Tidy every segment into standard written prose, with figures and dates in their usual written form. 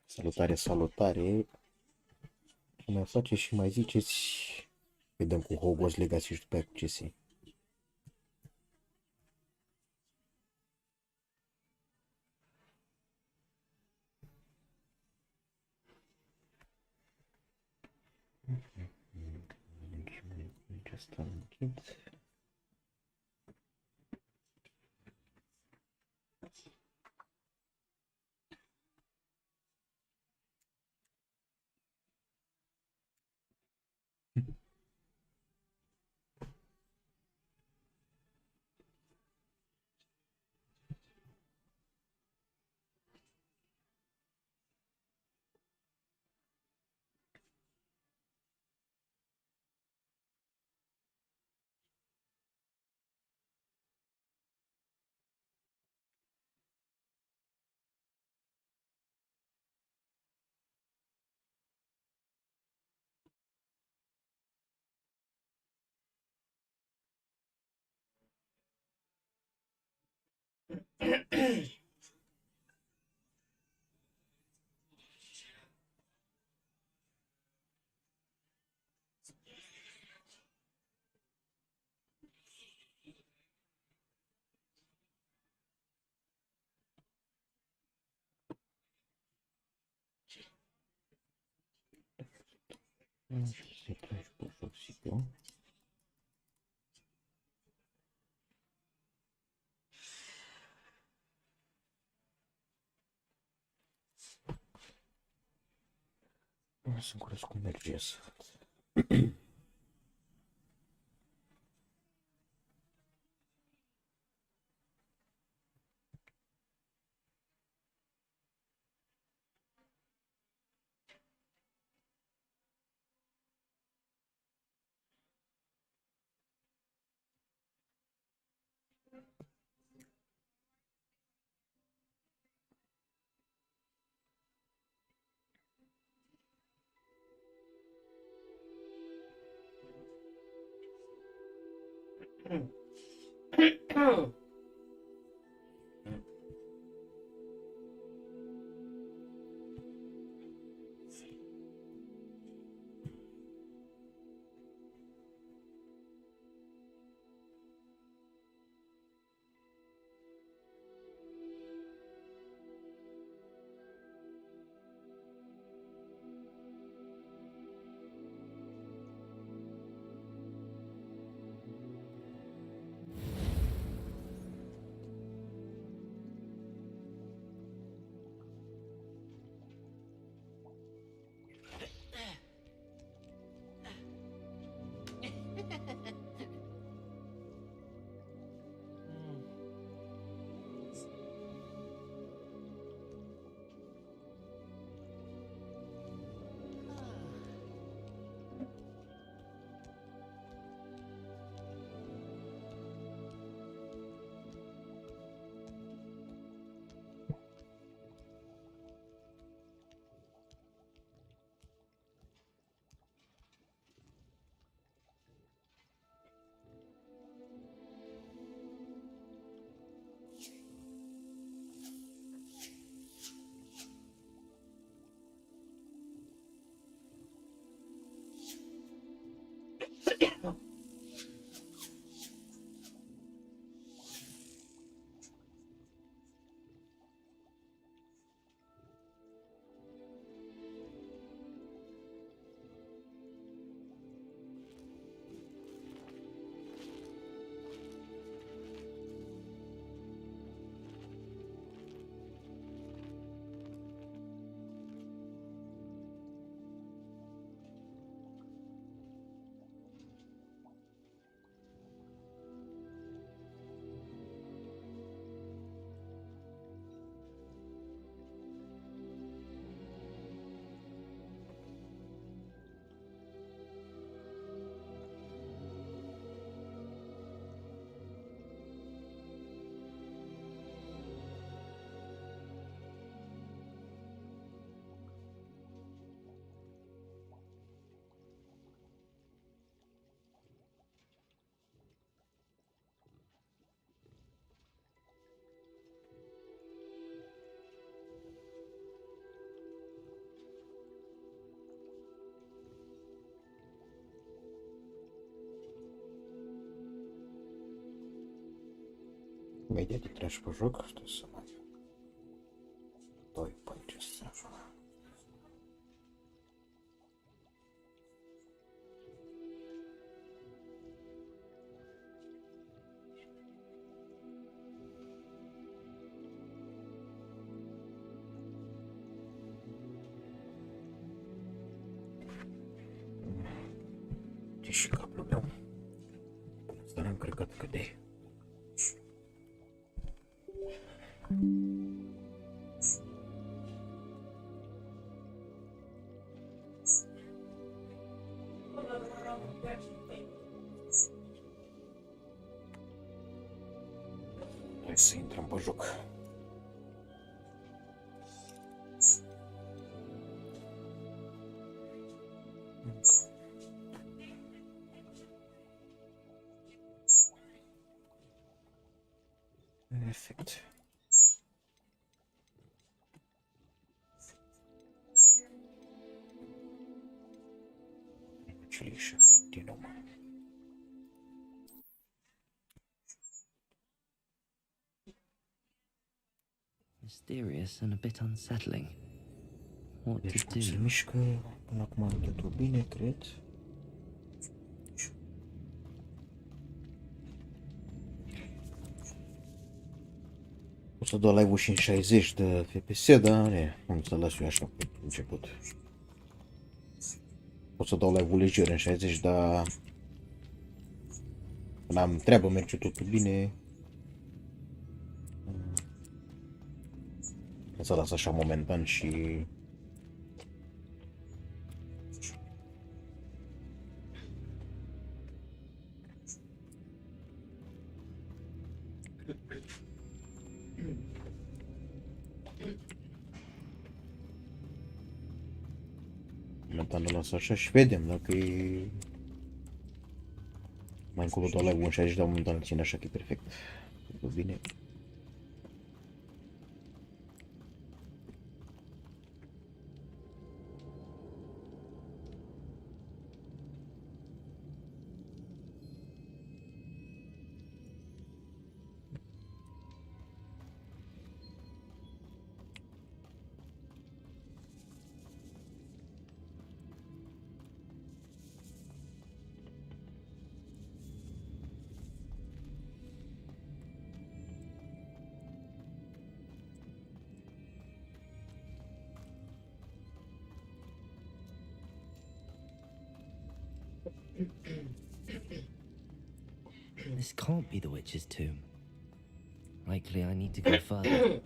Salutare, salutare! Mai faceți și mai ziceți, vedem cu Hogwarts Legacy și după aia cu CS. Asta închid. Se trage pe foxicul. Să-mi curăț cu energie să... Imediat intrași pe joc, trebuie să mai doi pe aici. Și cablul meu. Dar am crezut că de. Hai să intrăm pe joc. Perfect. Ucilisce din nou. Mysterious and a bit unsettling. What Deci to cum se do? mișcă, până acum am totul bine, cred. O să dau live-ul și în 60 de FPS, dar am să las eu așa pe început. O să dau live-ul leger în 60, dar când am treabă, merge totul bine. O să las așa momentan și momentan îl las așa și vedem dacă e mai încolo dau live-ul în 60, dar momentan îl țin așa că e perfect. Totul bine. This can't be the witch's tomb. Likely I need to go further.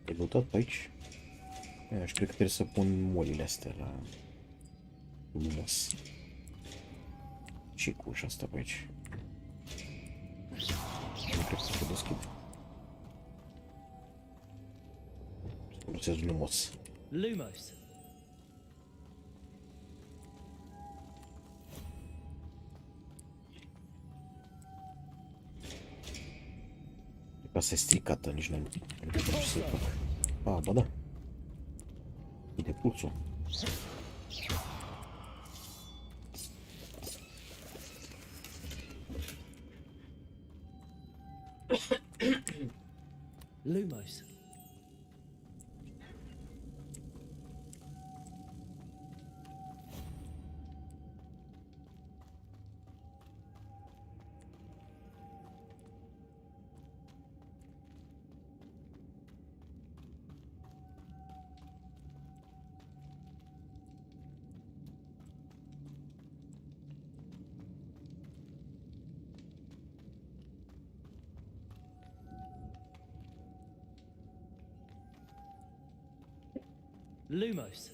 E lutat pe aici. Aș cred că trebuie să pun molile astea la lumos. Și cu ușa asta pe aici. Nu cred să se deschid. Să folosesc lumos. Lumos. Asta e stricată, nici nu știu ce să fac. A, ba da. E de pulsul. Lumos. Lumos.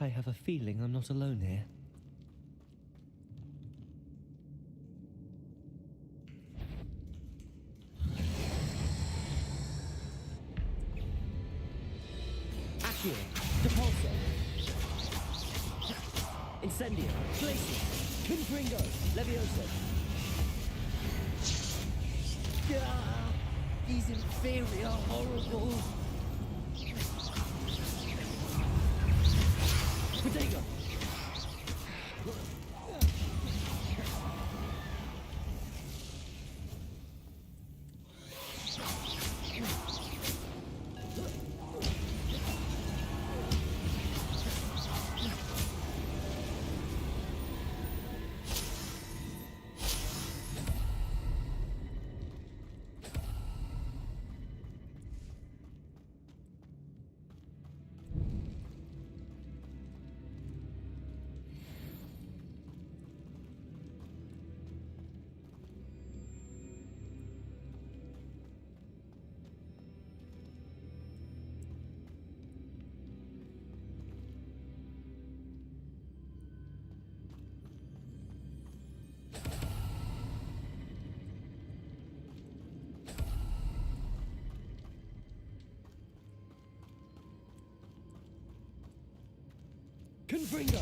I have a feeling I'm not alone here. Accio. Depulso. Incendio. Glacier. Confringo. Levioso. Ah, these inferior horrible. Potato. Confringo.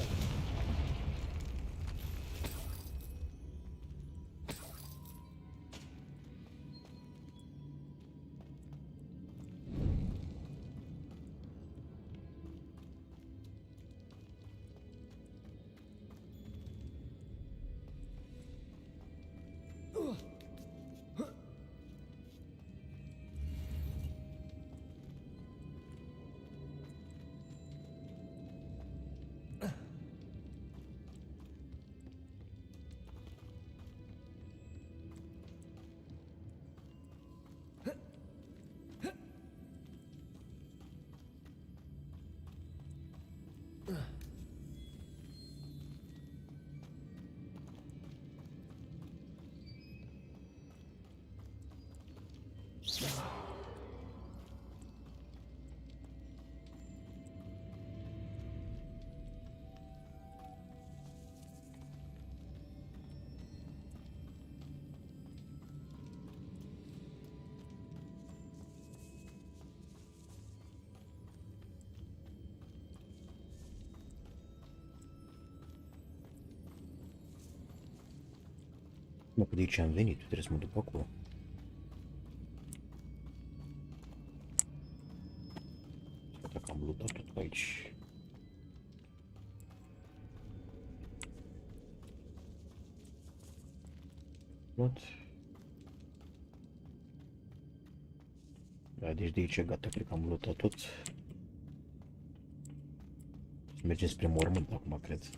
Mă, că de aici am venit, trebuie să mă duc pe acolo. Să că am luptat tot pe aici. Luat. Da, deci de aici e gata, cred că am luptat tot. Să mergem spre mormânt acum, cred.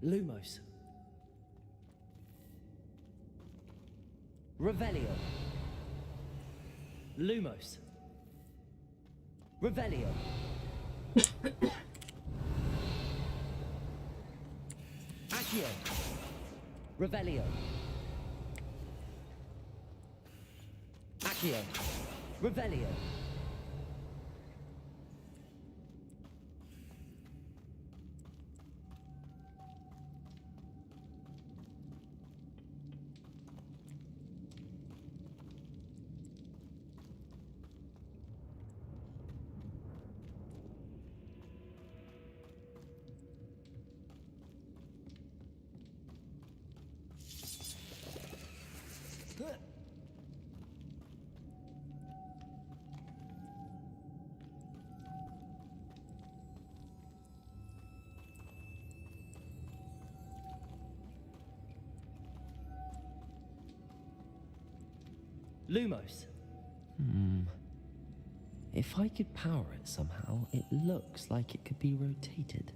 Lumos. Revelio. Lumos. Revelio. Accio. Revelio. Accio. Revelio. Lumos. If I could power it somehow, it looks like it could be rotated.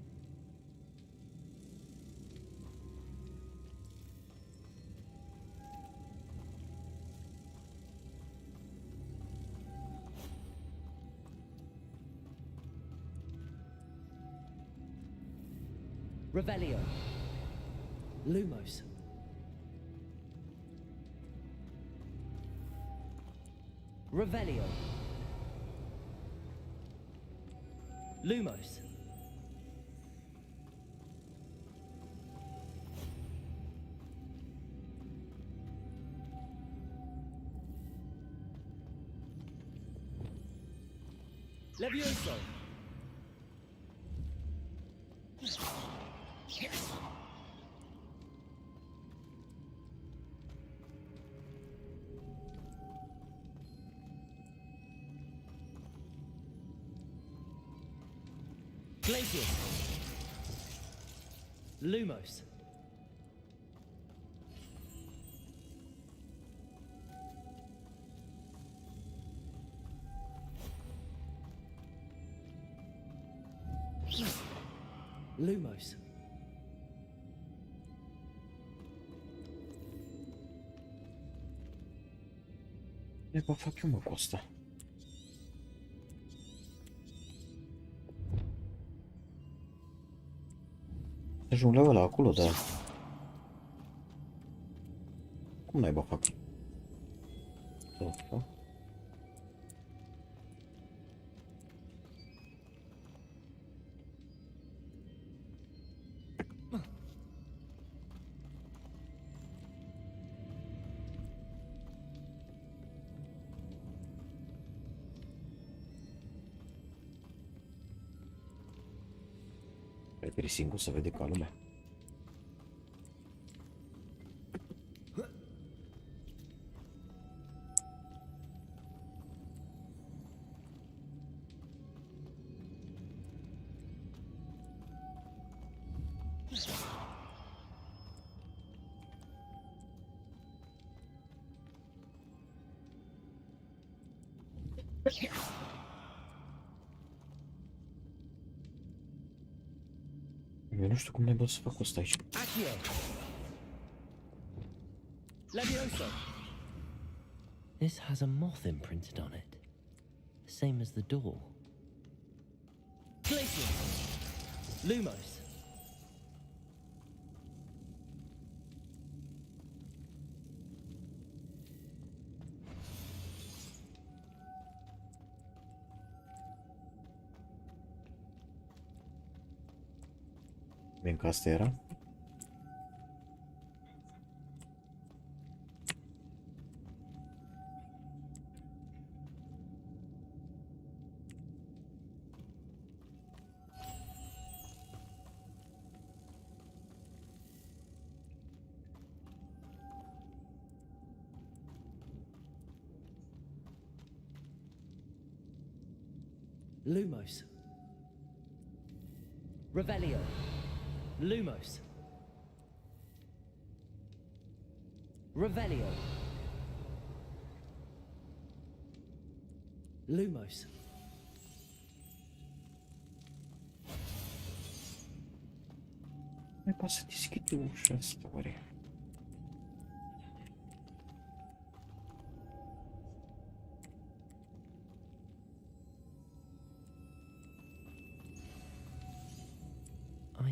Revelio. Lumos. Revelio. Lumos. Levioso. Glacius. Lumos. Lumos. Ce fac eu, mă, cu asta? Ajung la ăla acolo, dar... Cum naiba fac? Să fac? Preferi singur să vede ca lumea. Eu nu știu cum ne-ai să fac asta aici. Levioso. This has a moth imprinted on it, the same as the door. Glacius. Lumos. Bine că asta era. Lumos. Revelio. Lumos. Revelio. Lumos. Mai poate să deschid ușa asta, oare?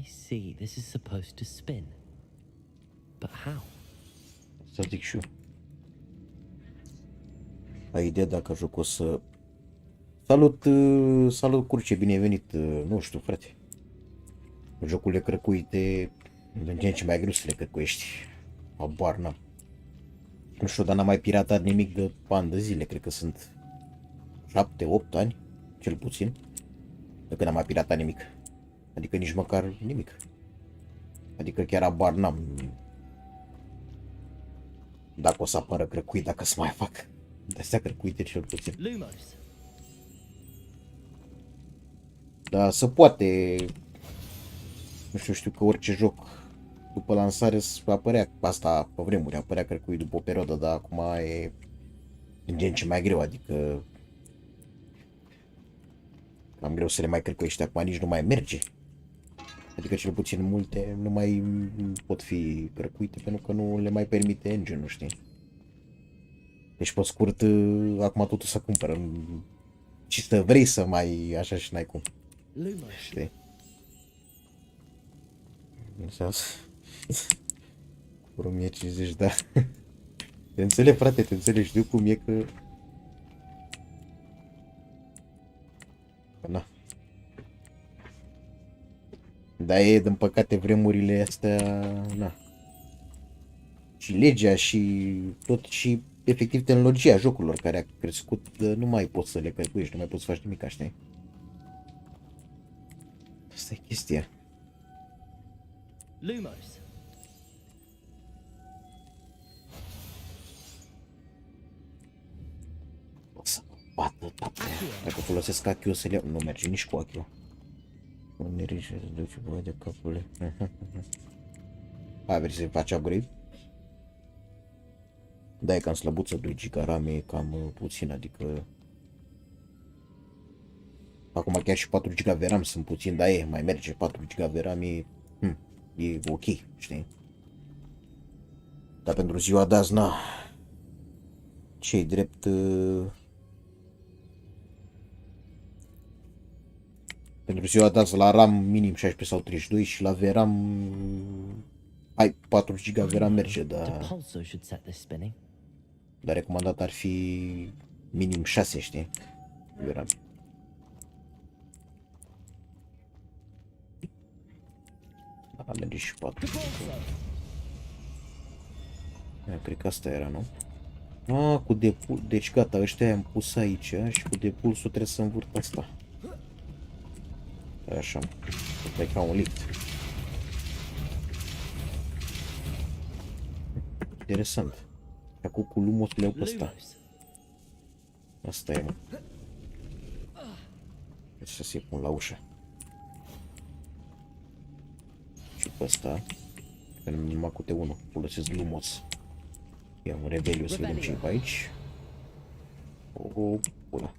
I see, this is supposed to spin. But how? Să zic și eu. Ai idee dacă joc o să... Salut, salut Curce, bine ai venit. Nu știu, frate. Jocurile crăcuite, în ce în ce mai greu să le crăcuiești. Habar n-am. Nu știu, dar n-am mai piratat nimic de ani de zile. Cred că sunt 7-8 ani, cel puțin, de când n-am mai piratat nimic. Adică nici măcar nimic. Adică chiar habar n-am dacă o să apară crăcuit, dacă să mai fac de-astea crăcuite cel puțin. Lumos. Dar se poate. Nu știu, știu că orice joc după lansare apărea asta pe vremuri, apărea crăcuit după o perioadă, dar acum e în gen ce mai greu, adică cam greu să le mai crăcuiești, acum nici nu mai merge. Adică cel puțin multe nu mai pot fi crăcuite pentru că nu le mai permite engine-ul, știi? Deci pe scurt, acum totul se cumpără. Și să vrei să mai așa și n-ai cum. Știi? Înseamnă vreo 1050, da. Te înțeleg, frate, te înțeleg, știu cum e că Dar e, din păcate, vremurile astea, na. Și legea și tot și efectiv tehnologia jocurilor care a crescut, nu mai poți să le călcuiești, nu mai poți să faci nimic, știi? Asta e chestia. Lumos. O să bată toate. Dacă folosesc achiul o să le iau. Nu merge nici cu achiul. Nu rici, îți duce băie de capule. Hai, vrei să faci upgrade? Da, e cam slăbuță, 2 GB RAM e cam puțin, adică... Acum chiar și 4 GB RAM sunt puțin, dar e, mai merge, 4 GB RAM e ok, știi? Dar pentru ziua de azi, na, ce-i drept... Pentru ziua de azi la RAM minim 16 sau 32 și la VRAM... Ai 4 GB VRAM merge, dar... Dar recomandat ar fi minim 6, știi? VRAM. Da, merge și 4. Cred că asta era, nu? Cu depul... Deci gata, ăștia am pus aici și cu depulsul trebuie să învârt asta. Așa, e ca un lift. Interesant. Acum cu lumos le iau pe ăsta. Asta e, mă. Deci să-i pun la ușă. Și pe ăsta. Că nu numai cu T1. Folosesc lumos. Ia un rebeliu să vedem ce e pe aici. O, pula.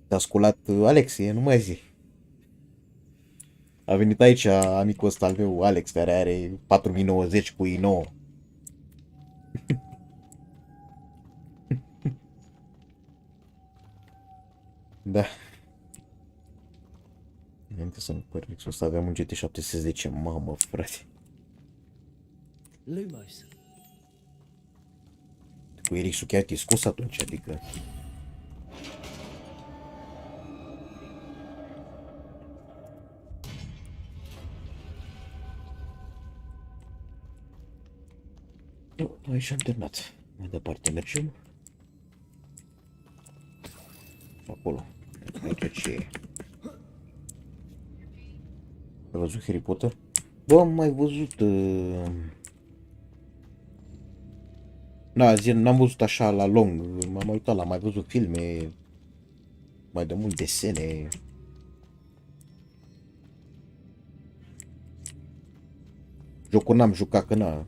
Te-a sculat Alex, nu mai zi. A venit aici amicul ăsta al meu, Alex, care are 4090 cu i9. Da. Înainte să-mi Periferințul ăsta aveam un GT 710, mamă, frate. Lumos. Cu RX-ul chiar te-ai scos atunci, adică... Aici am terminat. Mai departe mergem. Acolo. Aici ce e? Ai văzut Harry Potter? Bă, am mai văzut... n-am văzut așa la lung. M-am uitat la mai văzut filme. Mai de mult desene. Jocuri n-am jucat, că n-a...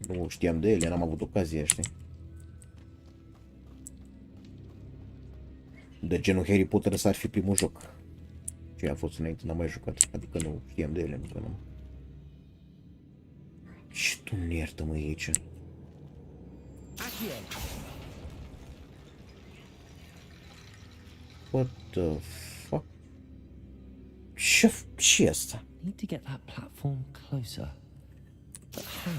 Nu știam de ele, n-am avut ocazia, știi? De genul Harry Potter s-ar fi primul joc. Ce a fost înainte, n-am mai jucat. Adică nu știam de ele, încă nu. Și tu nu iartă, mă, aici. What the fuck? Ce-i asta? Need to get that platform closer. But how?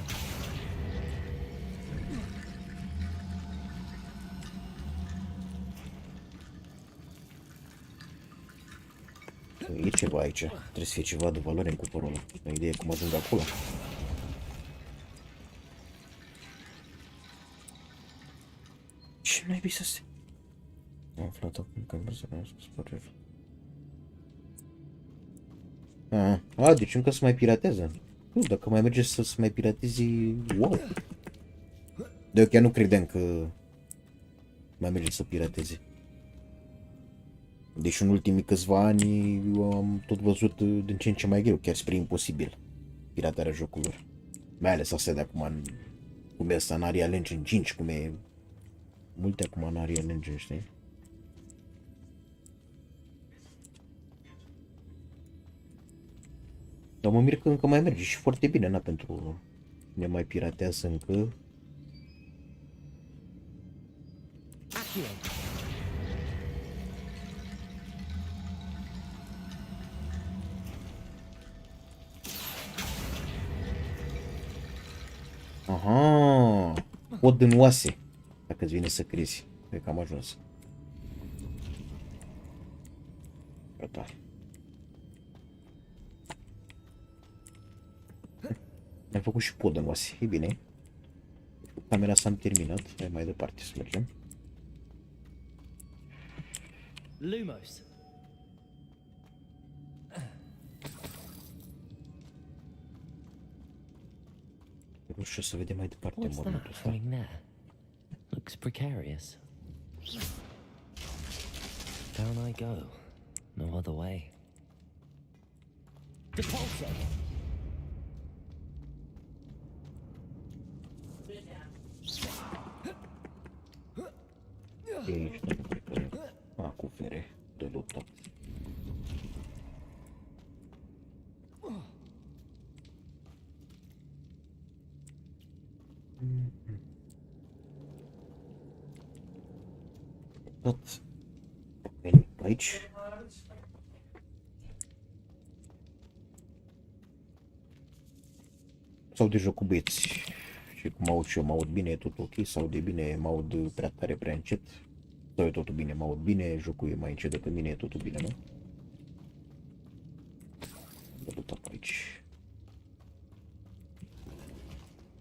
E ceva aici. Trebuie să fie ceva de valoare în cupărul ăla. Ai idee cum ajung acolo? Ce n-ai să se... Am aflat acum că vreau să mi-am spus părerea. Deci încă se mai piratează. Nu, dacă mai merge să se mai piratezi, wow. De eu chiar nu credeam că mai merge să pirateze. Deci în ultimii câțiva ani am tot văzut din ce în ce mai greu, chiar spre imposibil, piratarea jocurilor. Mai ales astea de acum, cum e asta în Unreal Engine 5, cum e multe acum în Unreal Engine, știi? Dar mă mir că încă mai merge și foarte bine, na, pentru ne mai piratează încă. Aha, pod în oase, dacă îți vine să crezi. Cred că am ajuns. Gata. Am făcut și podă în oase, e bine. Camera s-a terminat, hai mai departe să mergem. Lumos. Nu știu să vedem mai departe What's mormântul that ăsta. hanging there? Looks precarious. Down I go. No other way. Depulso. E aici, nu cred că... A, cu fere de luptat. Tot venim pe aici. Sau de joc cu băieți. Și cum aud și eu, mă aud bine, e tot ok, sau de bine, mă aud prea tare, prea încet. Sau e totul bine, mă aud bine, jocul e mai încet decât mine, e totul bine, nu? Vă duc pe aici.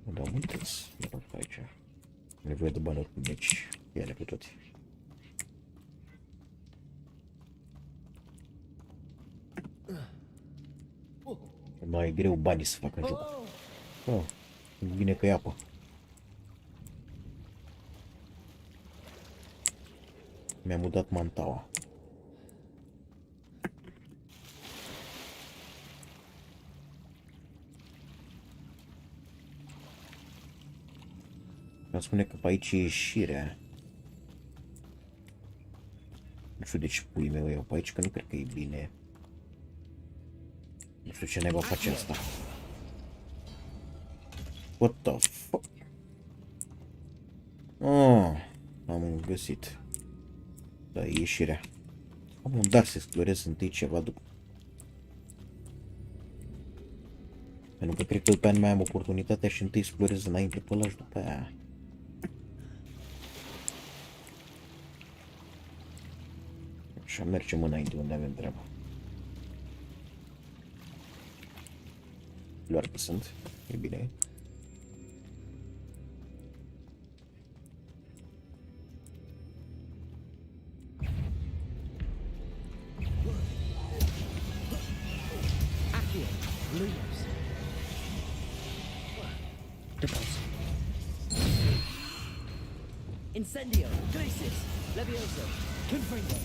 Nu dau multăți, mă rog pe aici. Nevoie de bani oricum, deci ia-le pe toate. Mai e greu banii să facă în joc. Oh, bine că e apă. Mi-am mutat mantaua. Îmi spune că pe aici e ieșirea. Nu știu de ce pui meu eu pe aici, că nu cred că e bine. Nu știu ce naiba face asta. What the fuck? Oh, am găsit. Da, e ieșirea. Am un dar să explorez întâi ceva după. Pentru că cred că după aia nu mai am oportunitatea și întâi explorez înainte pe ăla și după aia. Așa, mergem înainte unde avem treaba. Doar că sunt, e bine. Lumos. Depulso. Incendio. Glacis. Levioso. Confringo.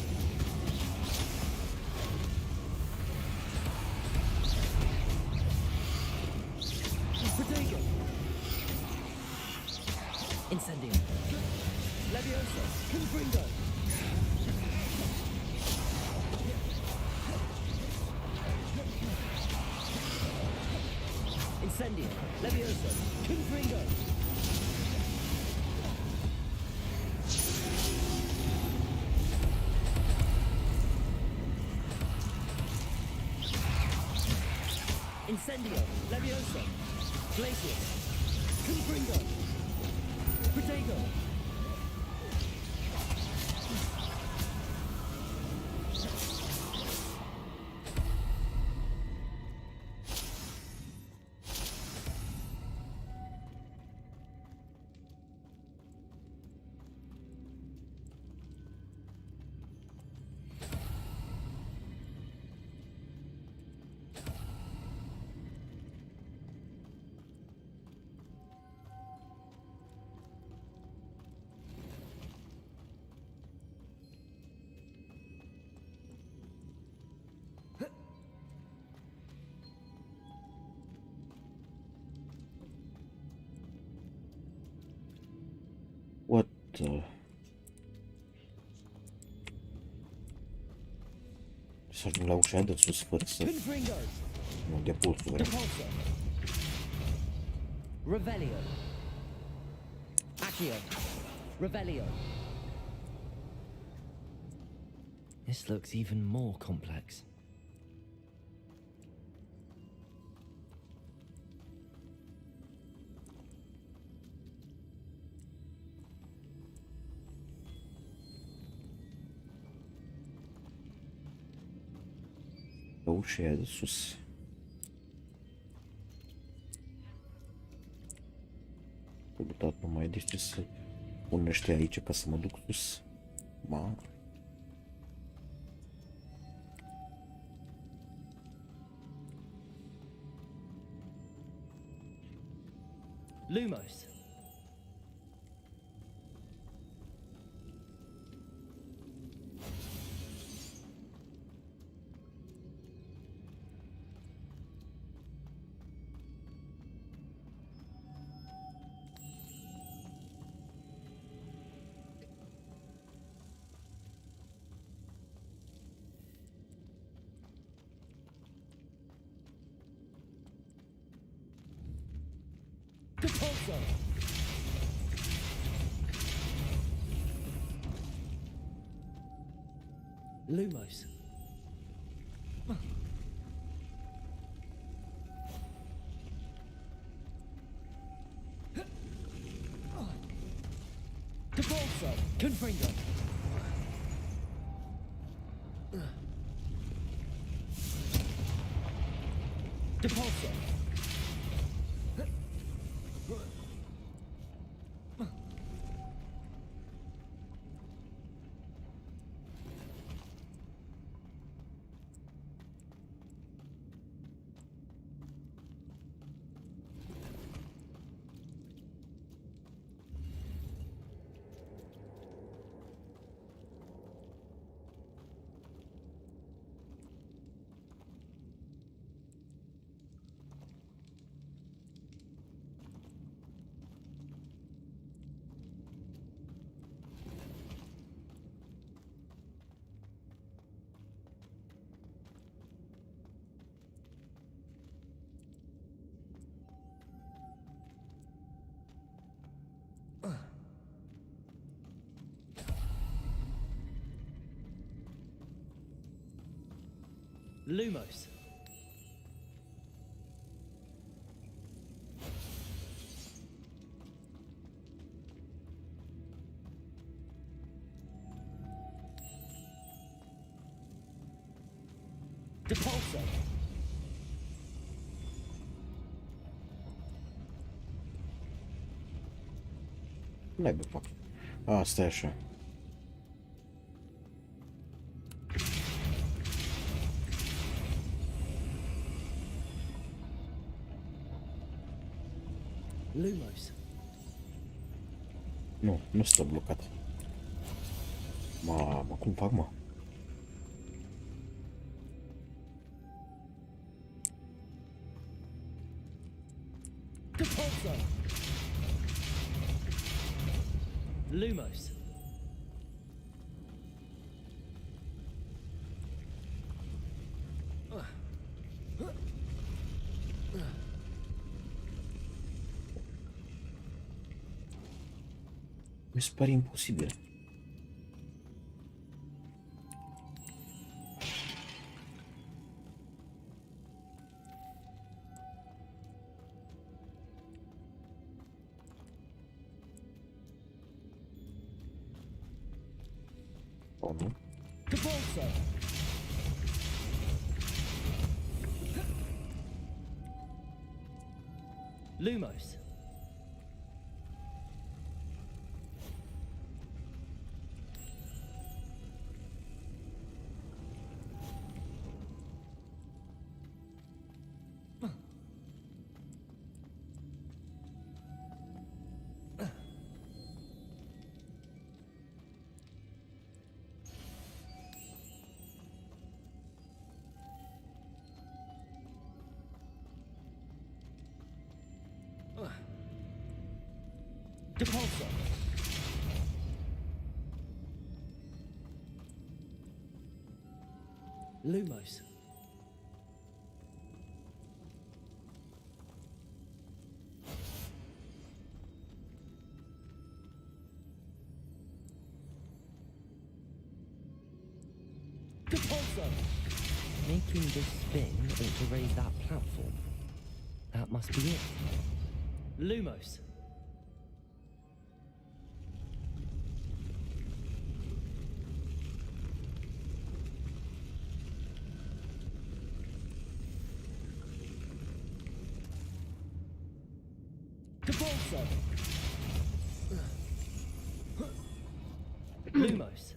Protego. Incendio. Levioso. Confringo. Incendio. Levioso. Confringo. Incendio. Levioso. Glacius. Confringo. Protego. What the... Să ajung la ușa de sus fără să... Confringo. Nu, de pulsul vreau. Depulso. Revelio. Accio. Revelio. This looks even more complex. La ușa aia de sus. mutat numai, deci trebuie să pun ăștia aici ca să mă duc sus. Ma. Lumos. Lumos. Depulso. Confringo. Depulso. Lumos. Depulso. N-ai bă, fac. Asta e așa. Lumos. Nu, nu stă blocat. Mamă, cum fac, mă? Depulso. Lumos. Mi se pare imposibil. Oh, nu? Depulso. Lumos. Depulso. Lumos. Depulso. Making this spin ought to raise that platform. That must be it. Lumos. Depulso. Lumos.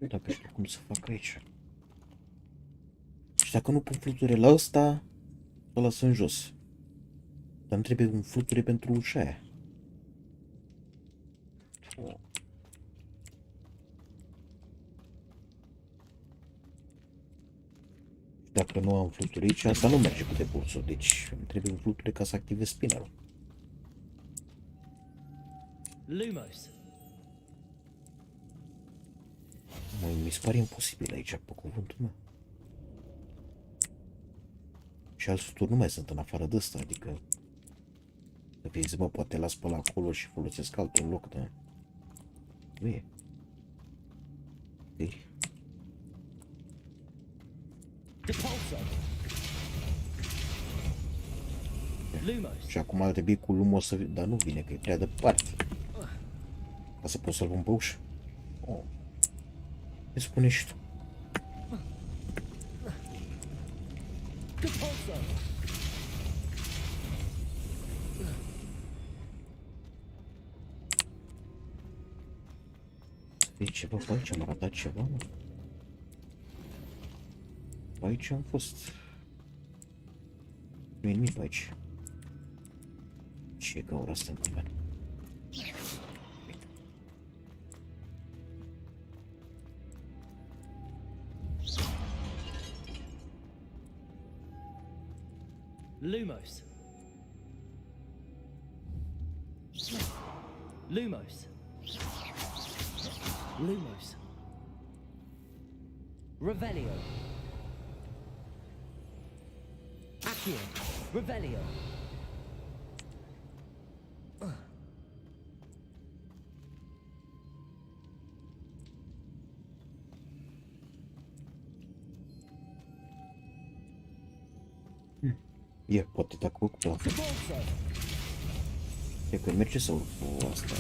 Dacă știu cum să fac aici. Și dacă nu pun fluture la ăsta, o las în jos. Dar îmi trebuie un fluture pentru ușa aia. Dacă nu am fluture aici, asta nu merge cu depulsul. Deci îmi trebuie un fluture ca să activez spinnerul. Lumos. Mi se pare imposibil aici, pe cuvântul meu. Și alți fluturi nu mai sunt în afară de ăsta, adică... Să fie zi, mă, poate las pe la acolo și folosesc altul în loc, dar... Nu e. Ok. Și acum ar trebui cu lumul să... Dar nu vine, că e prea departe. Ca să pot să-l pun pe ușă. Oh. Ce spune și tu? E ceva pe aici, am ratat ceva, mă? Pe aici am fost. Nu e nimic pe aici. Ce e gaura asta în nimeni? Lumos. Lumos. Lumos. Revelio. Accio. Revelio. E, poate dacă urc pe asta. E că merge să urc pe asta,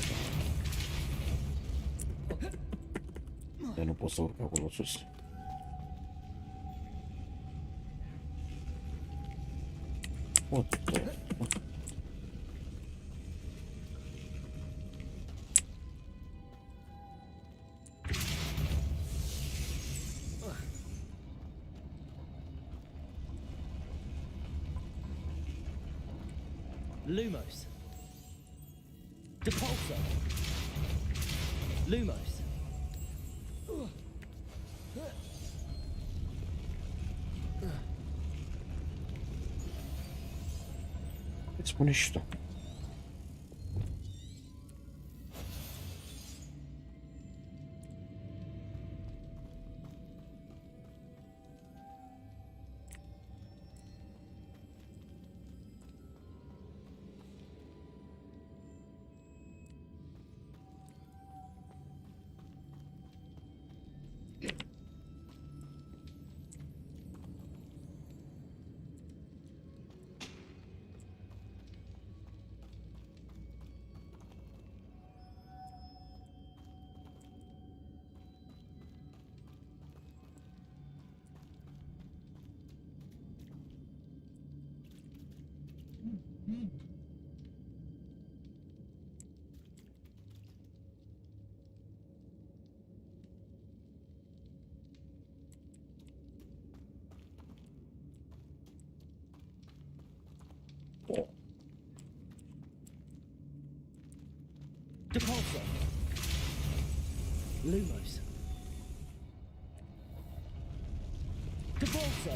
dar nu pot să urc acolo sus. Pot. Lumos. Depulso. Lumos. Îți spune și tu. Depulso. Lumos. Depulso.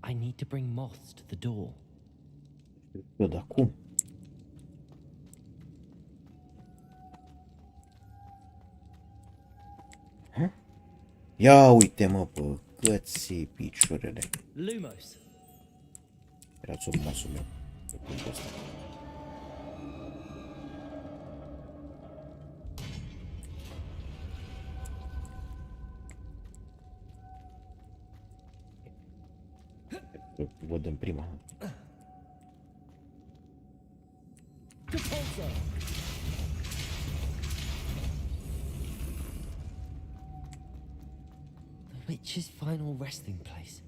I need to bring moths to the door. Eu, dar cum? Ia uite mă, pe cății picioarele. Lumos. Era țurmasul meu. Pe punctul ăsta. Văd în prima. The witch's final resting place.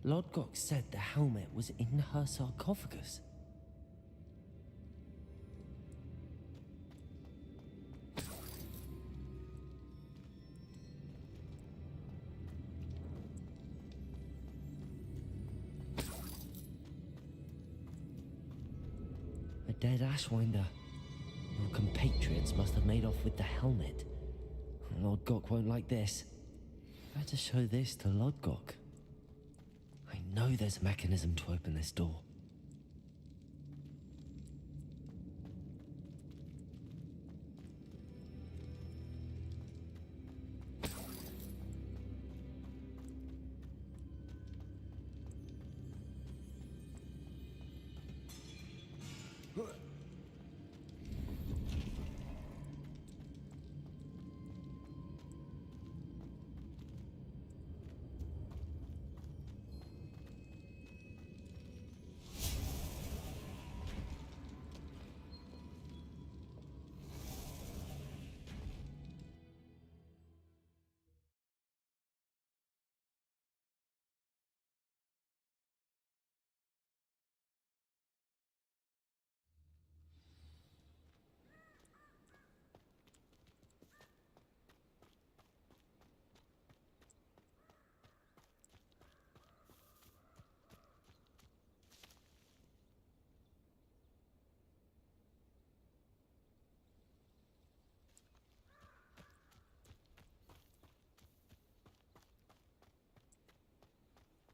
Lodgok said the helmet was in her sarcophagus. A dead Ashwinder. Your compatriots must have made off with the helmet. Lodgok won't like this. Better show this to Lodgok. I know there's a mechanism to open this door.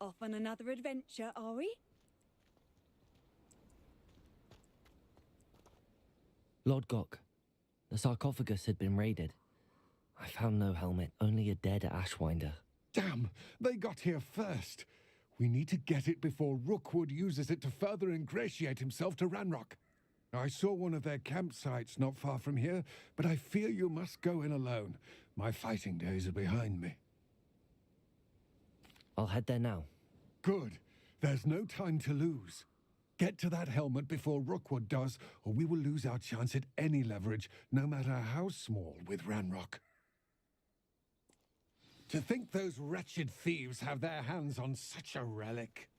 Off on another adventure, are we? Lodgok, the sarcophagus had been raided. I found no helmet, only a dead Ashwinder. Damn, they got here first. We need to get it before Rookwood uses it to further ingratiate himself to Ranrock. I saw one of their campsites not far from here, but I fear you must go in alone. My fighting days are behind me. I'll head there now. Good. There's no time to lose. Get to that helmet before Rookwood does, or we will lose our chance at any leverage, no matter how small, with Ranrock. To think those wretched thieves have their hands on such a relic.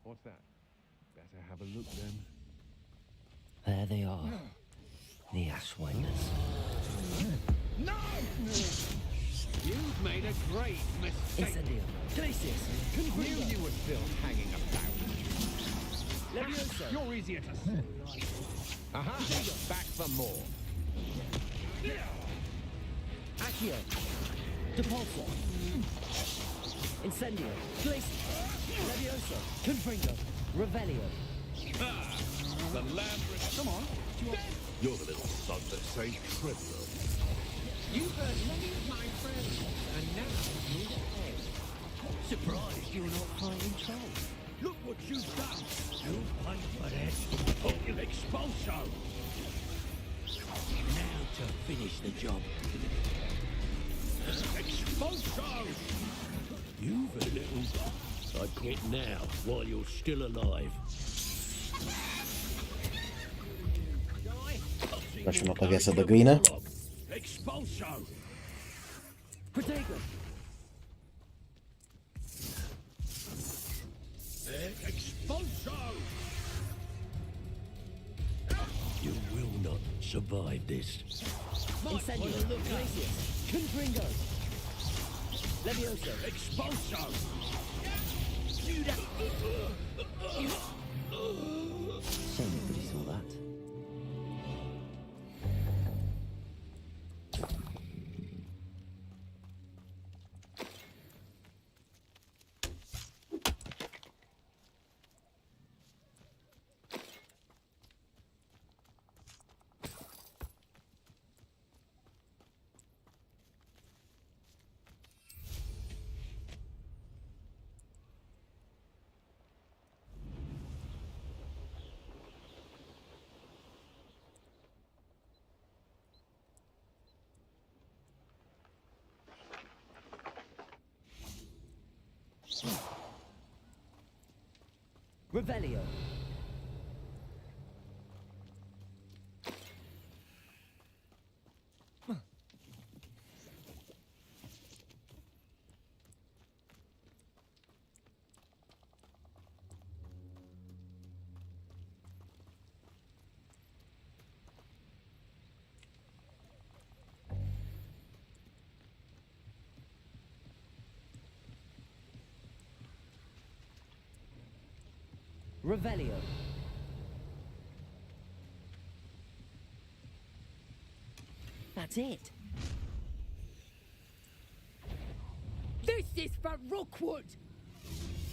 What's that? Better have a look then. There they are. The Ashwinders. No! You've made a great mistake. Incendio. Glacius. Knew you were still hanging about. Leviosa. You're easier to see. Aha! Back for more. Accio. Depulso. Incendio. Glacius. Leviosa. Confringo. Revelio. The land. Come on. You're the little son that saved Treadwell. You've heard many of my friends, and now you need a head. Surprised you're not fighting trolls. Look what you've done. You paid for that. Oh, you expulso. Now to finish the job. Expulso! You've a little... I'd quit now, while you're still alive. Facem o viață de găină. Expulso! Protego. Expulso! You will not survive this. Incendio. Glacius. Confringo. Levioso. Expulso! Shame nobody saw that. Revelio. Revelio. That's it. This is for Rookwood!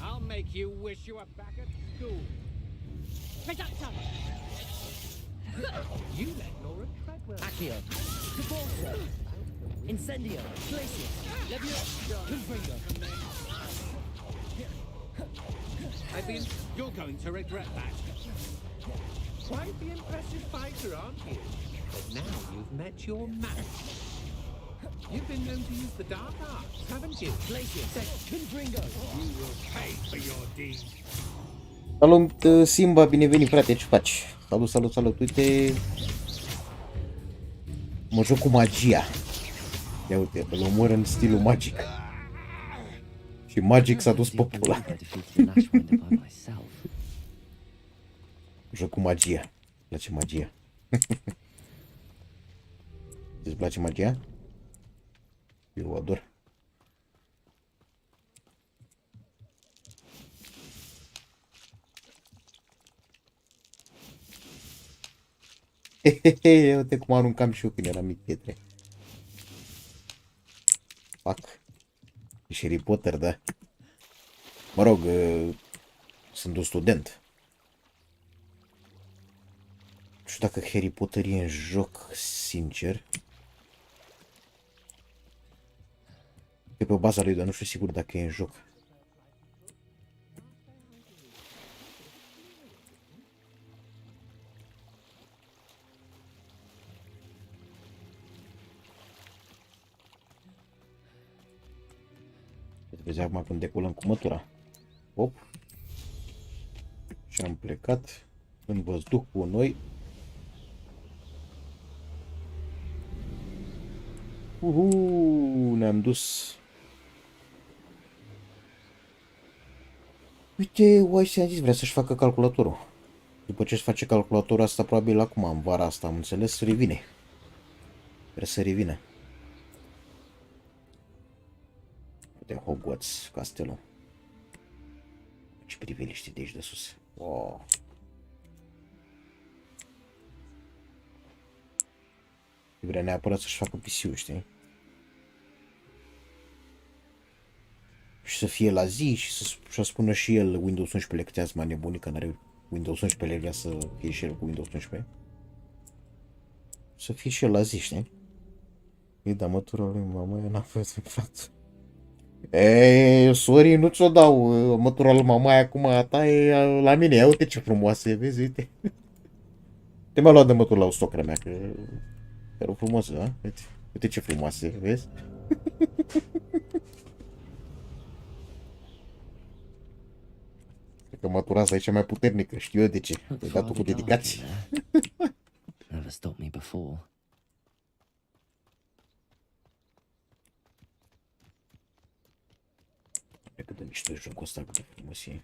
I'll make you wish you were back at school. Reductor! You let Laura Treadwell. Accio. Divorcio. Incendio. Glacius. Levioso. Confringo. You're going to regret that. Quite the impressive fighter, aren't you? But now you've met your match. You've been known to use the dark arts, haven't you? Glacius. Confringo. You will pay for your deeds. Salut, Simba, bine venit, frate, ce faci? Salut, salut, salut, uite... Mă joc cu magia. Ia uite, îl omor în stilul magic. Și magic s-a dus pe pula. Joc cu magia. Îmi place magia. Îți place magia? Eu o ador. Hehehe, uite cum aruncam și eu când eram mic pietre. Fac. E și Harry Potter, da. Mă rog, sunt un student. Nu știu dacă Harry Potter e în joc, sincer. E pe baza lui, dar nu știu sigur dacă e în joc. Vezi acum când decolăm cu mătura. Hop. Și am plecat. Când vă duc cu noi. Ne-am dus. Uite, uai, ți-am zis, vrea să-și facă calculatorul. După ce își face calculatorul asta, probabil acum, în vara asta, am înțeles, revine. Vrea să revină. De Hogwarts, castelul. Ce priveliște de aici de sus. Wow. Vrea neapărat să-și facă PC-ul, știi? Și să fie la zi și să spună și el Windows 11 că te-ați mai nebunit, că n-are Windows 11, vrea să fie și el cu Windows 11. Să fie și el la zi, știi? E da mătura lui mama, n-a fost în față. Ei, sorry, nu ți-o dau, mătura lui mama acum ta e la mine, ia uite ce frumoasă e, vezi, uite. Te mi-a luat de mătura la o socră mea, că era frumoasă, da? Uite, uite ce frumoasă e, vezi? Cred că mătura asta e cea mai puternică, știu eu de ce, te-ai dat-o cu dedicație. Never stopped me before. Cât de mișto e jocul ăsta, cât de frumos e.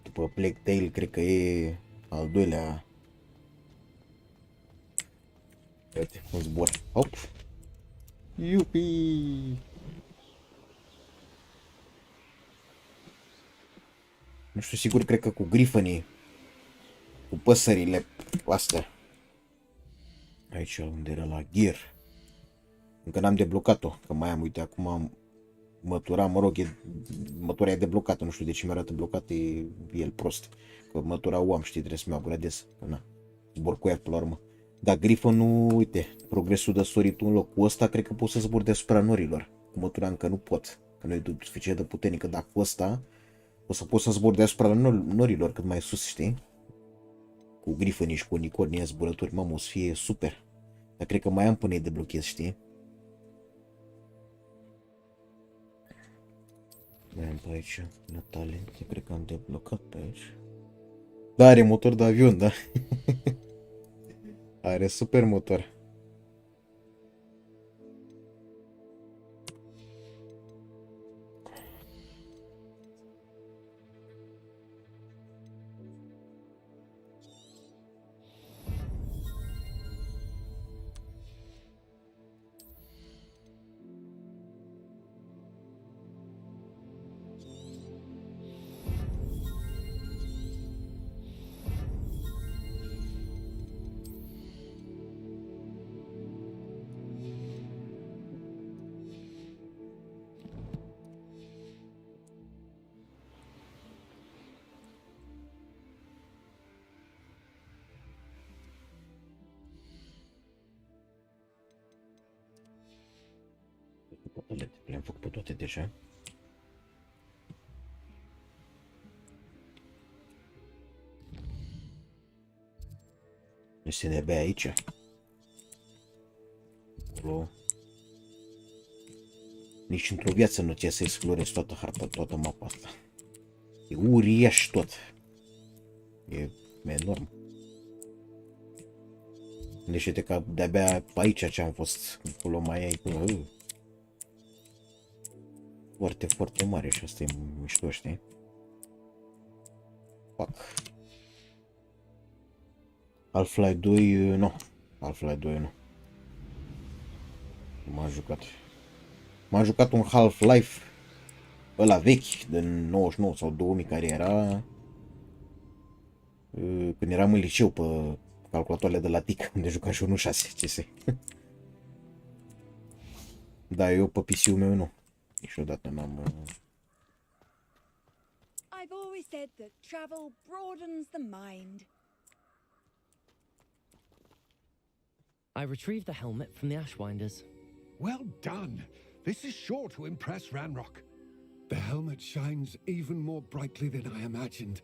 După Plague Tale, cred că e al doilea. Uite, un zbor. Hop. Iupi! Nu știu sigur, cred că cu grifănii, cu păsările astea. Aici unde era la gear. Încă n-am deblocat-o, că mai am, uite, acum mătura, mă rog, mătura e deblocată, nu știu de ce mi-arată blocat, e el prost. Că mătura o am, știi, trebuie să mi-o upgradez. Na, zbor cu ea până la urmă. Dar grifănul, uite, progresul de sărit un loc. Cu ăsta cred că pot să zbor deasupra norilor. Cu mătura încă nu pot, că nu e suficient de puternică, dar cu ăsta o să pot să zbor deasupra norilor cât mai sus, știi? Cu grifănii și cu unicornii zburături, mamă, o să fie super. Dar cred că mai am până îi deblochez, știi? Mai am pe aici, la talente, cred că am deblocat pe aici. Da, are motor de avion, da? Are super motor. Le-am făcut pe toate deja. SNB aici. Acolo. Nici într-o viață nu ți-e să explorezi toată harta, toată mapa asta. E uriaș tot. E enorm. Gândește-te că de-abia aici ce am fost. Acolo mai ai până... Foarte, foarte mare și asta e mișto, știi? Fac. Half-Life 2, nu. Half-Life 2, nu. M-am jucat. M-am jucat un Half-Life ăla vechi, din 99 sau 2000, care era... Când eram în liceu pe calculatoarele de la TIC, unde jucam și 1.6 CS. Da, eu pe PC-ul meu nu. Niciodată n-am... I've always said that travel broadens the mind. I retrieved the helmet from the Ashwinders. Well done. This is sure to impress Ranrock. The helmet shines even more brightly than I imagined.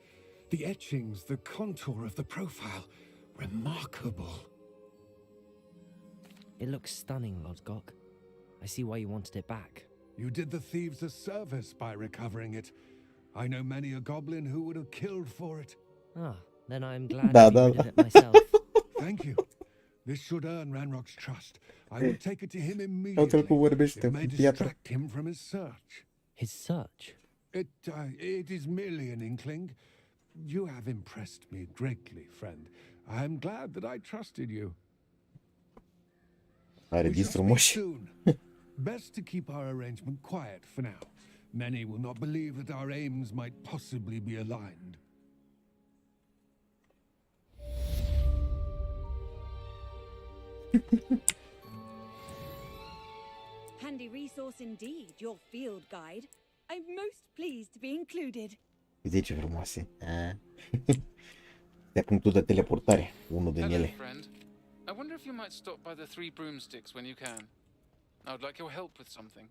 The etchings, the contour of the profile, remarkable. It looks stunning, Lodgok. I see why you wanted it back. You did the thieves a service by recovering it. I know many a goblin who would have killed for it. Ah, then I'm glad Da, to be da, rid da. of it myself. Thank you. This should earn Ranrock's trust. I will take it to him Uite-l immediately. cum vorbește It cu may piatră. distract him from his search. His search? It is merely an inkling. You have impressed me greatly, friend. I am glad that I trusted you. Are We dinți shall speak frumoși. soon. Best to keep our arrangement quiet for now. Many will not believe that our aims might possibly be aligned. Handy resource indeed, your field guide. I'm most pleased to be included. Uite ce frumoase. De punctul de teleportare, unul din Hello, ele. friend. I wonder if you might stop by the Three Broomsticks when you can. I would like your help with something.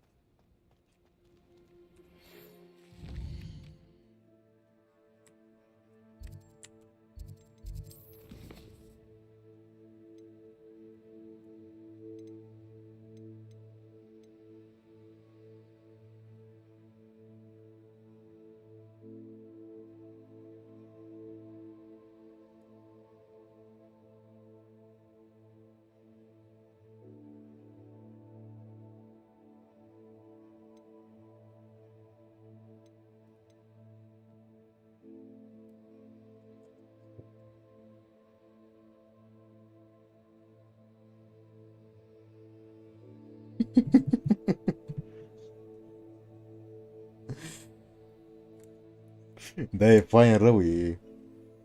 Da, e fain rău, e...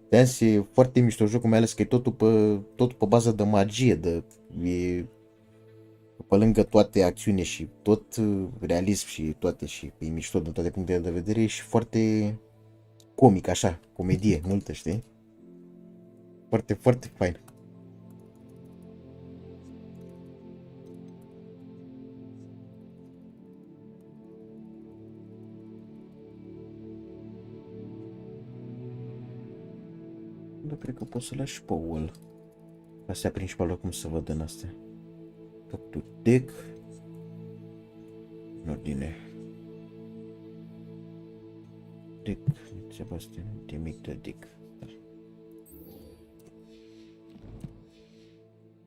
De-aia e foarte mișto jocul, mai ales că e totul pe bază de magie, e... Pe lângă toate acțiune și tot realism și toate, și e mișto din toate punctele de vedere, e și foarte comic, așa, comedie multă, știi? Foarte, foarte fain. Da, cred că pot să lași pe wall. Astea principalul, cum să văd în astea. Top to deck. În ordine. Deck. Sebastian, te mic de deck.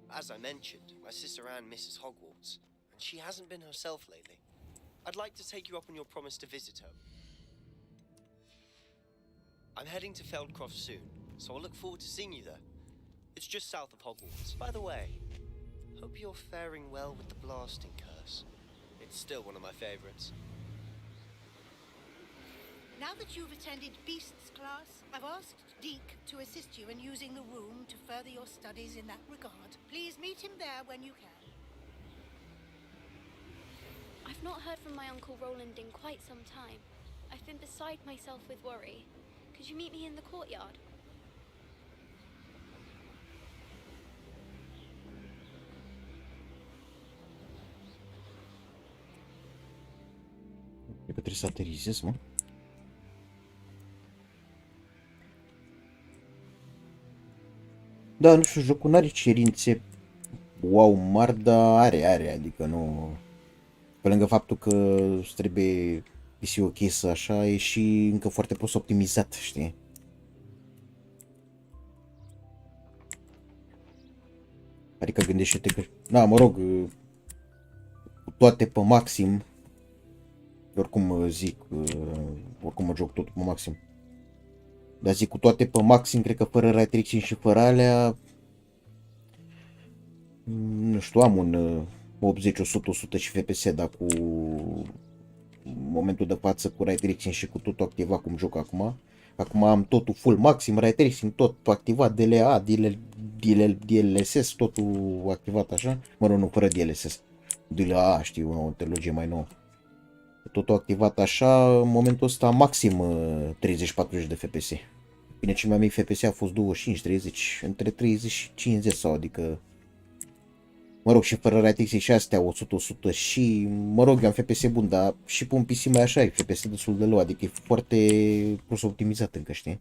As I mentioned, my sister Anne misses Hogwarts, and she hasn't been herself lately. I'd like to take you up on your promise to visit her. I'm heading to Feldcroft soon, so I'll look forward to seeing you there. It's just south of Hogwarts. By the way, hope you're faring well with the blasting curse. It's still one of my favorites. Now that you've attended Beast's class, I've asked Deke to assist you in using the room to further your studies in that regard. Please meet him there when you can. I've not heard from my Uncle Roland in quite some time. I've been beside myself with worry. Could you meet me in the courtyard? E că trebuie să aterizez, mă. Da, nu știu, jocul n-are cerințe wow mari, dar are, adică nu... Pe lângă faptul că îți trebuie PC ok să așa, e și încă foarte prost optimizat, știi? Adică gândește-te că... Na, mă rog, cu toate pe maxim, oricum zic, oricum mă joc totul pe maxim. Dar zic cu toate pe maxim, cred că fără ray tracing și fără alea, nu știu, am un 80, 100, 100 și FPS, dar cu momentul de față cu ray tracing și cu totul activat cum joc acum. Acum am totul full maxim, ray tracing, tot activat, DLA, DLSS, totul activat așa. Mă rog, nu, fără DLSS. DLA, știu, o tehnologie mai nouă. Totul activat așa, în momentul ăsta maxim 30-40 de FPS. Bine, cel mai mic FPS a fost 25-30, între 30 și 50 sau, adică, mă rog, și fără ray tracing și astea 100-100 și, mă rog, am FPS bun, dar și pe un PC mai așa e FPS destul de low, adică e foarte prost optimizat încă, știi?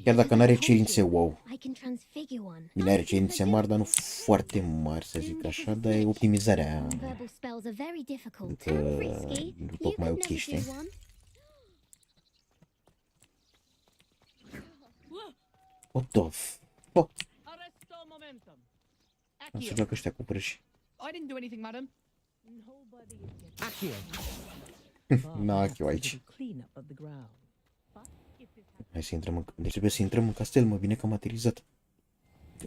Chiar dacă n-are cerințe wow. Bine, are cerințe mari, dar nu foarte mari, să zic așa, dar e optimizarea încă nu tocmai ok, știi? What the fuck? Am să joacă ăștia cu prăși. N-a Achio aici. Hai să intrăm în... Deci trebuie să intrăm în castel, mă, bine că am aterizat.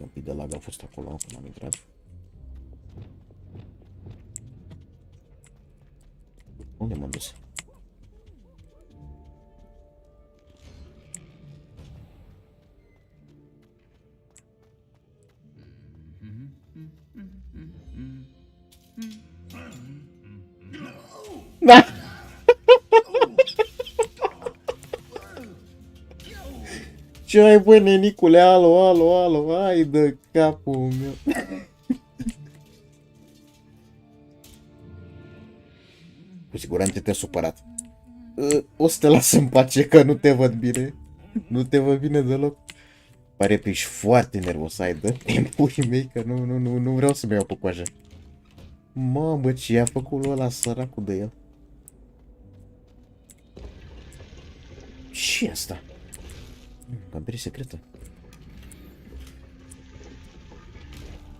Un pic de lag a fost acolo când am intrat. Unde m-am dus? Da! Ce ai, bă, nenicule, alo, hai de capul meu. Cu siguranță te-a supărat. O să te las în pace că nu te văd bine. Nu te văd bine deloc. Pare că ești foarte nervos, hai, dă-te puii mei, că nu vreau să-mi iau pe coajă. Mamă, ce i-a făcut ăla săracul de el? Ce-i asta? Campere secretă.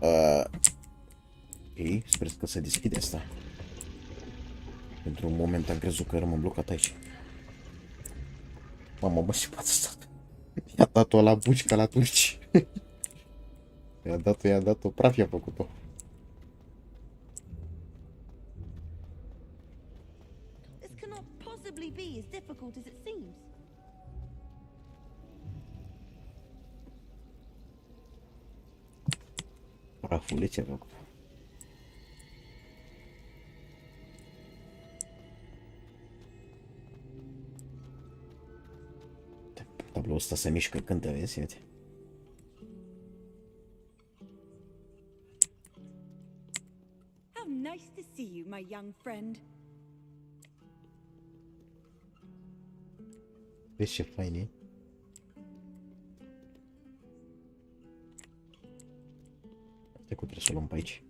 Ok, sper că se deschide asta. Pentru un moment am crezut că rămân blocat aici. Mamă, bă, și poate stat. I-a dat-o la buci ca la turci. I-a dat-o, praf i-a făcut-o. This cannot possibly be as difficult as it seems. Prafule ce-a făcut. Tabloul ăsta se mișcă când te vezi, uite. How nice to see you, my young friend. Vezi ce fain e? Trebuie să o luăm pe aici.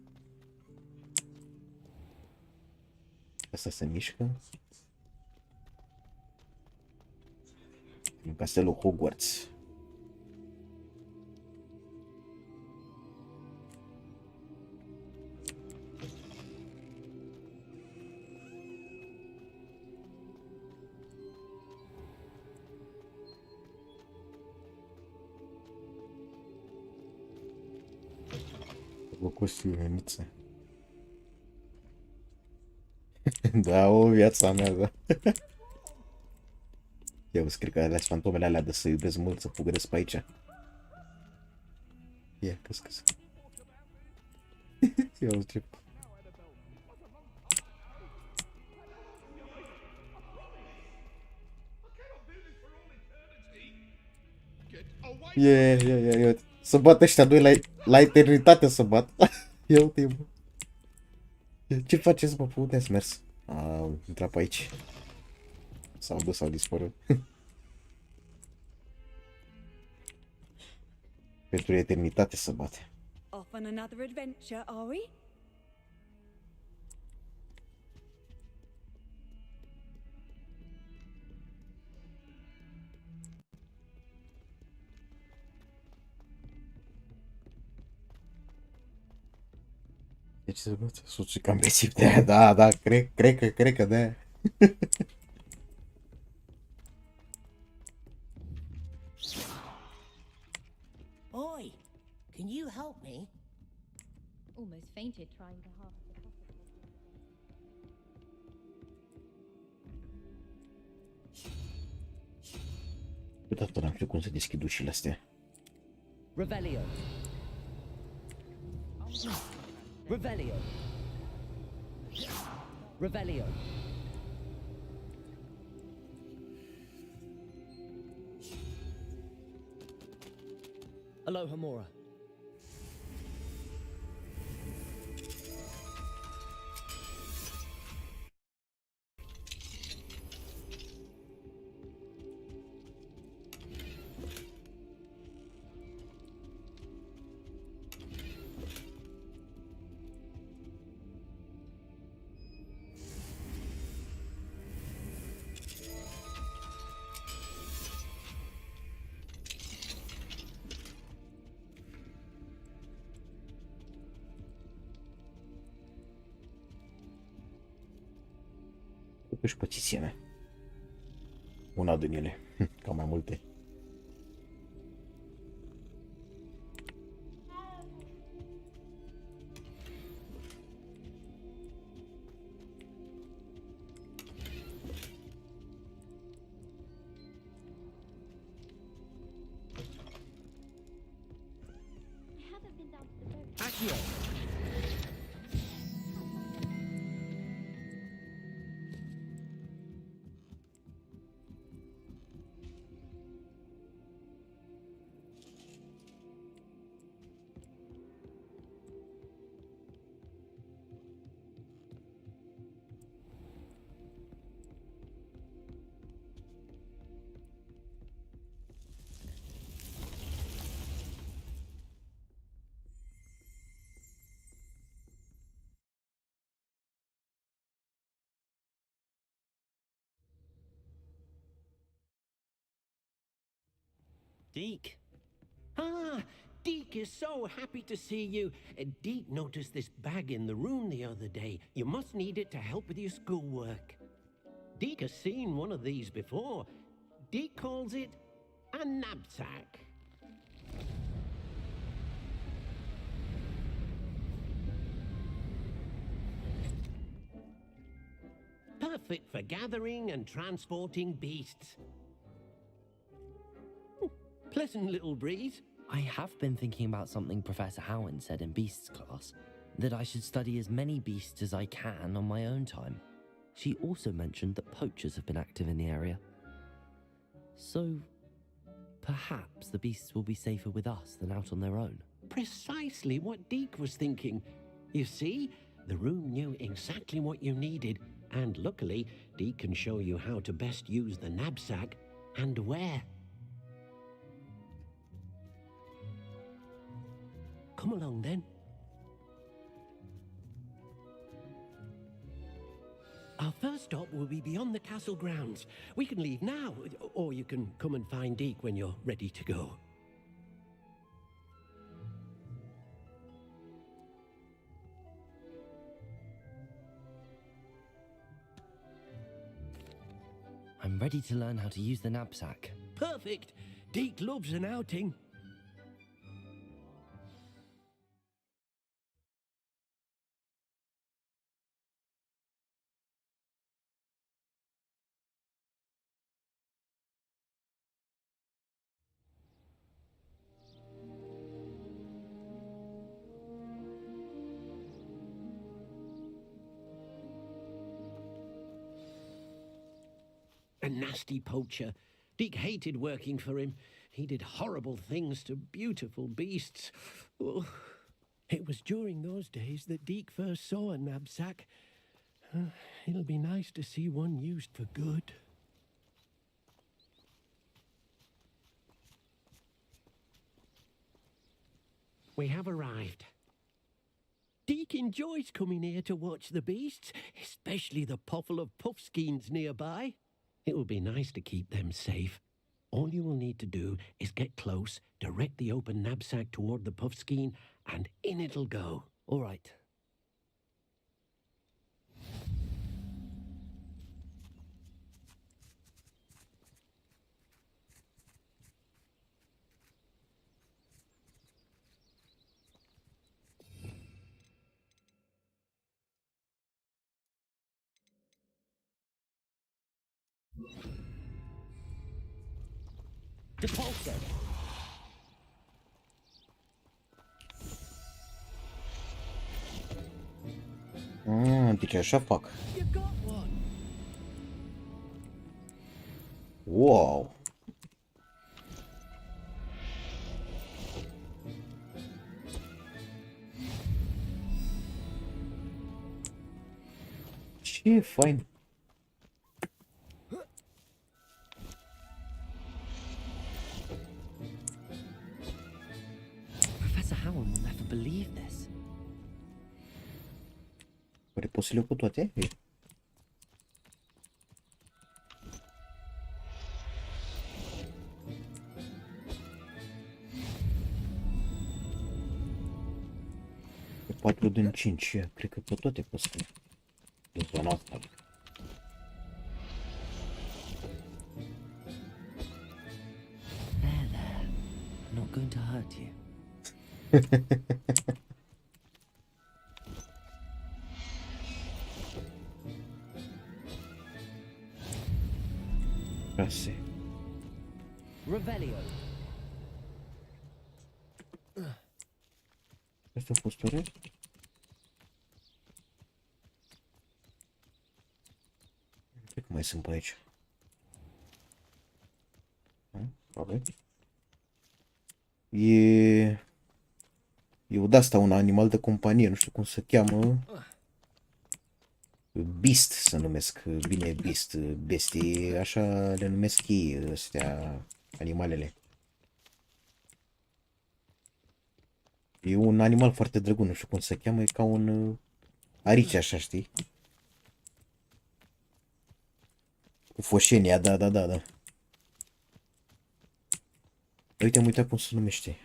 Asta se mișcă. În castelul Hogwarts. O costiumeniță. Da, o viața mea, da. Ia uzi, cred că alea fantomele alea de să iubesc mult, să fugăresc pe aici. Ia, căs. Ia uzi ce... Ia, să bat ăștia doi la eternitate să bat. Ia uite, bă. Ce faceți, bă? Unde ați mers? Au intrat pe aici. S-au dus, s-au dispărut. Pentru eternitate să bate. Off on another adventure, are we? Deci să bate soțul cam bețiv de aia, da, cred că de aia. Oi, can you help me? Almost fainted trying to harvest the pocket. Uitați, n-am știut cum să deschid ușile astea. Revelio. Revelio. Revelio. Aloha Mora. Totuși poziția mea. Una din ele, ca mai multe. Deke. Ah, Deke is so happy to see you. Deke noticed this bag in the room the other day. You must need it to help with your schoolwork. Deke has seen one of these before. Deke calls it a knapsack. perfect for gathering and transporting beasts. Pleasant little breeze. I have been thinking about something Professor Howard said in Beasts class, that I should study as many beasts as I can on my own time. She also mentioned that poachers have been active in the area. So, perhaps the beasts will be safer with us than out on their own. Precisely what Deke was thinking. You see, the room knew exactly what you needed, and luckily, Deke can show you how to best use the knapsack and where. Come along then. Our first stop will be beyond the castle grounds. We can leave now, or you can come and find Deke when you're ready to go. I'm ready to learn how to use the knapsack. Perfect! Deke loves an outing. A nasty poacher. Deke hated working for him. He did horrible things to beautiful beasts. Oh, it was during those days that Deke first saw a knapsack. It'll be nice to see one used for good. We have arrived. Deke enjoys coming here to watch the beasts, especially the potful of puffskeins nearby. It will be nice to keep them safe. All you will need to do is get close, direct the open knapsack toward the puffskein, and in it'll go. All right. Depulso! Deci așa fac. Wow! Ce fain! Professor Howard will never believe this. Oare pot să le iau cu toate? Pe 4 din 5, cred că pe toate pot să le iau. Din zona asta. There. I'm not going to hurt you. Racire. Revelio. Asta a fost ore? Cred că mai sunt pe aici. Probabil. E de-asta un animal de companie, nu știu cum se cheamă. Beast să numesc, bine beast, bestii, așa le numesc ei, astea, animalele. E un animal foarte drăguț, nu știu cum se cheamă, e ca un arici așa, știi? Cu foșenia, da. Uite, am uitat cum se numește.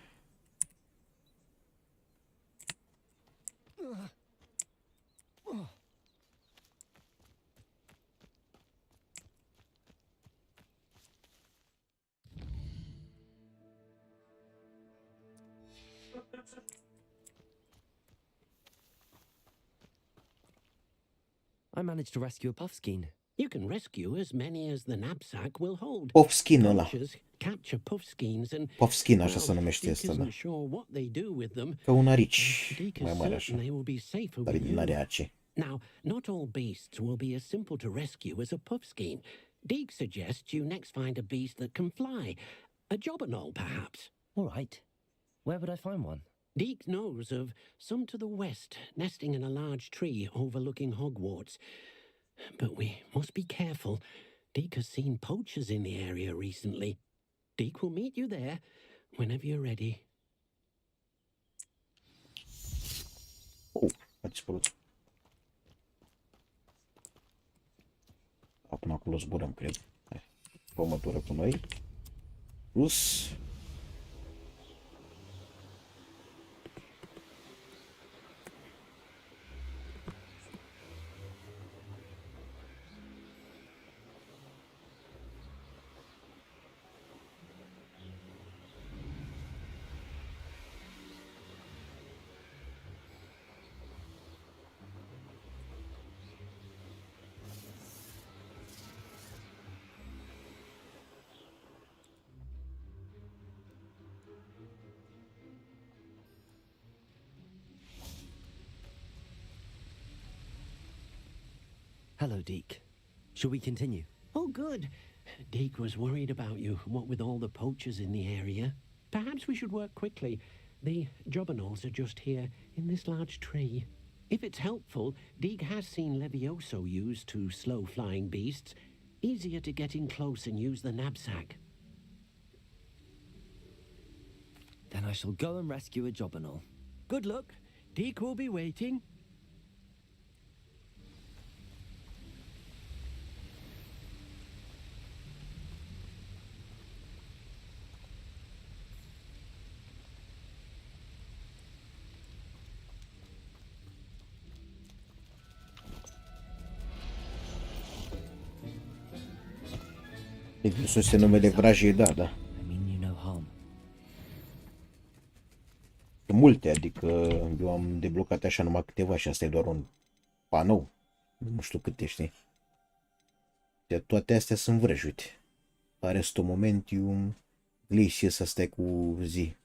I managed to rescue a puffskein. You can rescue as many as the knapsack will hold. Puffskin ăla. Poachers capture puffskins and Puffskin, așa well, se numește Deek ăsta, da. isn't sure what they do with them. Ca un arici, Deek mai is mare certain așa. they will be safer Dar with din you. are ace. Now, not all beasts will be as simple to rescue as a puffskin. Deek suggests you next find a beast that can fly. A jobberknoll, perhaps. All right. Where would I find one? Deek knows of some to the west, nesting in a large tree overlooking Hogwarts. But we must be careful. Deek has seen poachers in the area recently. Deek will meet you there whenever you're ready. Oh, a dispărut. Până acolo zburăm, cred. Hai, pămătură cu noi. Plus. Hello, Deek. Shall we continue? Oh, good. Deek was worried about you, what with all the poachers in the area. Perhaps we should work quickly. The jobberknolls are just here, in this large tree. If it's helpful, Deek has seen Levioso used to slow flying beasts. Easier to get in close and use the knapsack. Then I shall go and rescue a jobberknoll. Good luck. Deek will be waiting. Inclusiv este numele vrajii, da, da. I mean you no harm. Sunt multe, adică eu am deblocat așa numai câteva și asta e doar un panou. Nu știu câte, știi. De toate astea sunt vrăji, uite. Aresto momentium, glacier să stai cu zi.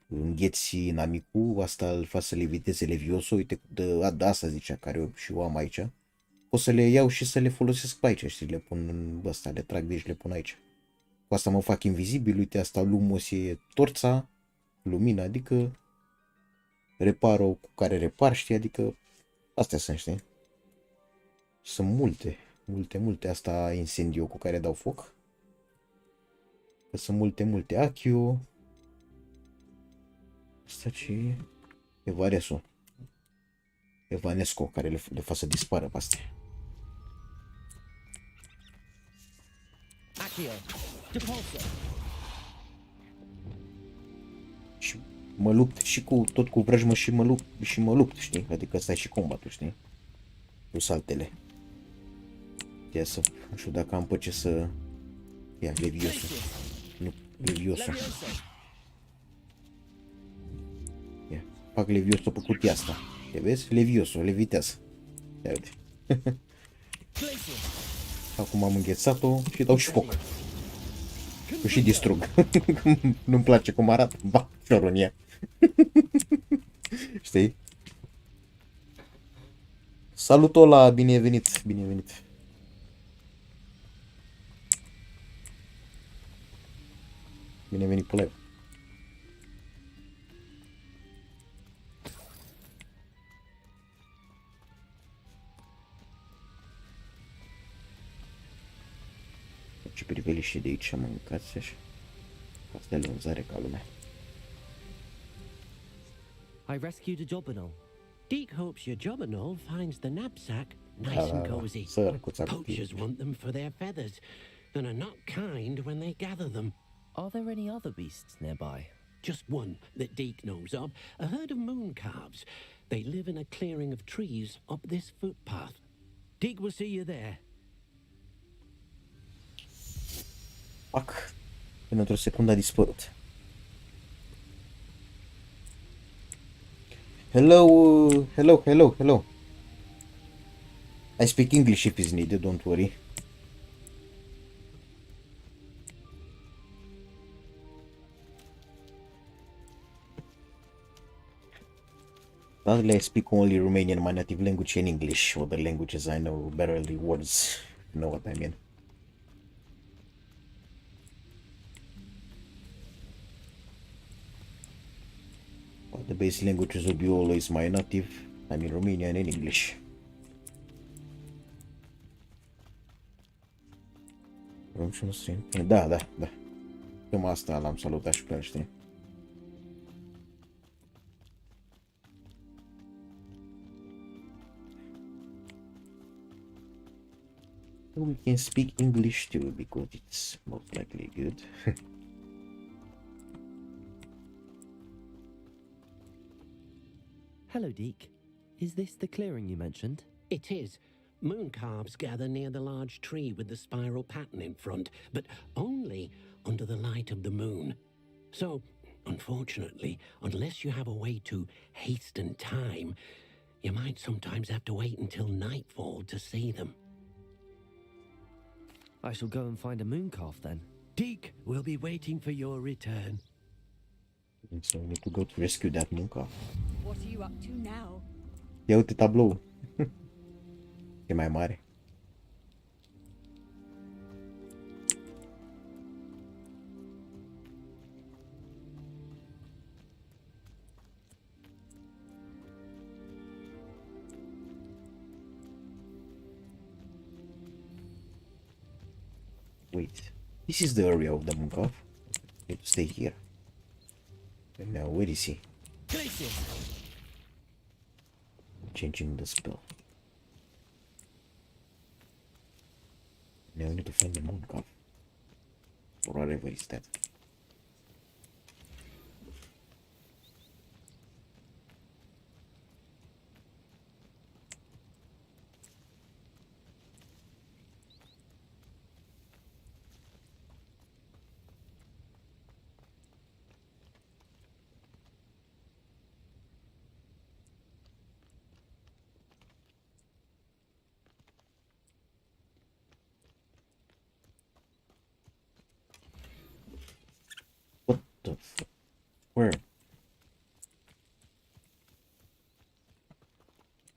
Îngheți inamicul, asta îl fac să le viteze Levioso, uite, de asta zicea, care eu și eu am aici. O să le iau și să le folosesc pe aici, știi, le pun în ăsta, le trag de aici, le pun aici. Cu asta mă fac invizibil, uite, asta lumos e torța, lumina, adică reparo cu care repar, știi, adică astea sunt, știi. Sunt multe, asta incendio cu care dau foc. Că sunt multe, Accio. Asta ce Evaresu. Evanesco, care le fac să dispară pe astea. Și mă lupt și tot cu vrăjmă și mă lupt, știi? Adică ăsta e și combatul, știi? Plus altele. Ia să, nu știu dacă am pe ce să... Ia, Levioso. Nu, Levioso. Ia, fac Levioso pe cutia asta. Te vezi? Levioso, levitează. Ia uite. Acum am înghețat-o și dau și foc. Și distrug. Nu-mi place cum arată. Ba, Romania. Știi? Salut, Ola, binevenit, binevenit. Binevenit pe live. Ce priveliște de aici am mâncat așa. Asta e vânzare ca lumea. I rescued a jobberknoll. Deek hopes your jobberknoll finds the knapsack nice and cozy. Poachers want them for their feathers and are not kind when they gather them. Are there any other beasts nearby? Just one that Deek knows of, a herd of moon calves. They live in a clearing of trees up this footpath. Deek will see you there. Fuck. Până într-o secundă a dispărut. Hello. I speak English if it's needed, don't worry. Sadly, I speak only Romanian, my native language, and English. Other languages I know barely words. You know what I mean? But the basic languages will be always my native. I mean Romanian and English. Da. Cam asta l-am salutat și pe el, știi? We can speak English too because it's most likely good. Hello, Deke. Is this the clearing you mentioned? It is. Moon calves gather near the large tree with the spiral pattern in front, but only under the light of the moon. So, unfortunately, unless you have a way to hasten time, you might sometimes have to wait until nightfall to see them. I shall go and find a moon calf then. Deke will be waiting for your return. So we need to go to rescue that moon calf. What are you up to now? Ia uite tabloul. E mai mare. Wait, this is the area of the moon calf. I need to stay here. And now where is he? Changing the spell. Now I need to find the moon calf. Or whatever is that. Where?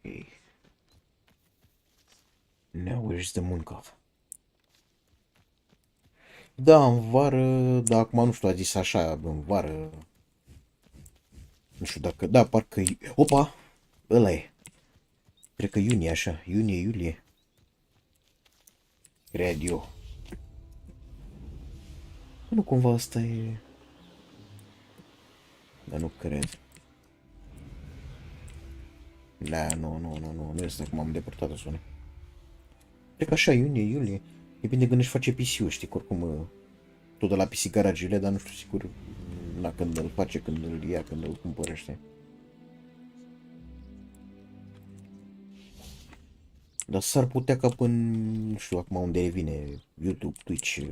Okay. Now where's the moon calf? Da, în vară, dar acum nu știu, a zis așa, în vară. Nu știu dacă, da, parcă, opa, ăla e. Cred că iunie, așa, iunie. Cred eu. Nu cumva asta e... Dar nu cred. Da, nu este acum am depărtat-o sună. Cred că așa, iulie. Depinde când își face PC-ul, știi, că oricum tot de la PC garagele, dar nu știu sigur la când îl face, când îl ia, când îl cumpără, știi. Dar s-ar putea ca până, nu știu acum unde revine YouTube, Twitch,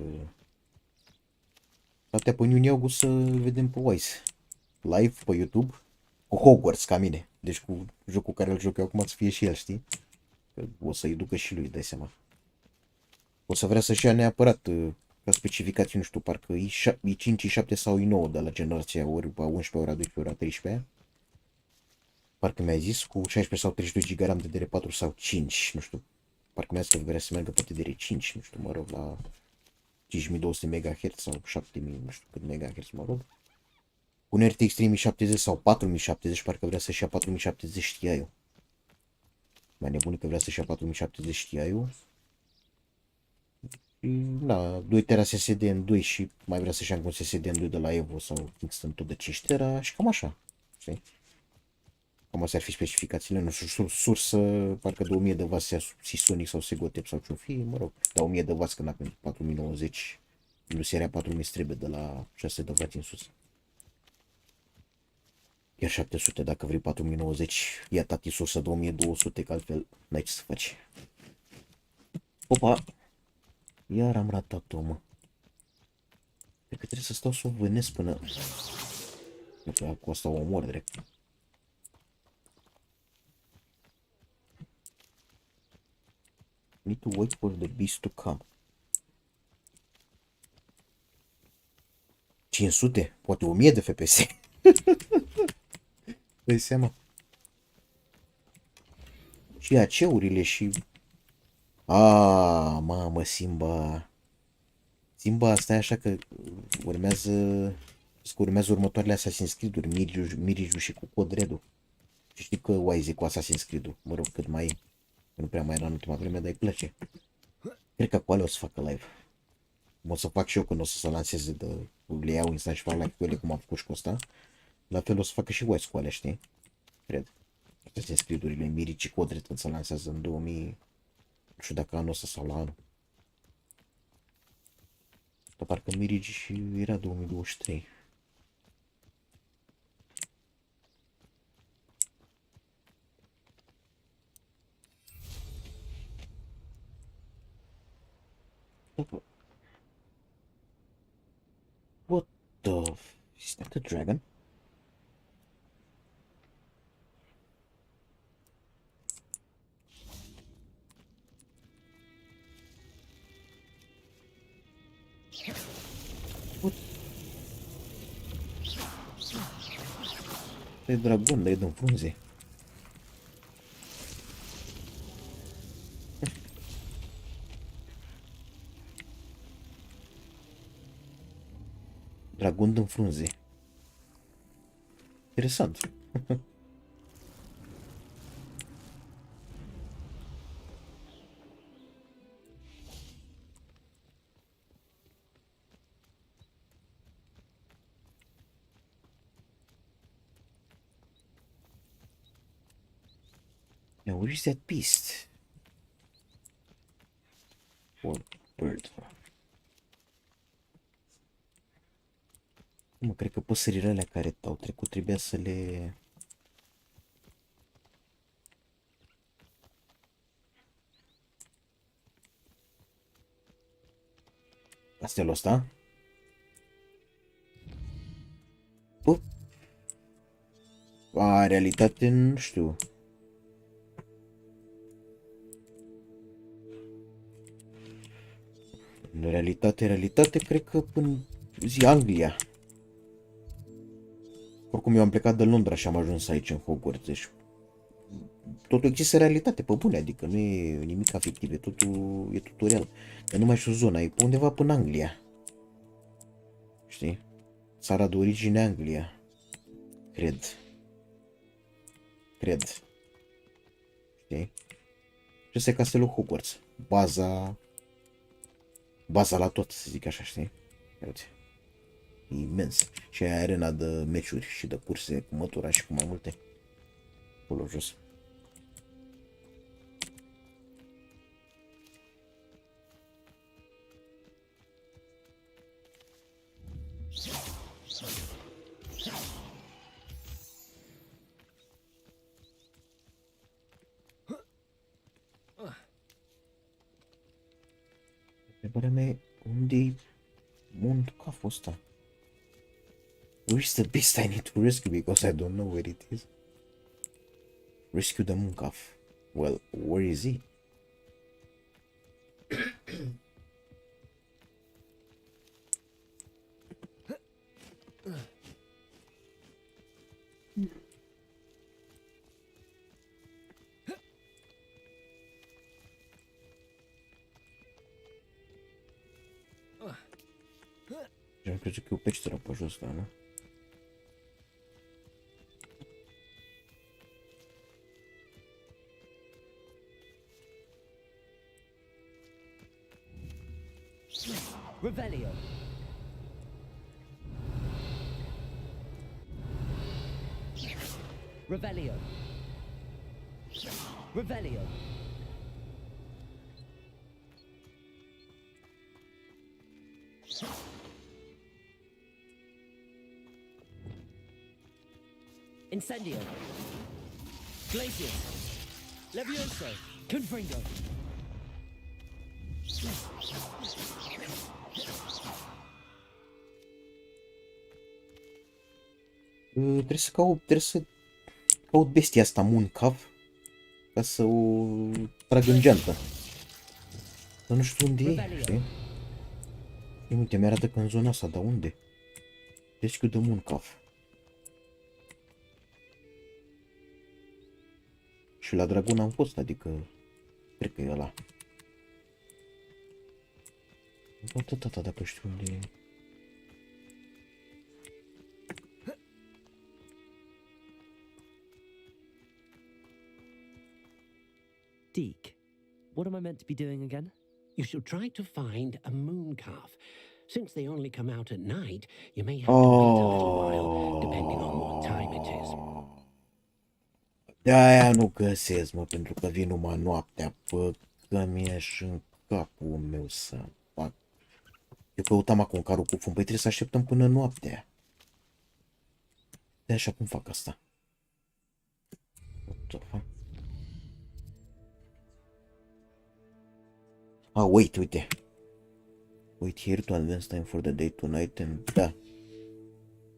poate până iunie-august să vedem pe Wise live pe YouTube cu Hogwarts ca mine, deci cu jocul care îl joc eu acum să fie și el, știi? Că o să-i ducă și lui, dai seama. O să vrea să-și ia neapărat ca specificații, nu știu, parcă e 5, e 7 sau e 9 de la generația ori a 11, ori a 12, ori a 13. Parcă mi-a zis cu 16 sau 32 GB RAM de DDR4 sau 5, nu știu. Parcă mi-a zis că vrea să meargă pe DDR5, nu știu, mă rog, la 5200 MHz sau 7000, nu știu cât MHz, mă rog. Un RTX 3070 sau 4070, parcă vrea să-și ia 4070 Ti-ul. Mai nebunit că vrea să-și ia 4070 Ti-ul. Da, 2 tera SSD în 2 și mai vrea să-și ia un SSD în 2 de la Evo sau Kingston tot de 5 tera și cam așa, știi? Cam astea ar fi specificațiile, nu știu, sursă, parcă de 1000 de W Sonic sau Segotep sau ce-o fi, mă rog, de 1000 de W când avem 4090, nu seria 4000 trebuie de la 600 de W în sus. Iar 700 dacă vrei 4090, ia tati sursă de 1200, că altfel n-ai ce să faci. Opa! Iar am ratat-o, mă. Cred că trebuie să stau să o vânesc până... Nu că cu asta o omor direct. Need to wait for the beast to come. 500? Poate 1000 de FPS. Dai seama. Și AC-urile și... Mamă, Simba. Simba, asta e așa că urmează următoarele Assassin's Creed-uri, Miriju și cu Cod Red-ul. Și știi că Wise e cu Assassin's Creed-ul, mă rog, cât mai e. Nu prea mai era în ultima vreme, dar îi place. Cred că cu alea o să facă live. O să fac și eu când o să se lanseze de... Le iau instant și fac live cu ele, cum am făcut și cu ăsta. La fel o să facă și Wise cu alea, știi? Cred. Assassin's Creed-urile, Miriju și Cod Red când se lansează în 2000... Nu știu dacă anul ăsta sau la anul. Dar parcă Mirigi și era 2023. What the... Is that a dragon? E dragon, dar e din frunze. Dragon din frunze. Interesant. Now, where is that beast? Or bird? Mă, cred că păsările alea care au trecut trebuia să le... Castelul ăsta? Realitate, nu știu. În realitate, cred că până zi Anglia. Oricum eu am plecat de Londra și am ajuns aici în Hogwarts, deci totul există realitate, pe bune, adică nu e nimic afectiv, e totul real. Dar nu mai știu zona, e pe undeva până Anglia. Știi? Țara de origine Anglia. Cred. Știi? Și ăsta e castelul Hogwarts. Baza la tot, să zic așa, știi? Uite. Imens. Și aia arena de meciuri și de curse cu mătura și cu mai multe. Acolo jos. Întrebarea mea e, unde-i Mooncalf-ul ăsta? Where is the beast I need to rescue because I don't know where it is? Rescue the Mooncalf. Well, where is he? Am crezut că e o peșteră pe jos, da, nu? Revelio. Revelio. Revelio. Incendio. Glacius. Levioso. Confringo. Trebuie să caut bestia asta, Mooncalf, ca să o trag în geantă. Dar nu știu unde e, știi? Uite, mi-arată că în zona asta, dar unde? Rescue the Mooncalf. Și la dragon am fost, adică cred că e ăla. Poate tata dacă știu unde e. Deke, what am I meant to be doing again? You should try to find a moon calf. Since they only come out at night, you may have to wait a little while, depending on what time it is. De-aia nu găsesc, mă, pentru că vin numai noaptea, bă, că mi-ești în capul meu să fac. Eu căutam acum carul cu fum, păi trebuie să așteptăm până noaptea. De așa cum fac asta. What the fuck? Uite. Wait here to advance time for the day tonight and... Da.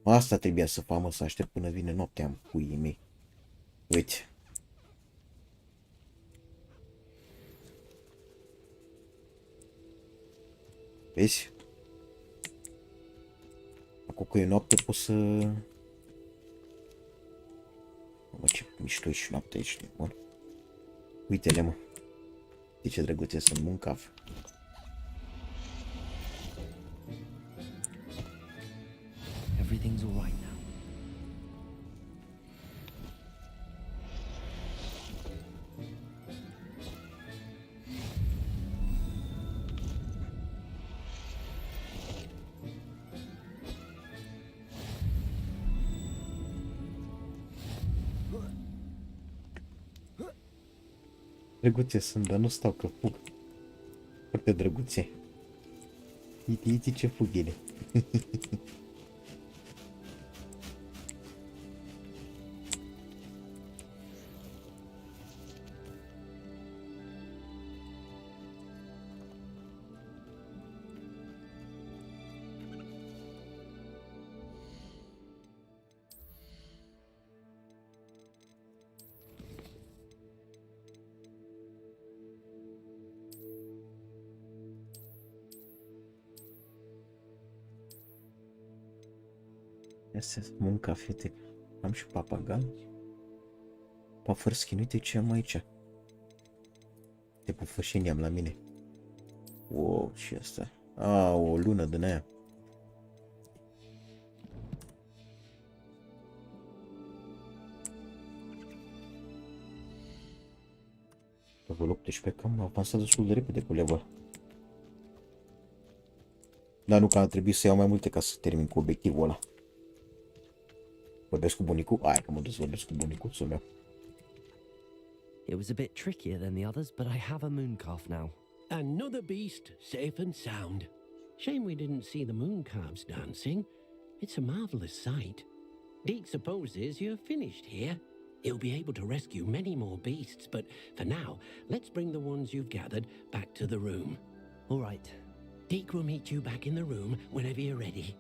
Asta trebuia să fac, mă, să aștept până vine noaptea în puii mei. Uite. Vezi? Acum că e noapte pot să... Mă, ce mișto e și noaptea aici, bun. Uite-le, mă. De ce drăguțe sunt muncaf. Everything's all right now. Drăguțe sunt, dar nu stau că fug. Foarte drăguțe. Iti, ce fug ele. Asta e munca, fete. Am și papagal. Pafărschin, uite ce am aici. Te pufășini am la mine. Wow, și asta. O lună din aia. Level 18, cam avansat destul de repede cu level. Dar nu că ar trebui să iau mai multe ca să termin cu obiectivul ăla. Vorbesc cu bunicul? Hai că mă duc să vorbesc cu bunicuțul meu. It was a bit trickier than the others, but I have a moon calf now. Another beast, safe and sound. Shame we didn't see the moon calves dancing. It's a marvelous sight. Deke supposes you're finished here. He'll be able to rescue many more beasts, but for now, let's bring the ones you've gathered back to the room. All right. Deke will meet you back in the room whenever you're ready.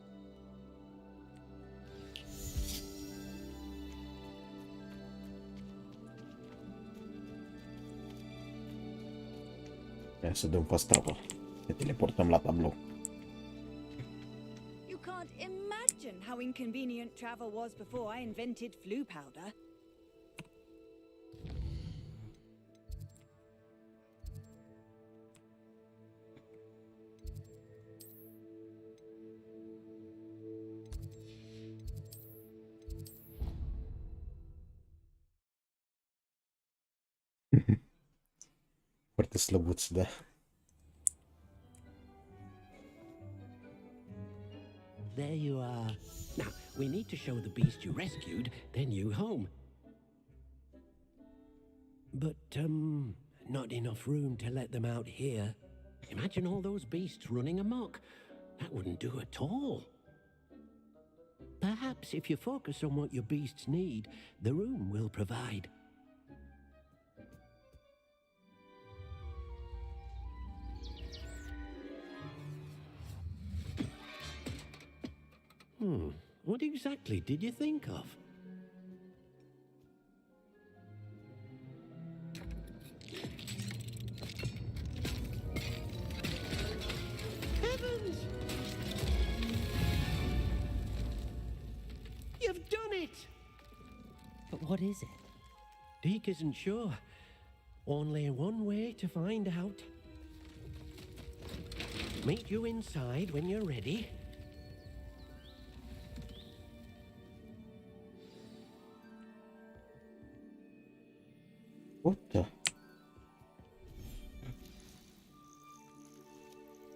Ia să dăm fast travel. Ne teleportăm la tablou. You can't imagine how inconvenient travel was before I invented flu powder. Foarte slăbuț, da. There you are. Now, we need to show the beast you rescued, then you home. But, not enough room to let them out here. Imagine all those beasts running amok. That wouldn't do at all. Perhaps if you focus on what your beasts need, the room will provide. What exactly did you think of? Heavens! You've done it! But what is it? Deke isn't sure. Only one way to find out. Meet you inside when you're ready. What the?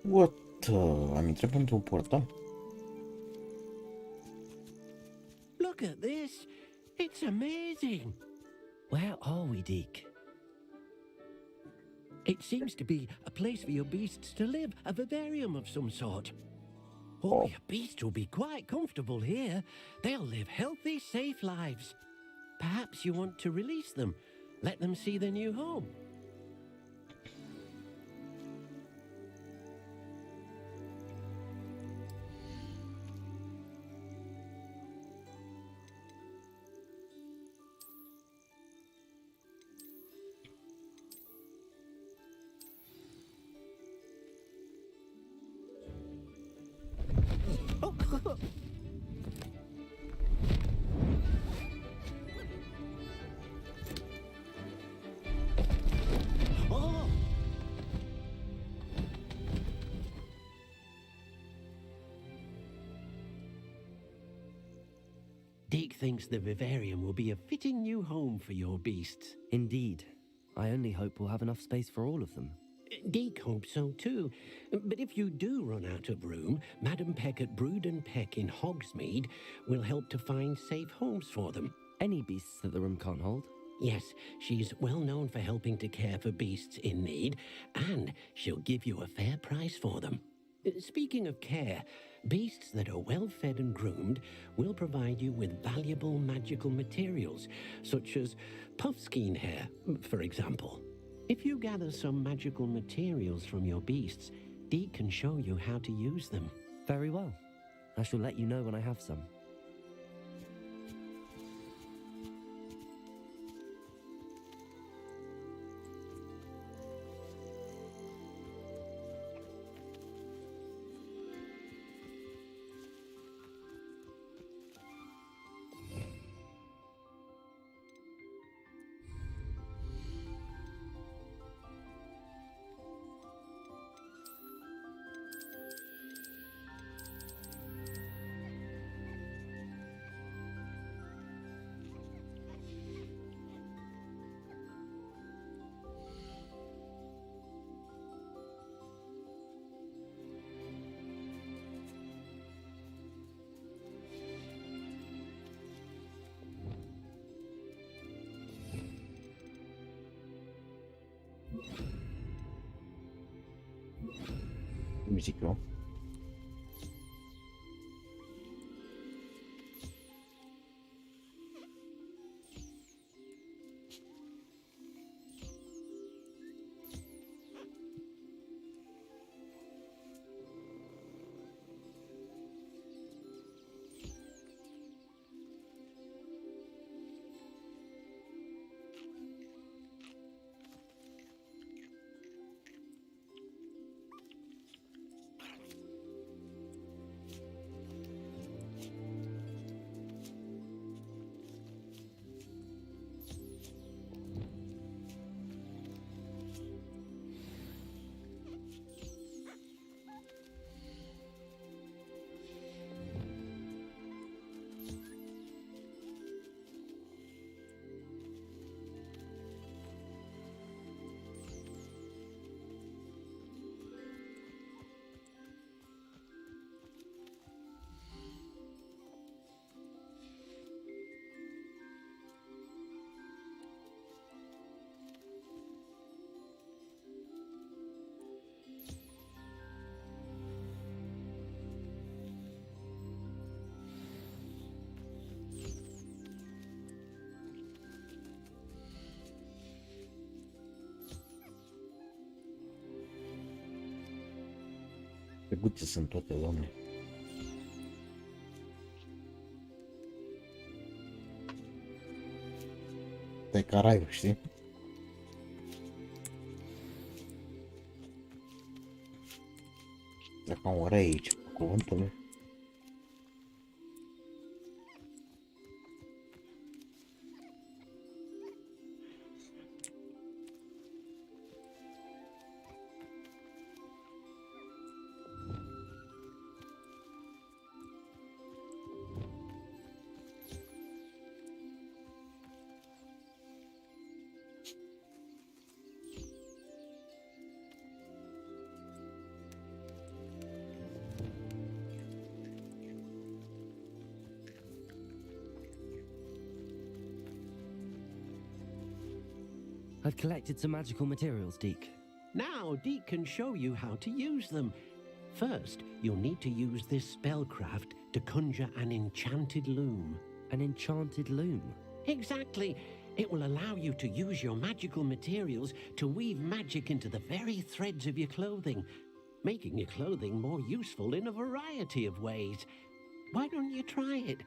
What the? Am intrat într-un portal? Look at this. It's amazing. Where are we, Deke? It seems to be a place for your beasts to live, a vivarium of some sort. Oh, your beasts will be quite comfortable here. They'll live healthy, safe lives. Perhaps you want to release them, let them see their new home. Deke thinks the vivarium will be a fitting new home for your beasts. Indeed. I only hope we'll have enough space for all of them. Deke hopes so too. But if you do run out of room, Madam Peck at Brood and Peck in Hogsmeade will help to find safe homes for them. Any beasts that the room can't hold? Yes, she's well known for helping to care for beasts in need, and she'll give you a fair price for them. Speaking of care, beasts that are well fed and groomed will provide you with valuable magical materials, such as puffskein hair, for example. If you gather some magical materials from your beasts, Deke can show you how to use them. Very well. I shall let you know when I have some. Zic eu. Pe guțe sunt toate, doamne. Pe caraiul, știi? Dacă am ore aici, cuvântul meu. I've collected some magical materials, Deke. Now, Deke can show you how to use them. First, you'll need to use this spellcraft to conjure an enchanted loom. An enchanted loom? Exactly. It will allow you to use your magical materials to weave magic into the very threads of your clothing, making your clothing more useful in a variety of ways. Why don't you try it?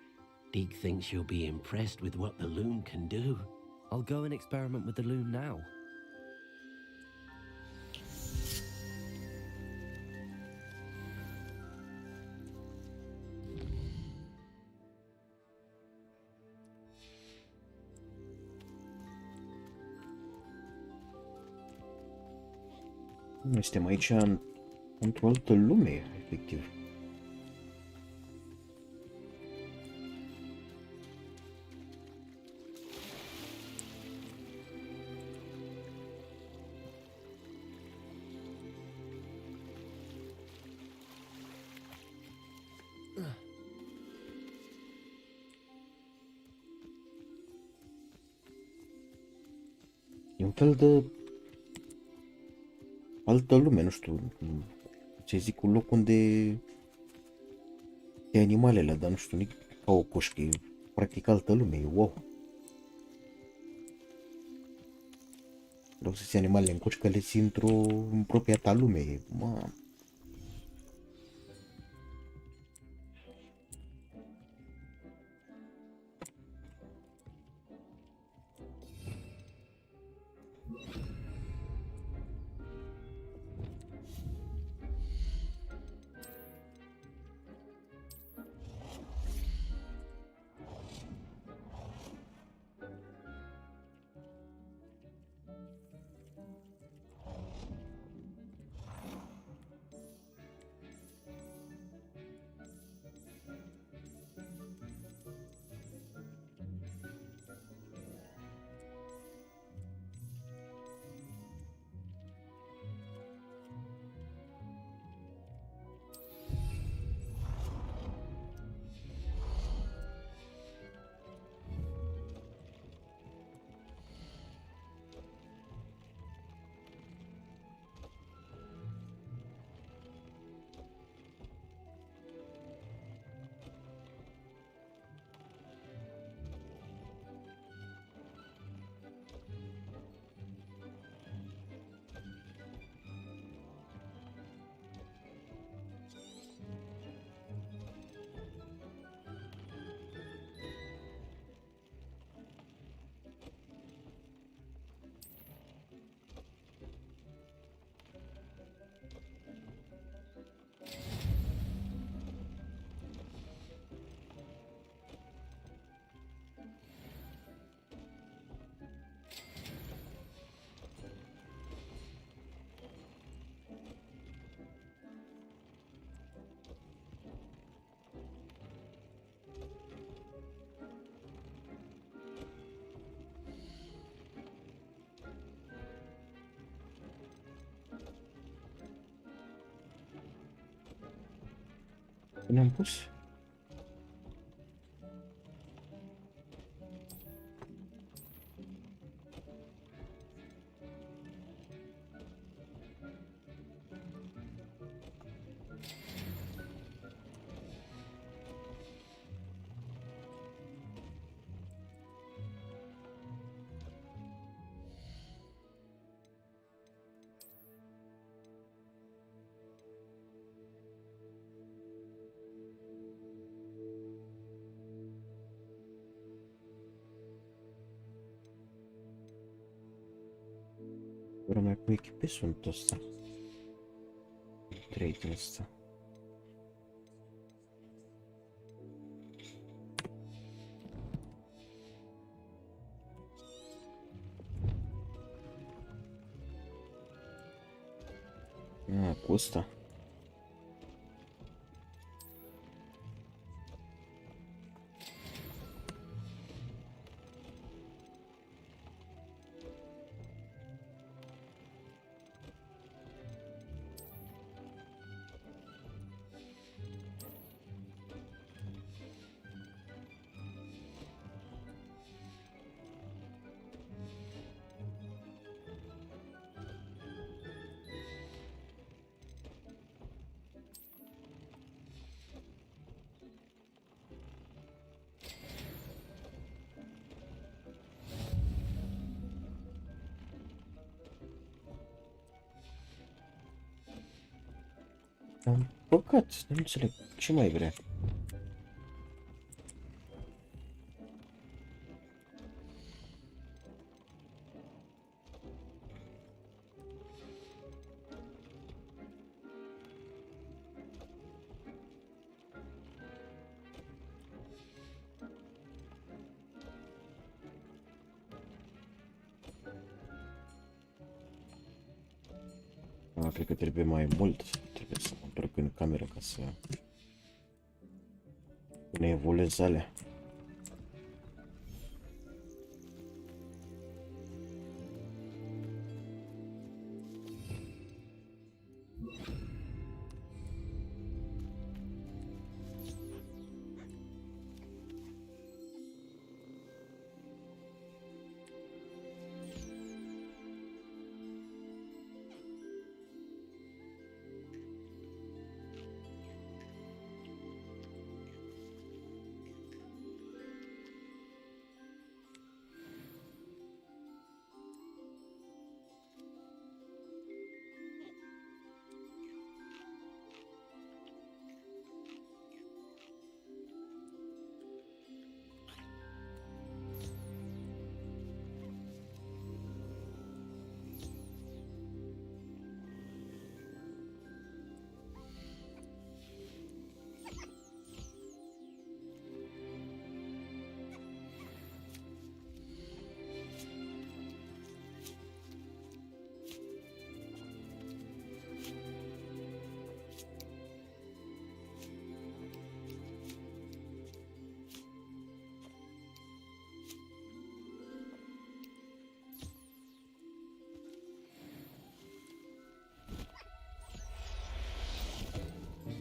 Deke thinks you'll be impressed with what the loom can do. I'll go and experiment with the loom now. Noi suntem aici într-o altă lume, efectiv. E un fel de altă lume, nu știu ce zic, un loc unde e animalele, dar nu știu, nici ca o coșcă, e practic altă lume, e wow. Vreau să ții animalele în coșcă, le ții în propria ta lume, mamă. Ne-am pus? Ora mai cu echipesul ăsta. 3 din ăsta. Cu ăsta. Am păcat, nu înțeleg. Ce mai vrea? Cred că trebuie mai mult. Trebuie să mă întorc în cameră ca să ne evoluez alea.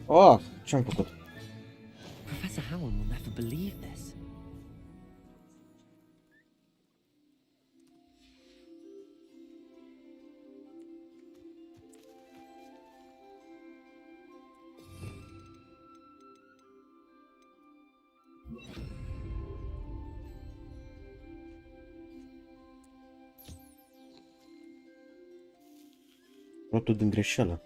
Oh, ce-am făcut? Professor Howard will never believe this. Totul din greșeală.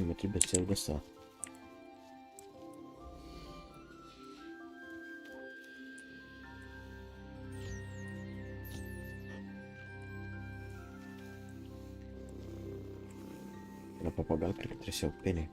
Mă trebuie să iau de asta. La papagal cred că trebuie să iau pene.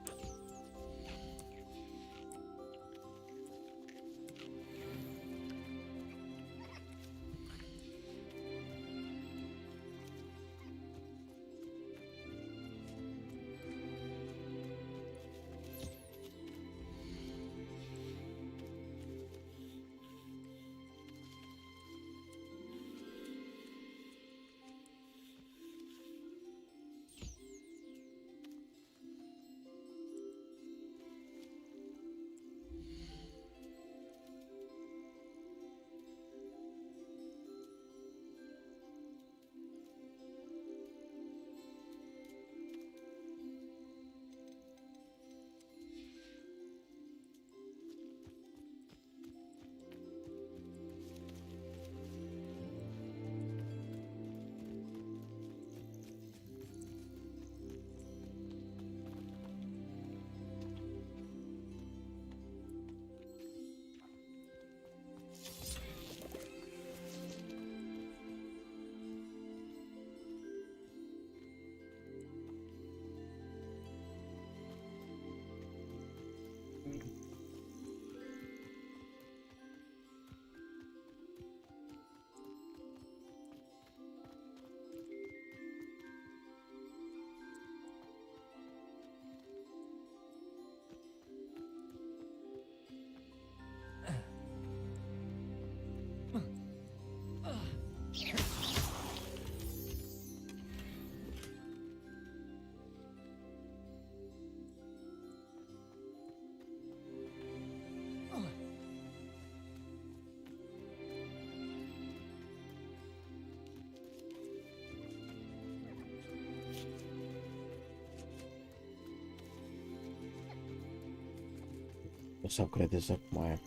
O să credeți acum aia.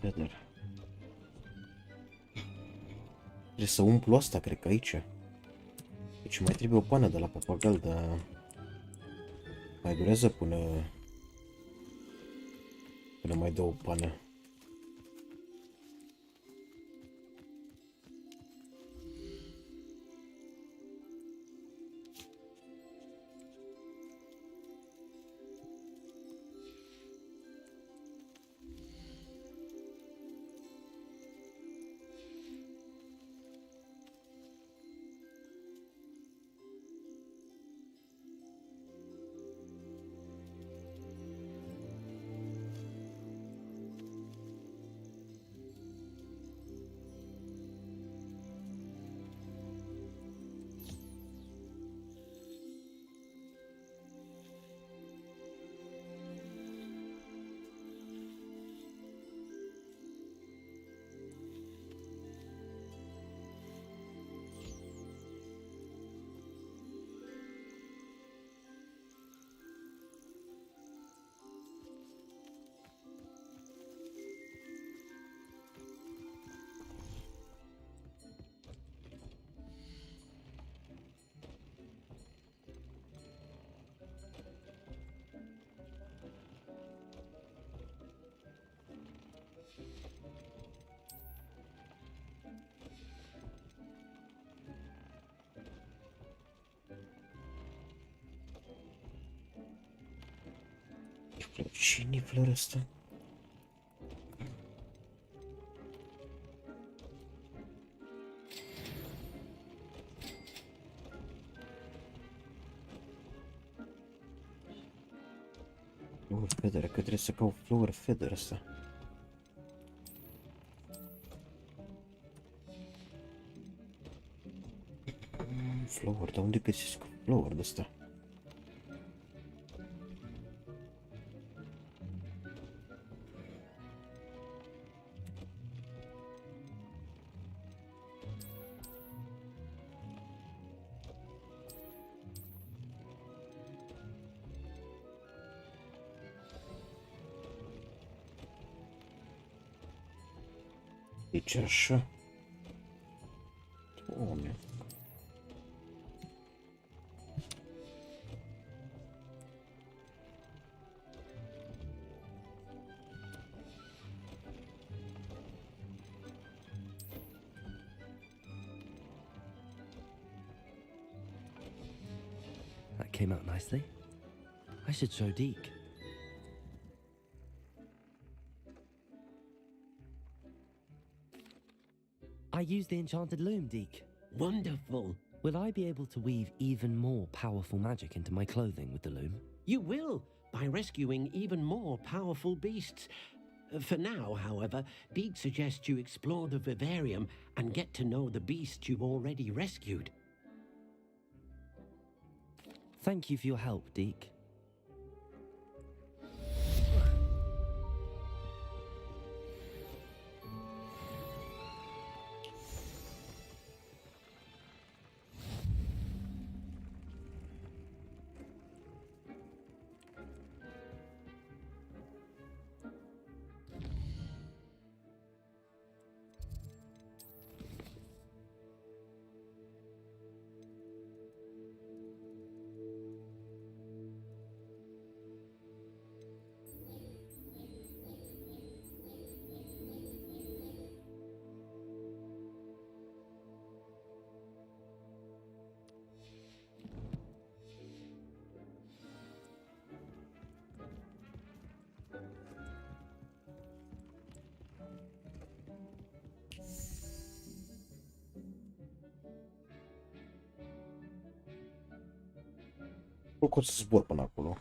Feather. Trebuie să umplu asta, cred că aici. Deci mai trebuie o pană de la papagal, dar mai durează până mai dă o pană. Cine-i flora asta? Flower feather, că trebuie să caut flower feather asta. Flower, dar unde găsesc flower de asta? Deci așa. Doamne. That came out nicely. I should show Deke. I used the enchanted loom, Deke. Wonderful. Will I be able to weave even more powerful magic into my clothing with the loom? You will, by rescuing even more powerful beasts. For now, however, Deke suggests you explore the vivarium and get to know the beasts you've already rescued. Thank you for your help, Deke. O să zbor până acolo.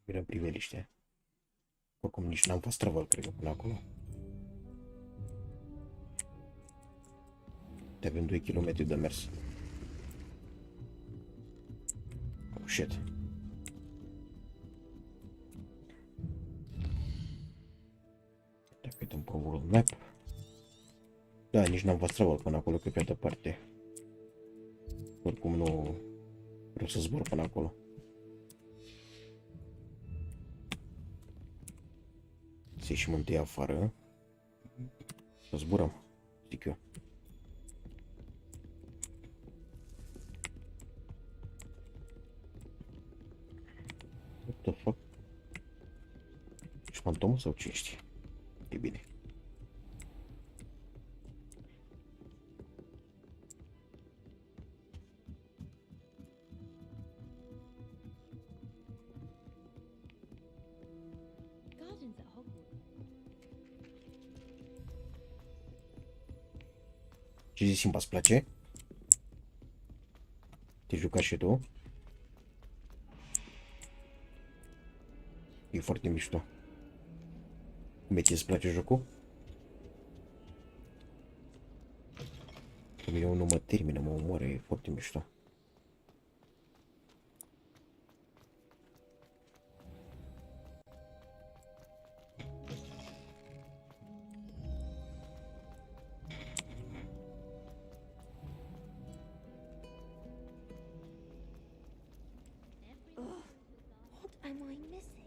Vine în priveliște. Oricum nici n-am fast travel, cred că, până acolo. Te avem 2 km de mers. Oh, shit. Dacă uităm pe world map. Da, nici n-am fast travel până acolo, că pe altă parte. Oricum nu vreau să zbor până acolo. Să ieșim întâi afară. Să zburăm, zic eu. What the fuck? Ești fantomă sau ce ești? E bine. Gardens at Hogwarts. Ce zici, Simba, îți place? Te juca și tu? E foarte mișto. Cum ție îți place jocul? Pe mine unul mă termină, mă omoară, e foarte mișto. What am I missing?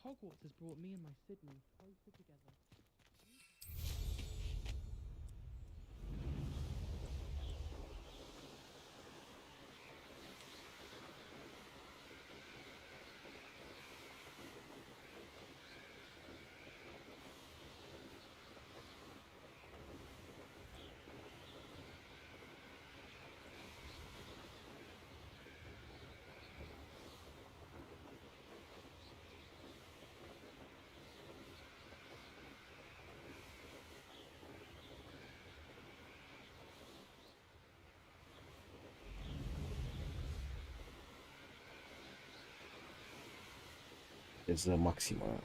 Hogwarts has brought me and my siblings closer together. Viteză maximă.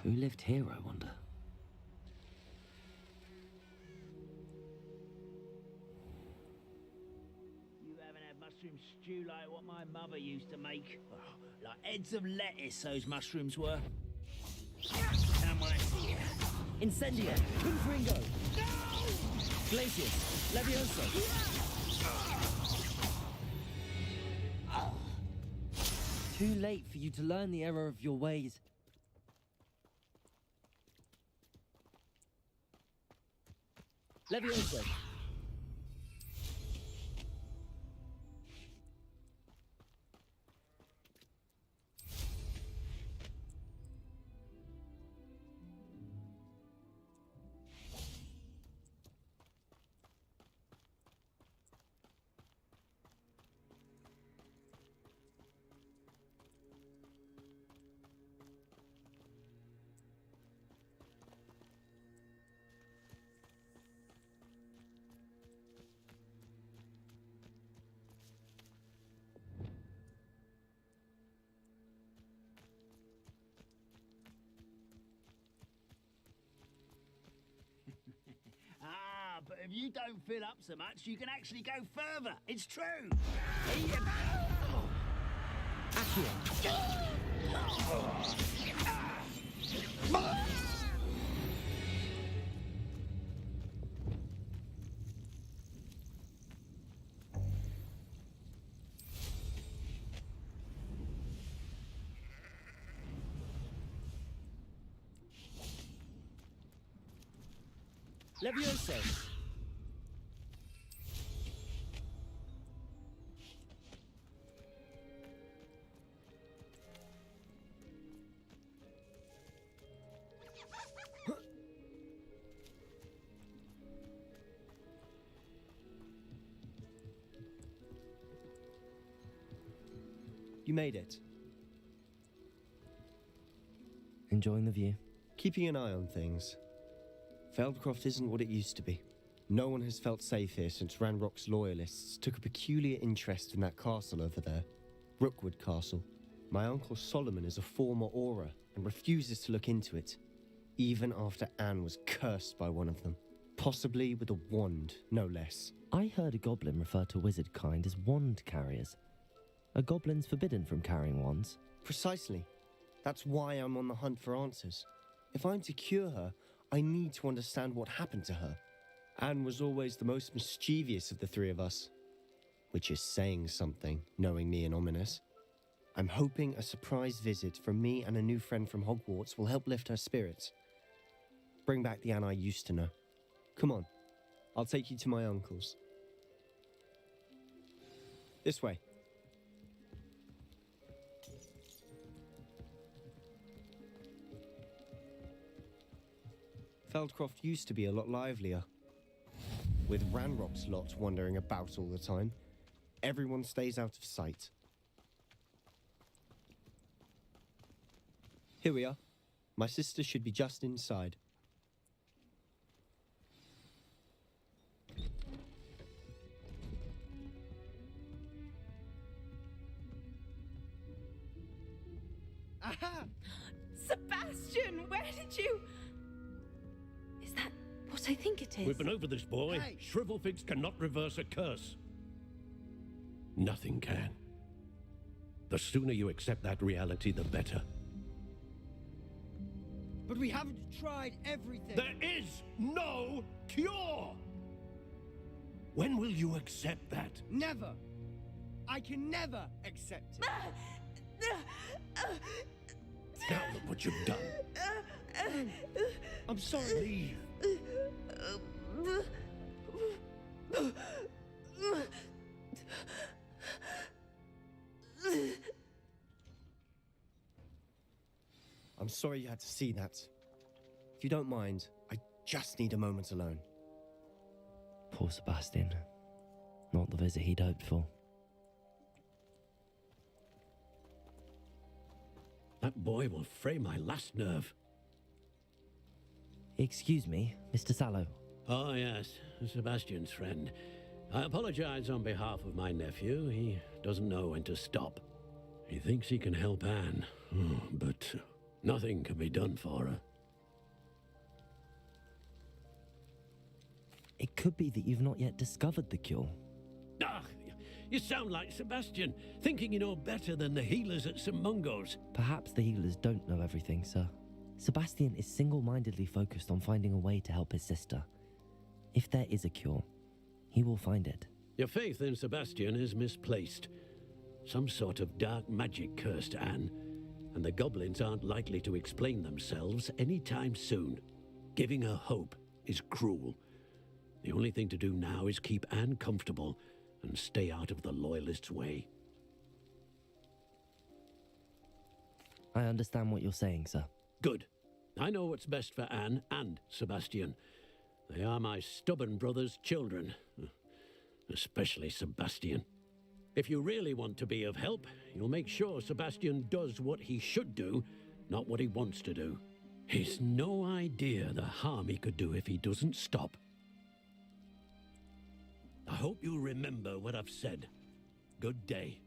Who lived here, I wonder? You haven't had mushroom stew like what my mother used to make. Oh, like heads of lettuce, those mushrooms were. Come on here. Incendio! Confringo! Glacius! Levioso! Too late for you to learn the error of your ways. Levioso! Ah, but if you don't fill up so much, you can actually go further. It's true. Levioso! You made it. Enjoying the view? Keeping an eye on things. Feldcroft isn't what it used to be. No one has felt safe here since Ranrock's loyalists took a peculiar interest in that castle over there. Rookwood Castle. My uncle Solomon is a former Auror and refuses to look into it, even after Anne was cursed by one of them. Possibly with a wand, no less. I heard a goblin refer to wizard kind as wand carriers. Are goblins forbidden from carrying wands? Precisely. That's why I'm on the hunt for answers. If I'm to cure her, I need to understand what happened to her. Anne was always the most mischievous of the three of us. Which is saying something, knowing me and Ominous. I'm hoping a surprise visit from me and a new friend from Hogwarts will help lift her spirits. Bring back the Anne I used to know. Come on, I'll take you to my uncle's. This way. Feldcroft used to be a lot livelier. With Ranrock's lot wandering about all the time, everyone stays out of sight. Here we are. My sister should be just inside. Aha! Sebastian, where did you... Is that what I think it is? We've been over this, boy. Hey. Shrivelfigs cannot reverse a curse. Nothing can. The sooner you accept that reality, the better. But we haven't tried everything. There is no cure! When will you accept that? Never. I can never accept it. Now look what you've done. I'm sorry. Leave. I'm sorry you had to see that. If you don't mind, I just need a moment alone. Poor Sebastian. Not the visit he'd hoped for. That boy will fray my last nerve. Excuse me, Mr. Sallow. Oh, yes, Sebastian's friend. I apologize on behalf of my nephew. He doesn't know when to stop. He thinks he can help Anne, but nothing can be done for her. It could be that you've not yet discovered the cure. Ah, You sound like Sebastian, thinking you know better than the healers at St. Mungo's. Perhaps the healers don't know everything, sir. Sebastian is single-mindedly focused on finding a way to help his sister. If there is a cure, he will find it. Your faith in Sebastian is misplaced. Some sort of dark magic cursed Anne, and the goblins aren't likely to explain themselves anytime soon. Giving her hope is cruel. The only thing to do now is keep Anne comfortable and stay out of the Loyalists' way. I understand what you're saying, sir. Good. I know what's best for Anne and Sebastian. They are my stubborn brother's children. Especially Sebastian. If you really want to be of help, you'll make sure Sebastian does what he should do, not what he wants to do. He's no idea the harm he could do if he doesn't stop. I hope you'll remember what I've said. Good day.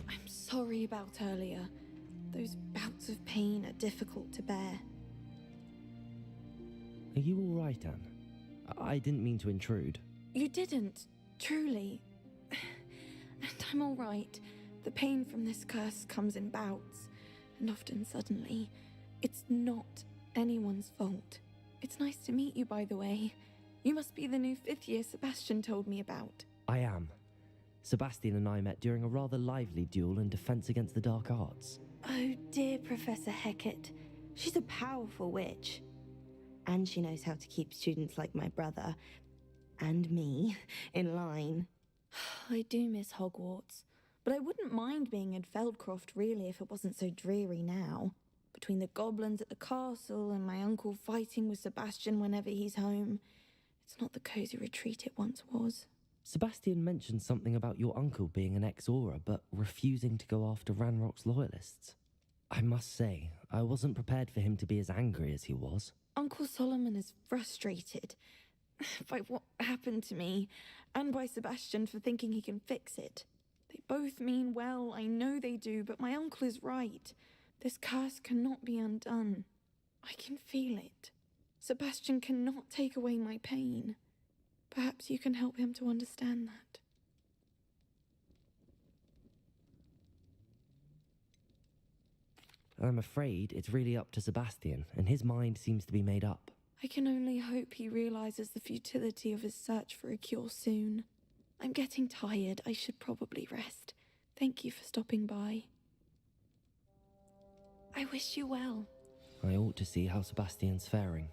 I'm sorry about earlier. Those bouts of pain are difficult to bear. Are you all right, Anne? I didn't mean to intrude. You didn't, truly. And I'm all right. The pain from this curse comes in bouts, and often suddenly. It's not anyone's fault. It's nice to meet you, by the way. You must be the new 5th year Sebastian told me about. I am. Sebastian and I met during a rather lively duel in defense against the dark arts. Oh dear, Professor Hecat. She's a powerful witch. And she knows how to keep students like my brother, and me, in line. I do miss Hogwarts, but I wouldn't mind being in Feldcroft really if it wasn't so dreary now. Between the goblins at the castle and my uncle fighting with Sebastian whenever he's home, it's not the cozy retreat it once was. Sebastian mentioned something about your uncle being an ex-Aura, but refusing to go after Ranrock's loyalists. I must say, I wasn't prepared for him to be as angry as he was. Uncle Solomon is frustrated by what happened to me, and by Sebastian for thinking he can fix it. They both mean well, I know they do, but my uncle is right. This curse cannot be undone. I can feel it. Sebastian cannot take away my pain. Perhaps you can help him to understand that. I'm afraid it's really up to Sebastian, and his mind seems to be made up. I can only hope he realizes the futility of his search for a cure soon. I'm getting tired. I should probably rest. Thank you for stopping by. I wish you well. I ought to see how Sebastian's faring.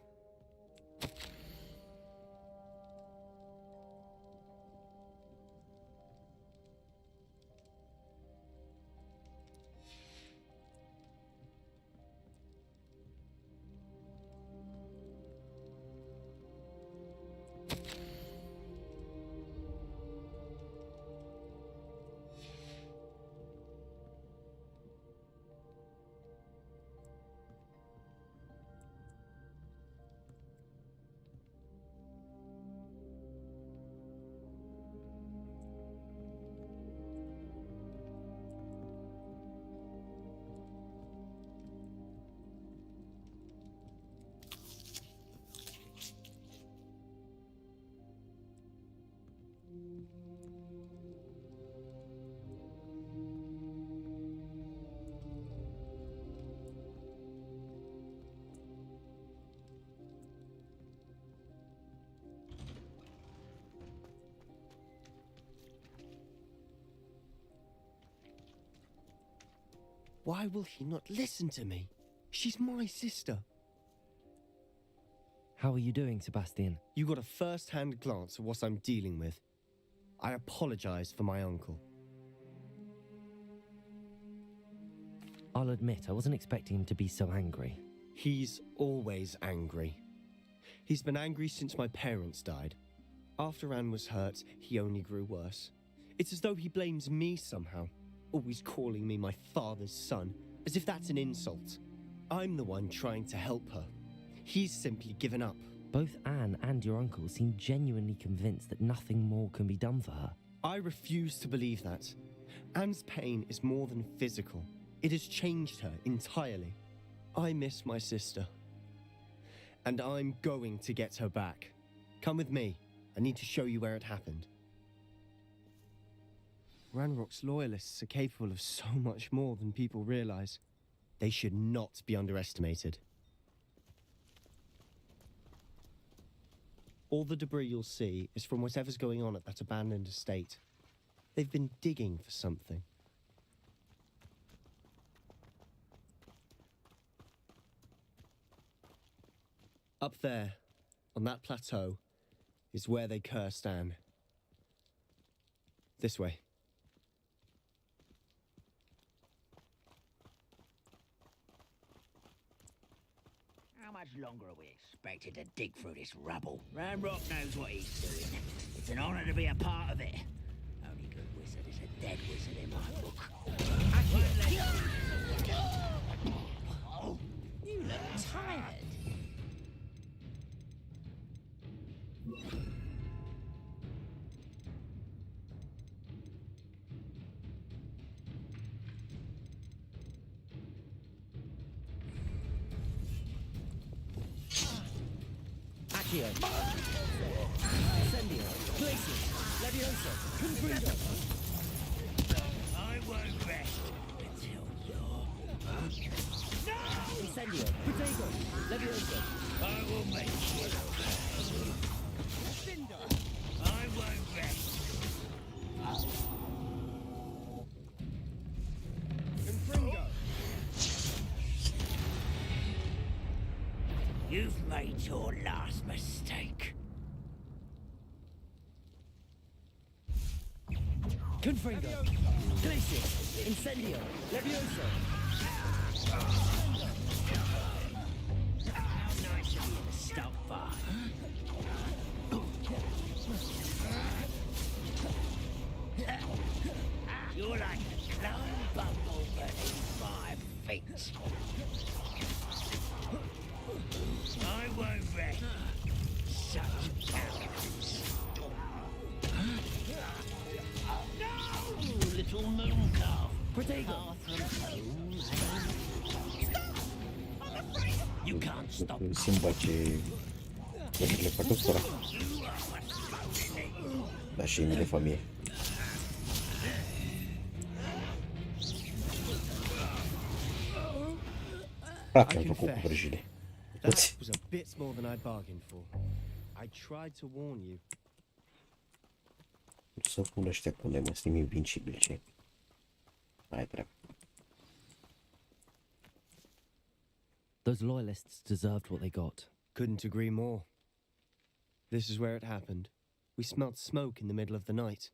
Why will he not listen to me? She's my sister. How are you doing, Sebastian? You got a first-hand glance at what I'm dealing with. I apologize for my uncle. I'll admit, I wasn't expecting him to be so angry. He's always angry. He's been angry since my parents died. After Anne was hurt, he only grew worse. It's as though he blames me somehow, always calling me my father's son, as if that's an insult. I'm the one trying to help her. He's simply given up. Both Anne and your uncle seem genuinely convinced that nothing more can be done for her. I refuse to believe that. Anne's pain is more than physical. It has changed her entirely. I miss my sister. And I'm going to get her back. Come with me. I need to show you where it happened. Ranrock's loyalists are capable of so much more than people realize. They should not be underestimated. All the debris you'll see is from whatever's going on at that abandoned estate. They've been digging for something. Up there, on that plateau, is where they cursed Anne. This way. How much longer are we expected to dig through this rubble? Ranrock knows what he's doing. It's an honor to be a part of it. Only good wizard is a dead wizard in my book. You look tired. Accio. Incendio. Glacius. Levioso. Confringo. I won't rest until you're... No! Incendio. Protego. Levioso. I will make you. I won't rest. Confringo. You've made your last mistake. Confringo. Glacius. Incendio. Levioso. How nice of you to stop by. You're like a clone bumble burning 5 feet. I won't rest. Such cowards. No! Little moon calf. Protego. You can't stop. Simba ce le fac ăstora. Dar și de familie. Practic am făcut cu vrăjile. That was a bit more than I bargained for. I tried to warn you. Să pun ăștia cu mă sunt invincibil ce. Hai treabă. Those loyalists deserved what they got. Couldn't agree more. This is where it happened. We smelled smoke in the middle of the night.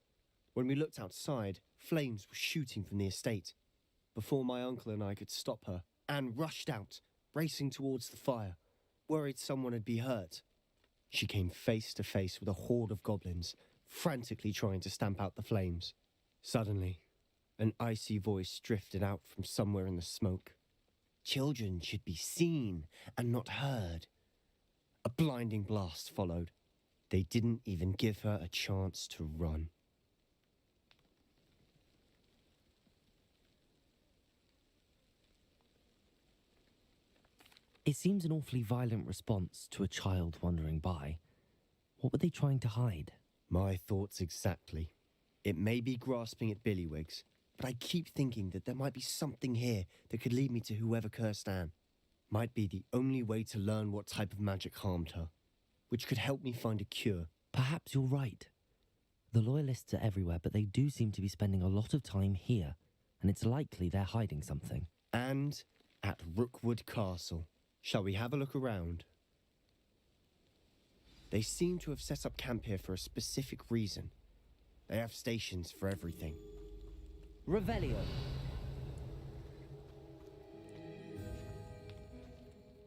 When we looked outside, flames were shooting from the estate. Before my uncle and I could stop her, Anne rushed out, racing towards the fire, worried someone had been hurt. She came face to face with a horde of goblins, frantically trying to stamp out the flames. Suddenly, an icy voice drifted out from somewhere in the smoke. Children should be seen and not heard. A blinding blast followed. They didn't even give her a chance to run. It seems an awfully violent response to a child wandering by. What were they trying to hide? My thoughts exactly. It may be grasping at billywigs, but I keep thinking that there might be something here that could lead me to whoever cursed Anne. Might be the only way to learn what type of magic harmed her, which could help me find a cure. Perhaps you're right. The loyalists are everywhere, but they do seem to be spending a lot of time here, and it's likely they're hiding something. And at Rookwood Castle. Shall we have a look around? They seem to have set up camp here for a specific reason. They have stations for everything. Revelio.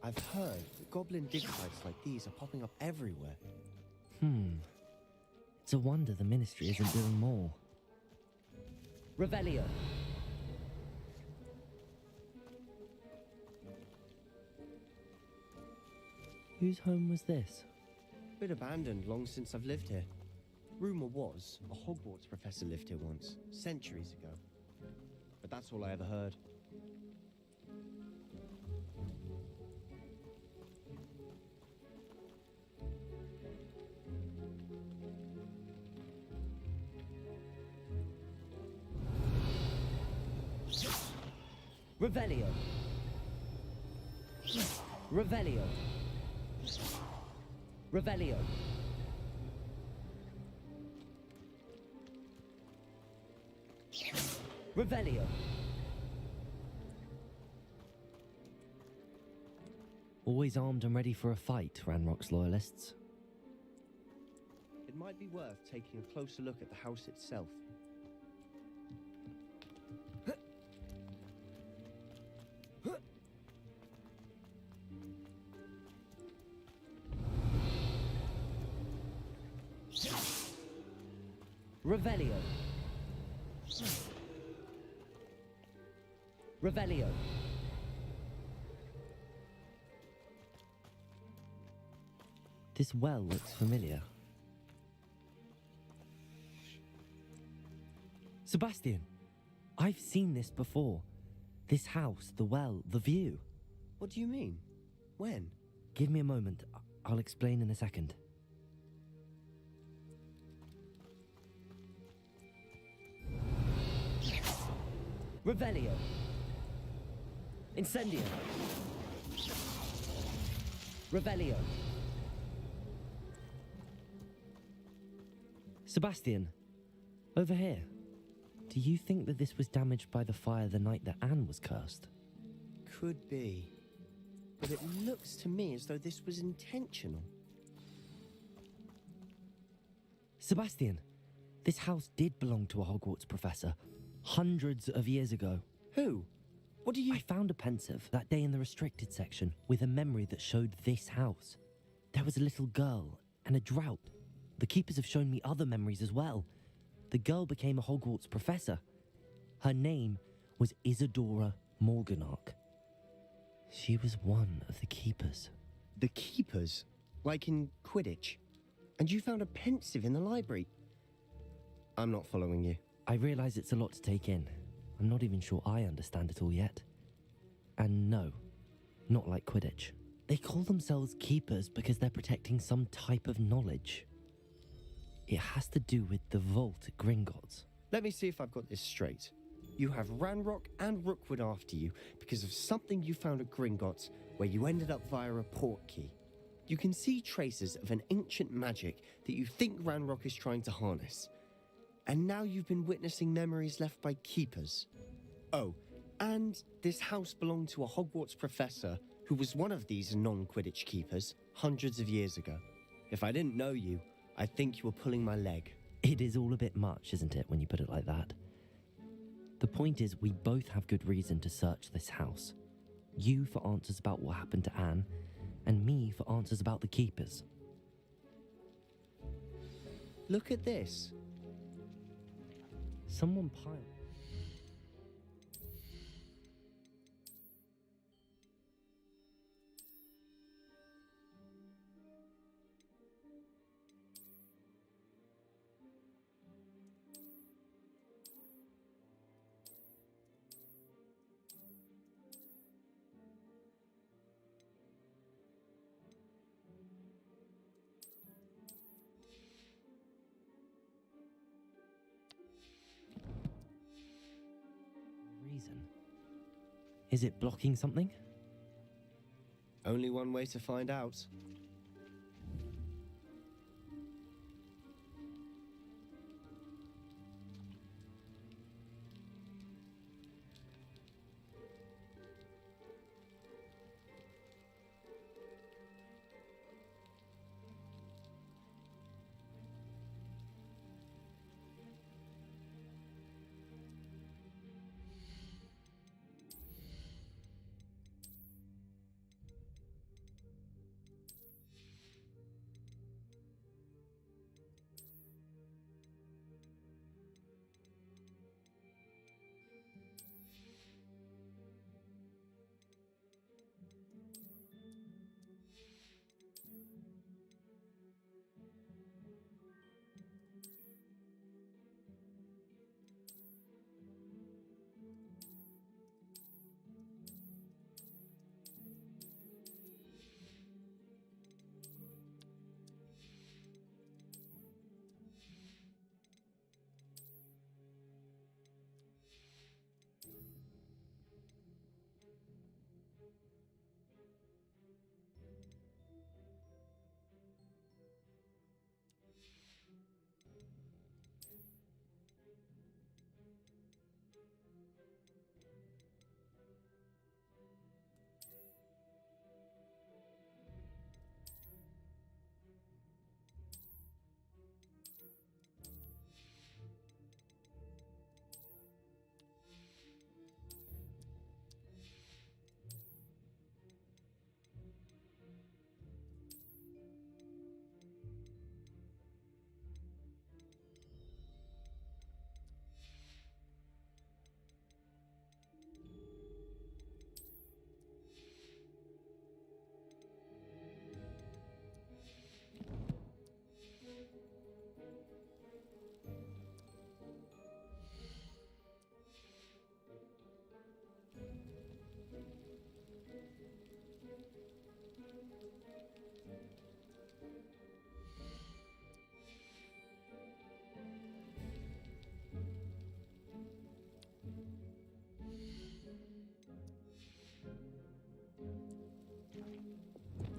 I've heard that goblin dig sites like these are popping up everywhere. It's a wonder the ministry isn't doing more. Revelio. Whose home was this? Been abandoned long since I've lived here. Rumour was a Hogwarts professor lived here once, centuries ago. But that's all I ever heard. Revelio. Revelio. Revelio. Revelio. Always armed and ready for a fight, Ranrock's loyalists. It might be worth taking a closer look at the house itself. Revelio. Revelio. This well looks familiar. Sebastian, I've seen this before. This house, the well, the view. What do you mean? When? Give me a moment. I'll explain in a second. Revelio. Incendio. Revelio. Sebastian, over here. Do you think that this was damaged by the fire the night that Anne was cursed? Could be. But it looks to me as though this was intentional. Sebastian, this house did belong to a Hogwarts professor hundreds of years ago. Who? What do you... I found a pensive that day in the restricted section with a memory that showed this house. There was a little girl and a drought. The keepers have shown me other memories as well. The girl became a Hogwarts professor. Her name was Isadora Morganach. She was one of the keepers. The keepers? Like in Quidditch? And you found a pensive in the library? I'm not following you. I realize it's a lot to take in. I'm not even sure I understand it all yet. And no, not like Quidditch. They call themselves keepers because they're protecting some type of knowledge. It has to do with the vault at Gringotts. Let me see if I've got this straight. You have Ranrock and Rookwood after you because of something you found at Gringotts where you ended up via a port key. You can see traces of an ancient magic that you think Ranrock is trying to harness. And now you've been witnessing memories left by keepers. Oh, and this house belonged to a Hogwarts professor who was one of these non-Quidditch keepers hundreds of years ago. If I didn't know you, I think you were pulling my leg. It is all a bit much, isn't it, when you put it like that? The point is, we both have good reason to search this house. You for answers about what happened to Anne, and me for answers about the keepers. Look at this. Someone piled... Is it blocking something? Only one way to find out.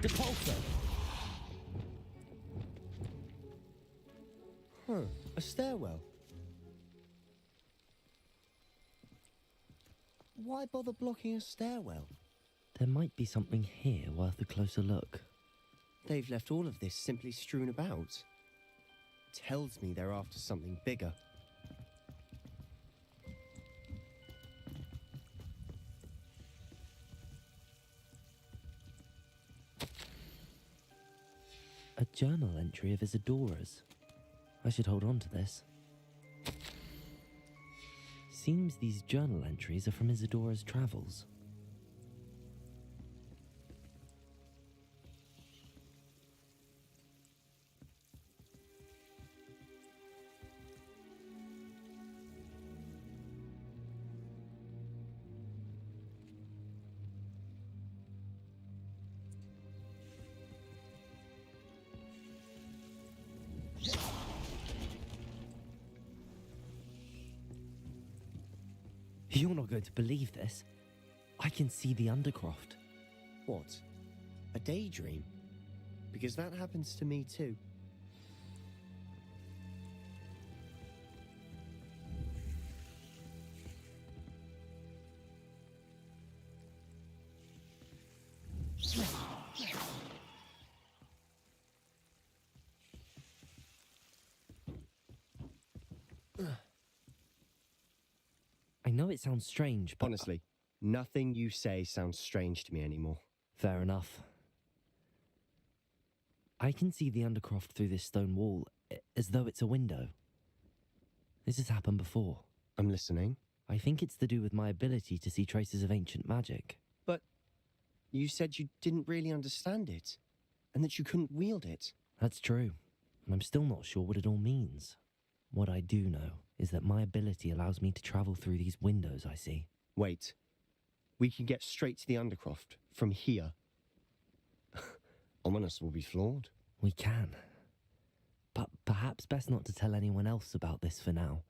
Depulso! Huh, a stairwell. Why bother blocking a stairwell? There might be something here worth a closer look. They've left all of this simply strewn about. Tells me they're after something bigger. A journal entry of Isadora's. I should hold on to this. Seems these journal entries are from Isadora's travels. You're not going to believe this. I can see the Undercroft. What? A daydream? Because that happens to me too. I know it sounds strange, but... Honestly, nothing you say sounds strange to me anymore. Fair enough. I can see the Undercroft through this stone wall, as though it's a window. This has happened before. I'm listening. I think it's to do with my ability to see traces of ancient magic. But you said you didn't really understand it, and that you couldn't wield it. That's true, and I'm still not sure what it all means. What I do know is that my ability allows me to travel through these windows I see. Wait. We can get straight to the Undercroft from here. Ominous will be flawed. We can. But perhaps best not to tell anyone else about this for now.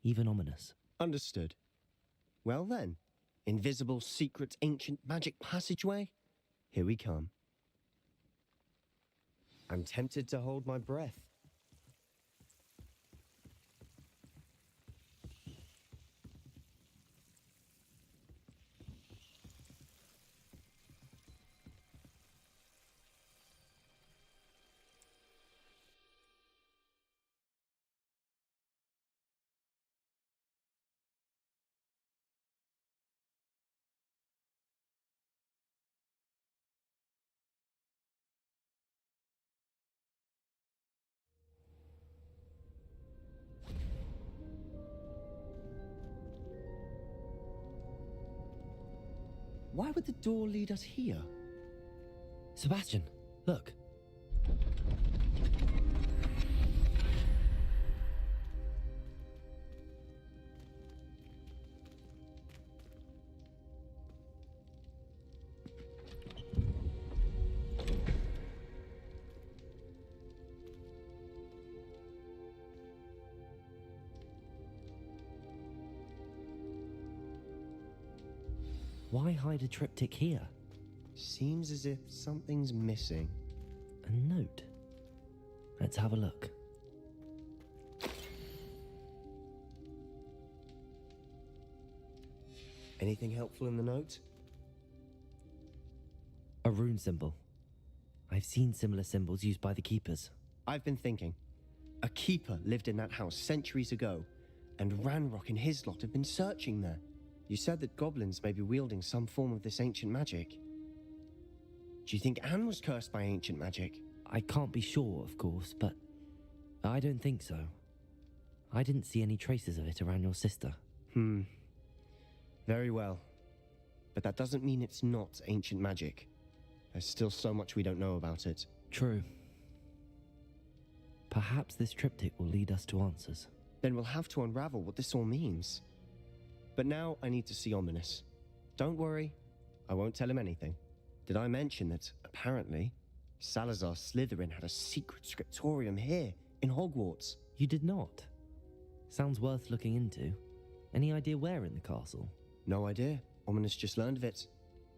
Even Ominous. Understood. Well then, invisible, secret, ancient magic passageway? Here we come. I'm tempted to hold my breath. Why would the door lead us here? Sebastian, look. Why hide a triptych here? Seems as if something's missing. A note. Let's have a look. Anything helpful in the note? A rune symbol. I've seen similar symbols used by the keepers. I've been thinking. A keeper lived in that house centuries ago, and Ranrock and his lot have been searching there. You said that goblins may be wielding some form of this ancient magic. Do you think Anne was cursed by ancient magic? I can't be sure, of course, but I don't think so. I didn't see any traces of it around your sister. Very well. But that doesn't mean it's not ancient magic. There's still so much we don't know about it. True. Perhaps this triptych will lead us to answers. Then we'll have to unravel what this all means. But now I need to see Ominous. Don't worry, I won't tell him anything. Did I mention that, apparently, Salazar Slytherin had a secret scriptorium here, in Hogwarts? You did not? Sounds worth looking into. Any idea where in the castle? No idea. Ominous just learned of it.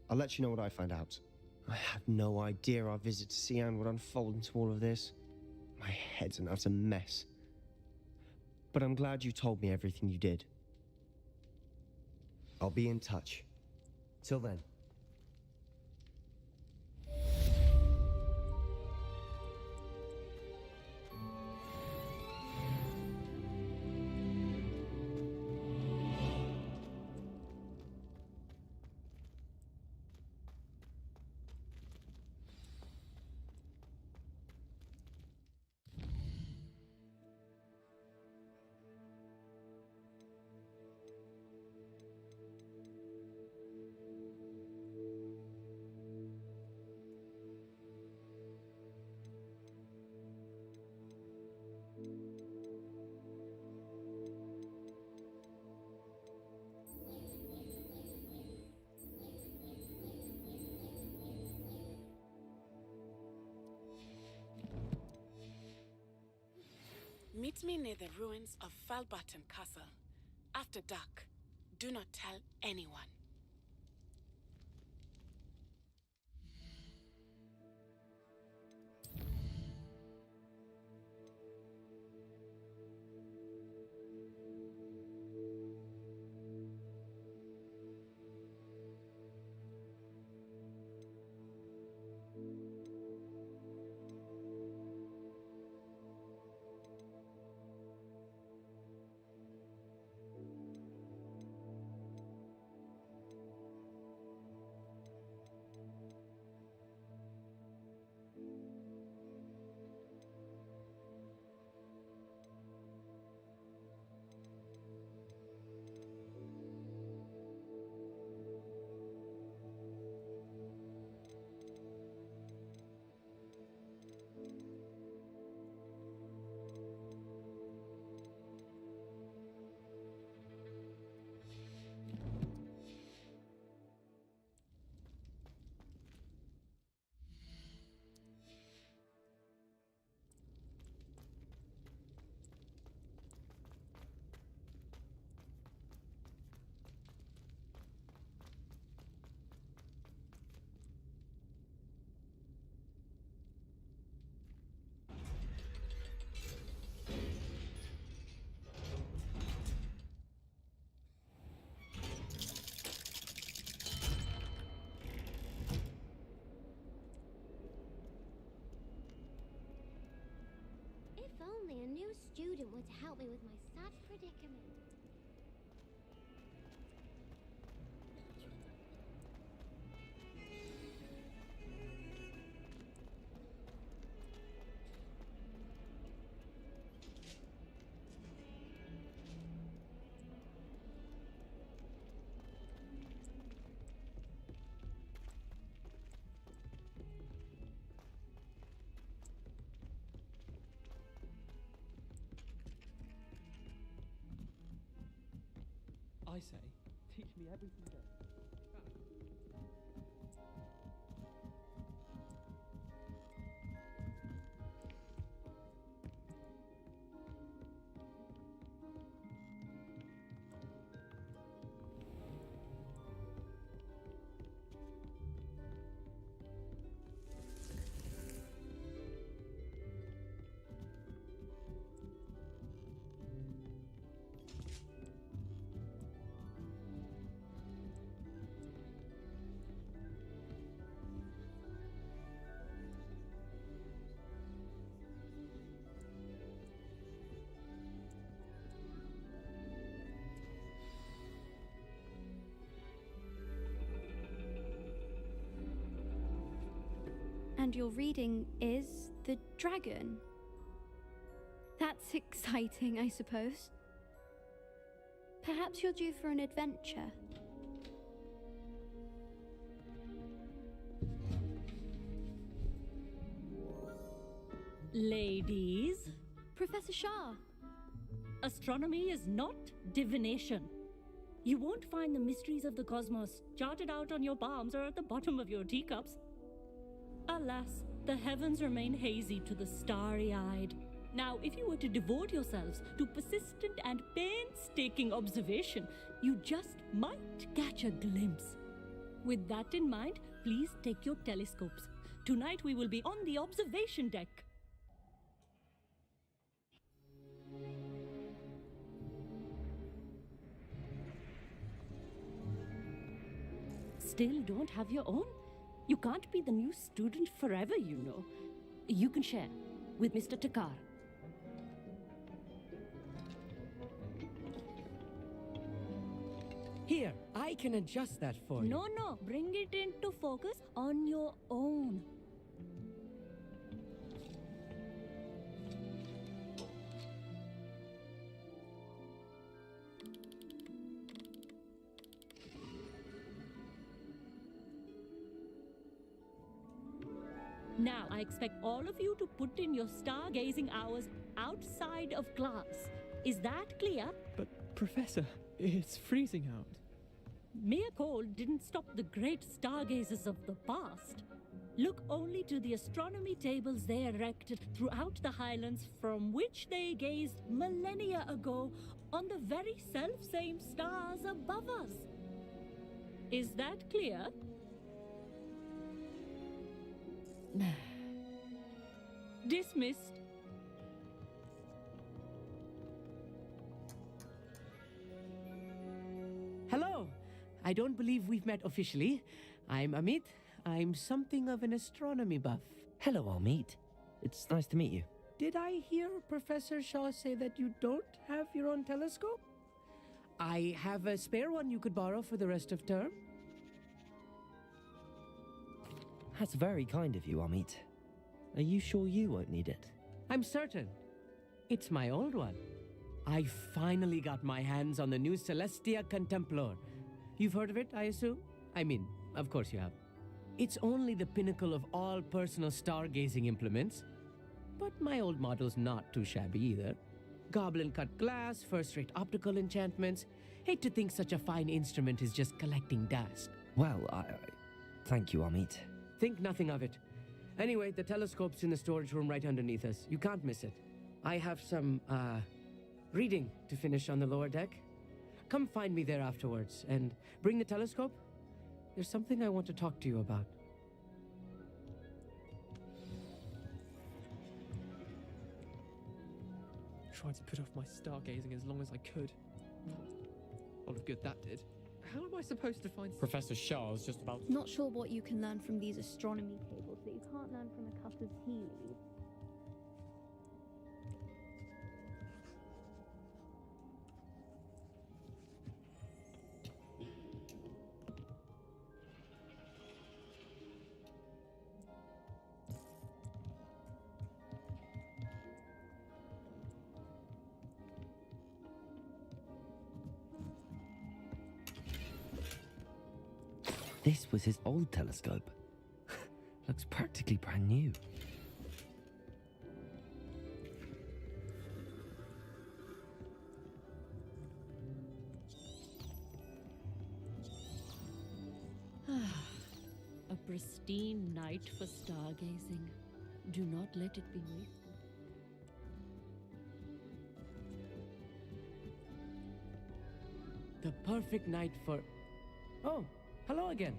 I'll let you know what I find out. I had no idea our visit to Sian would unfold into all of this. My head's an utter mess. But I'm glad you told me everything you did. I'll be in touch. Till then. Meet me near the ruins of Falbatten Castle. After dark. Do not tell anyone. Only a new student would help me with my sad predicament. I say, teach me everything there. And your reading is the dragon. That's exciting, I suppose. Perhaps you're due for an adventure. Ladies, Professor Shah. Astronomy is not divination. You won't find the mysteries of the cosmos charted out on your palms or at the bottom of your teacups. Alas, the heavens remain hazy to the starry-eyed. Now, if you were to devote yourselves to persistent and painstaking observation, you just might catch a glimpse. With that in mind, please take your telescopes. Tonight we will be on the observation deck. Still don't have your own? You can't be the new student forever, you know. You can share with Mr. Takar. Here, I can adjust that for you. No, bring it into focus on your own. Now, I expect all of you to put in your stargazing hours outside of class. Is that clear? But, Professor, it's freezing out. Mere cold didn't stop the great stargazers of the past. Look only to the astronomy tables they erected throughout the highlands from which they gazed millennia ago on the very self-same stars above us. Is that clear? Dismissed. Hello. I don't believe we've met officially. I'm Amit. I'm something of an astronomy buff. Hello, Amit. It's nice to meet you. Did I hear Professor Shaw say that you don't have your own telescope? I have a spare one you could borrow for the rest of term. That's very kind of you, Amit. Are you sure you won't need it? I'm certain. It's my old one. I finally got my hands on the new Celestia Contemplor. You've heard of it, I assume? I mean, of course you have. It's only the pinnacle of all personal stargazing implements. But my old model's not too shabby either. Goblin-cut glass, first-rate optical enchantments. Hate to think such a fine instrument is just collecting dust. Well, thank you, Amit. Think nothing of it. Anyway, the telescope's in the storage room right underneath us. You can't miss it. I have some, reading to finish on the lower deck. Come find me there afterwards, and bring the telescope. There's something I want to talk to you about. Tried to put off my stargazing as long as I could. A lot of good that did. How am I supposed to find... Professor Shah's just about... Not sure what you can learn from these astronomy tables that you can't learn from a cusser's tea leaves. This was his old telescope. Looks practically brand new. A pristine night for stargazing. Do not let it be wasted. The perfect night for... Oh, hello again.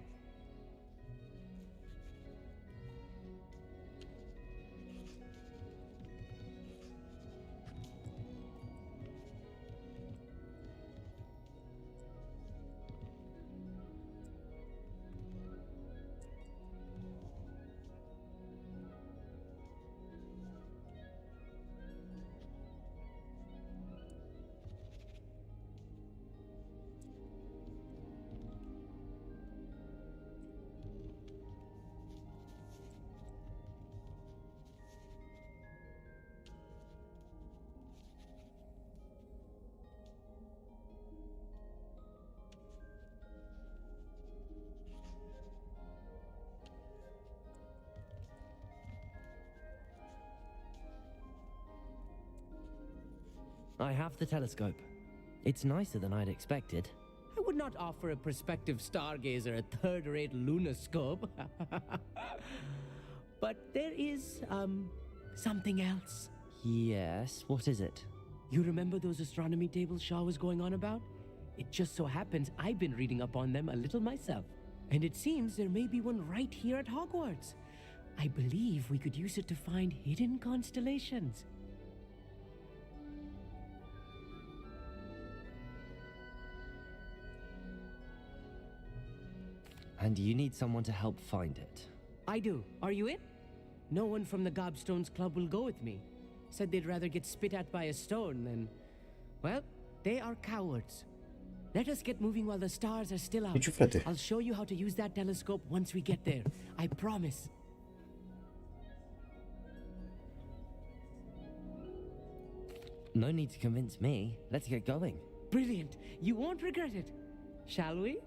I have the telescope. It's nicer than I'd expected. I would not offer a prospective stargazer a third-rate lunoscope. But there is, something else. Yes, what is it? You remember those astronomy tables Shaw was going on about? It just so happens I've been reading up on them a little myself. And it seems there may be one right here at Hogwarts. I believe we could use it to find hidden constellations. And you need someone to help find it. I do. Are you in? No one from the Gobstones Club will go with me. Said they'd rather get spit at by a stone than... Well, they are cowards. Let us get moving while the stars are still out. Niciu, frate. I'll show you how to use that telescope once we get there. I promise. No need to convince me. Let's get going. Brilliant. You won't regret it. Shall we?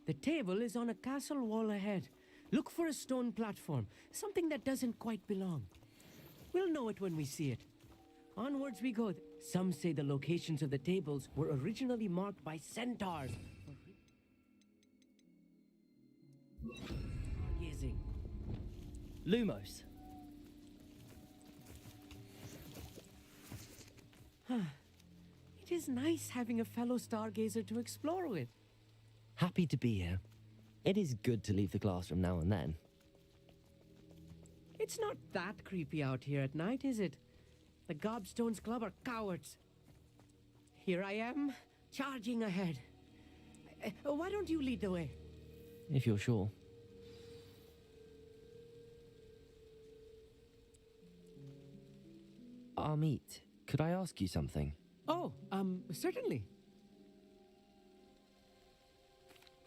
The table is on a castle wall ahead. Look for a stone platform, something that doesn't quite belong. We'll know it when we see it. Onwards we go. Some say the locations of the tables were originally marked by centaurs. Stargazing. Lumos. It is nice having a fellow stargazer to explore with. Happy to be here. It is good to leave the classroom now and then. It's not that creepy out here at night, is it? The Gobstones Club are cowards. Here I am, charging ahead. Why don't you lead the way? If you're sure. Amit, could I ask you something? Oh, certainly.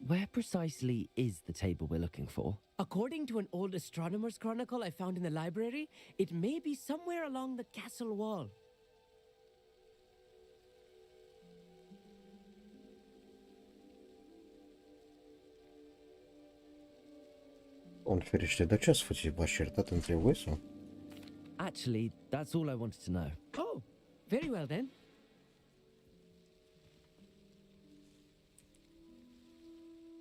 Where precisely is the table we're looking for? According to an old astronomer's chronicle I found in the library, it may be somewhere along the castle wall. Doamne ferește, dar ce ați făcut? V-ați certat între voi sau? Actually, that's all I wanted to know. Oh, very well then.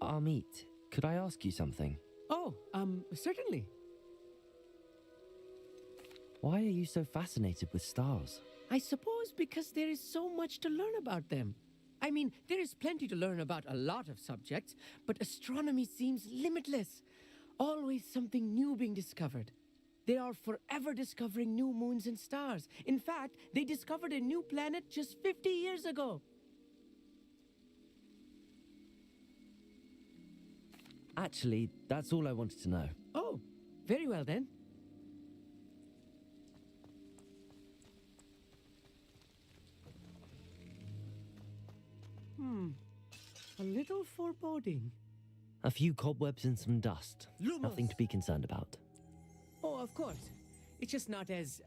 Amit, could I ask you something? Oh, certainly. Why are you so fascinated with stars? I suppose because there is so much to learn about them. I mean, there is plenty to learn about a lot of subjects, but astronomy seems limitless. Always something new being discovered. They are forever discovering new moons and stars. In fact, they discovered a new planet just 50 years ago. Actually, that's all I wanted to know. Oh, very well then. A little foreboding. A few cobwebs and some dust. Lumos. Nothing to be concerned about. Oh, of course. It's just not as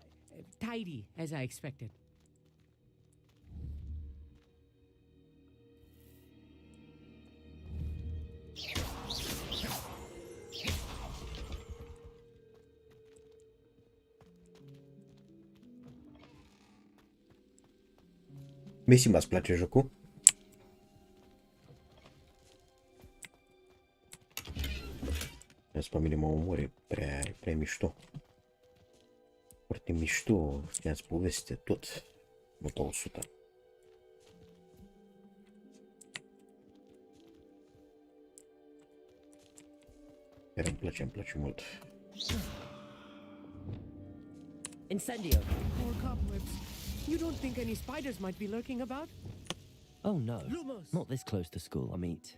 tidy as I expected. Messi, îți place jocul? Asta pe mine mă omore, prea mișto. Foarte mișto, știați poveste, tot. Nota 100. Chiar îmi place mult. Incendio. More cobwebs. You don't think any spiders might be lurking about? Oh no, Lumos. not this close to school, Amit.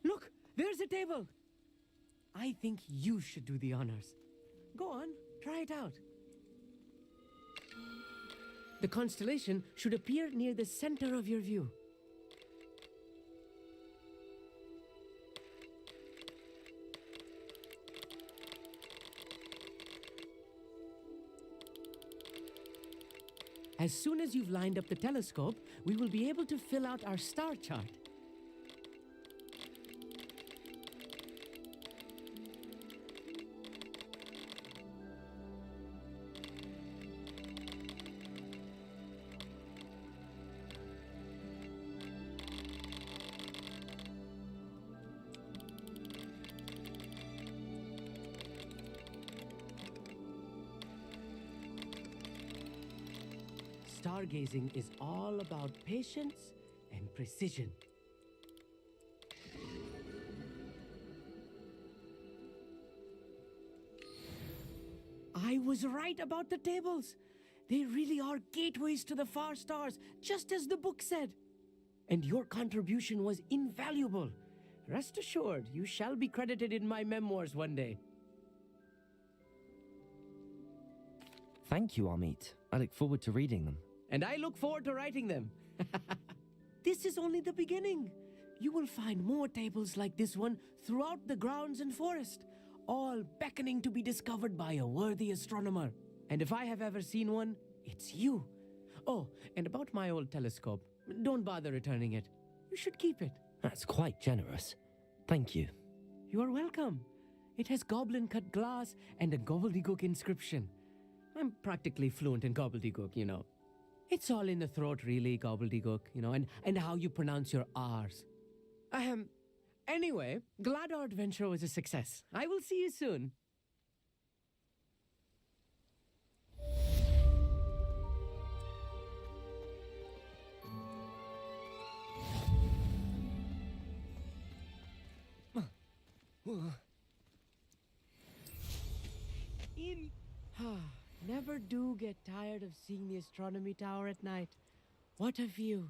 Look, there's a table. I think you should do the honors. Go on, try it out. The constellation should appear near the center of your view. As soon as you've lined up the telescope, we will be able to fill out our star chart. stargazing is all about patience and precision. I was right about the tables. They really are gateways to the far stars, just as the book said. And your contribution was invaluable. Rest assured, you shall be credited in my memoirs one day. Thank you, Amit. I look forward to reading them. And I look forward to writing them. This is only the beginning. You will find more tables like this one throughout the grounds and forest, all beckoning to be discovered by a worthy astronomer. And if I have ever seen one, it's you. Oh, and about my old telescope, don't bother returning it. You should keep it. That's quite generous. Thank you. You are welcome. It has goblin-cut glass and a gobbledygook inscription. I'm practically fluent in gobbledygook, you know. It's all in the throat, really, gobbledygook, you know, and how you pronounce your R's. Anyway, glad our adventure was a success. I will see you soon. Never do get tired of seeing the astronomy tower at night. What a view.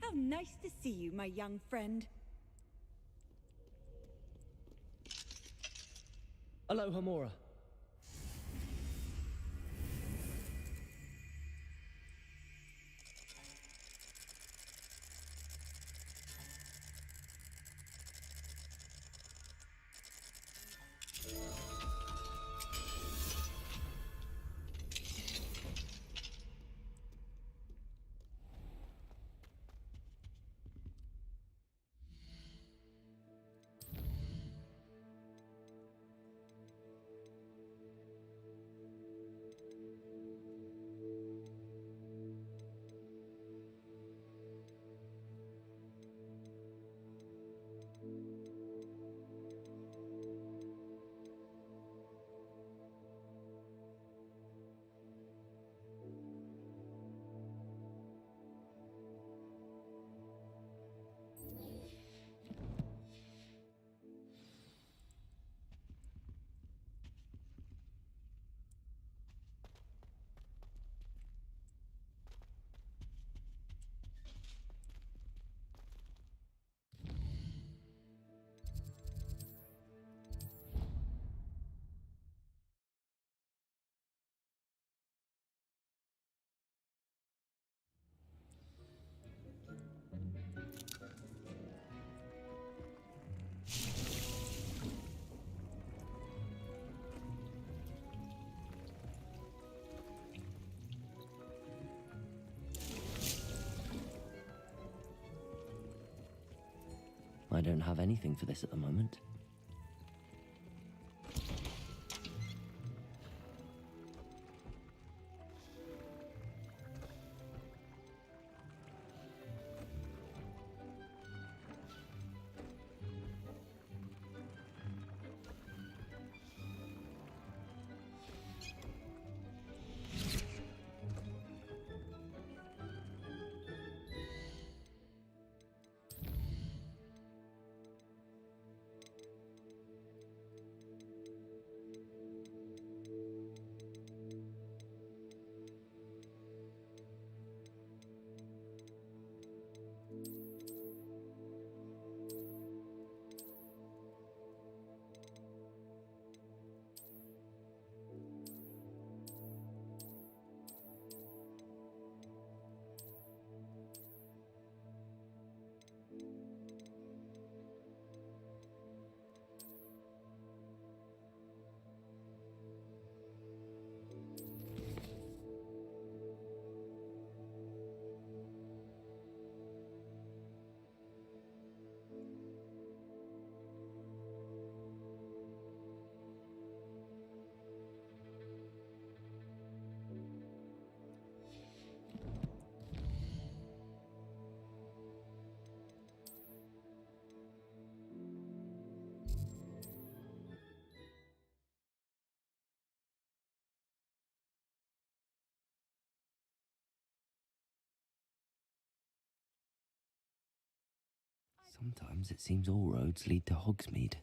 How nice to see you, my young friend. Hello, Hamora. I don't have anything for this at the moment. Sometimes it seems all roads lead to Hogsmeade.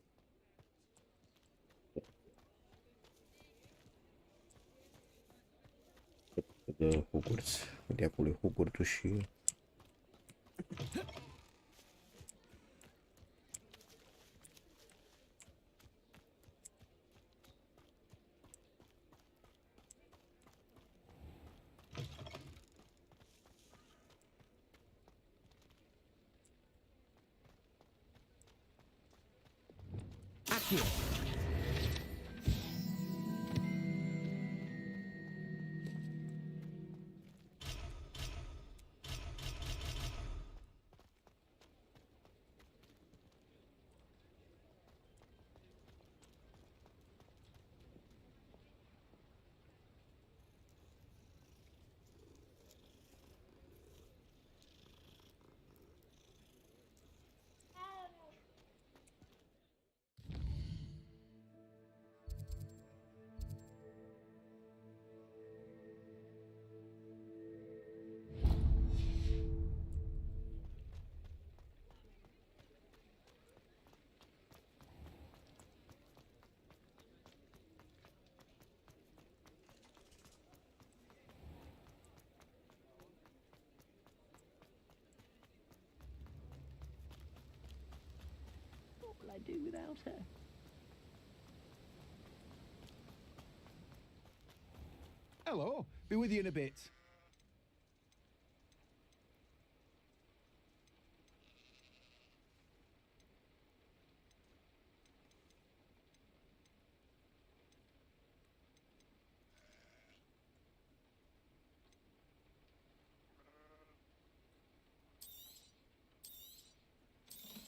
De Hogwarts. De acolo e Hogwarts și... Accio! What will I do without her? Hello, be with you in a bit.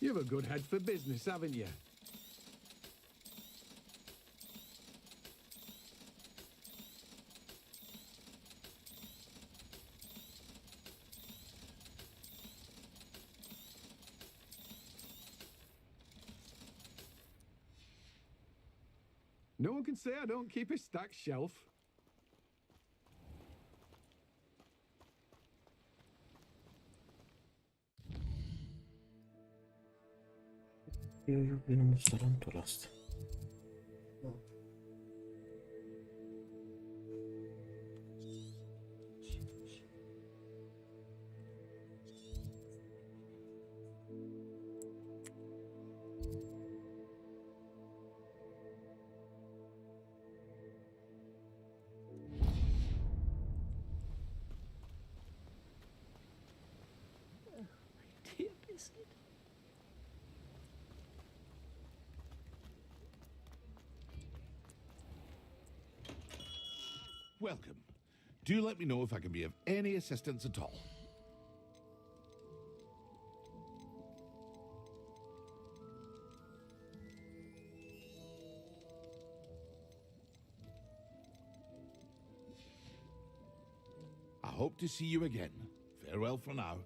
You've a good head for business, haven't you? No one can say I don't keep a stacked shelf. Eu iubim în restaurantul ăsta. Dear biscuit. Welcome. Do let me know if I can be of any assistance at all. I hope to see you again. Farewell for now.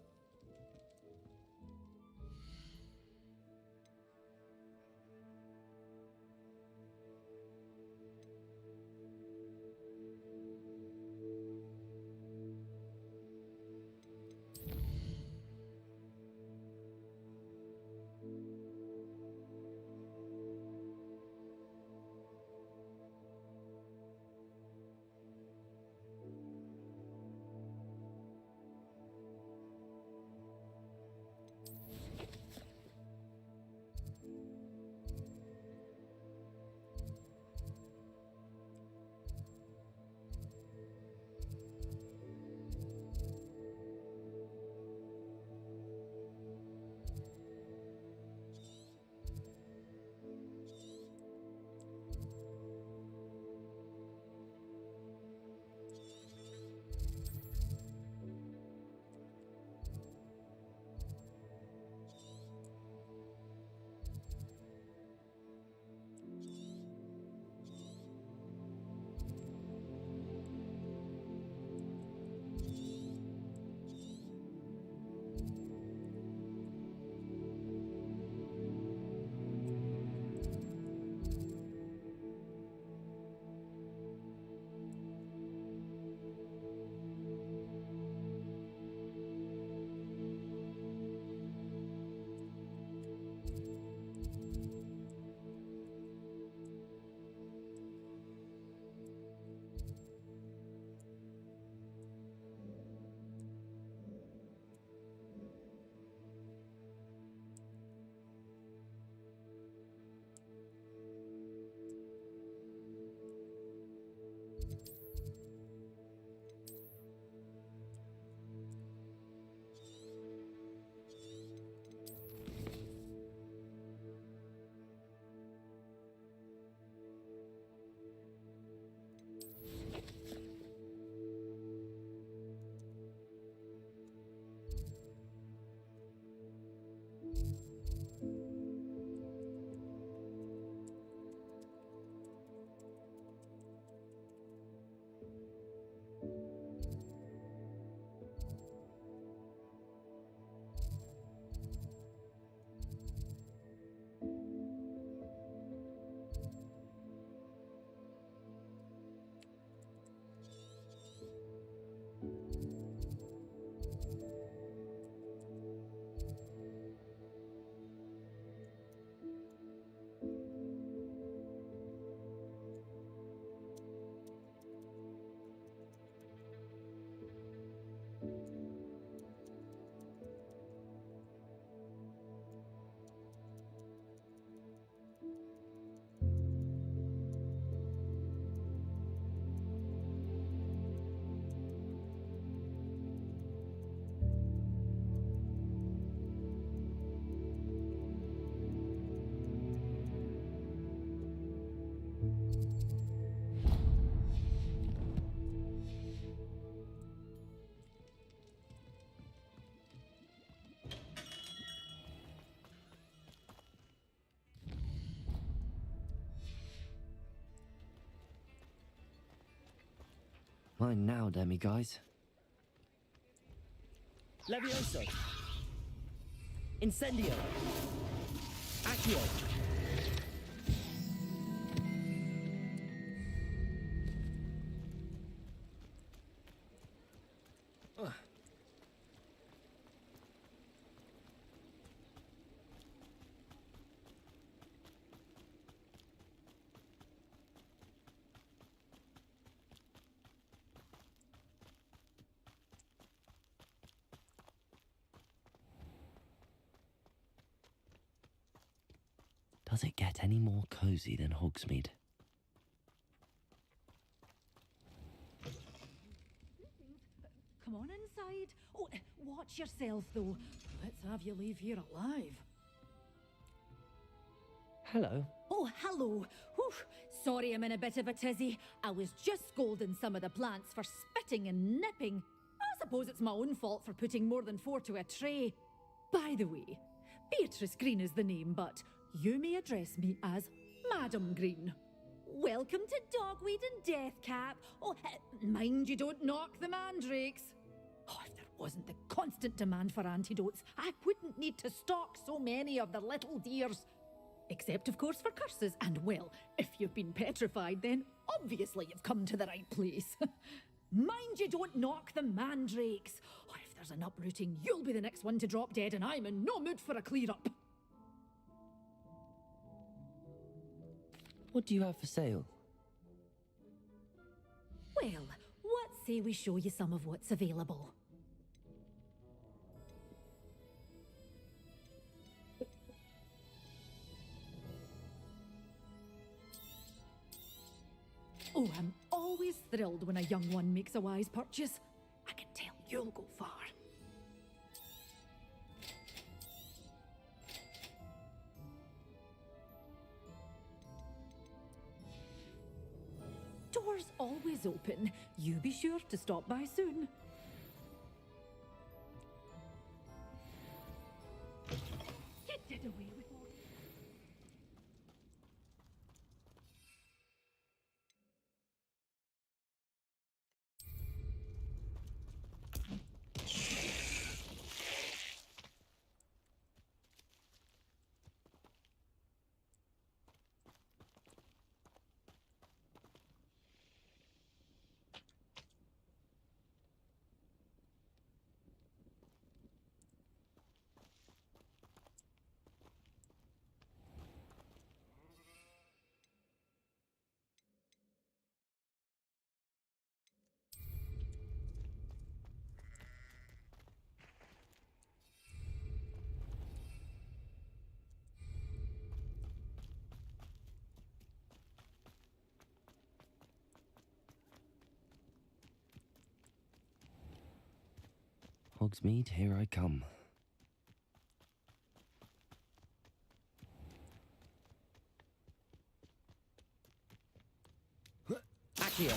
Mine now, demi-guys. Levioso! Incendio! Accio! Does it get any more cozy than Hogsmeade? Come on inside. Oh, watch yourself, though. Let's have you leave here alive. Hello. Oh, hello. Whew. Sorry I'm in a bit of a tizzy. I was just scolding some of the plants for spitting and nipping. I suppose it's my own fault for putting more than 4 to a tray. By the way, Beatrice Green is the name, but you may address me as Madam Green. Welcome to Dogweed and Deathcap. Oh, mind you don't knock the mandrakes. Oh, if there wasn't the constant demand for antidotes, I wouldn't need to stock so many of the little dears. Except, of course, for curses. And, well, if you've been petrified, then obviously you've come to the right place. Mind you don't knock the mandrakes. Oh, if there's an uprooting, you'll be the next one to drop dead, and I'm in no mood for a clear-up. What do you have for sale? Well, what say we show you some of what's available? Oh, I'm always thrilled when a young one makes a wise purchase. I can tell you'll go far. Doors always open. You be sure to stop by soon. You did away with all. Hogsmeade, here I come. Accio!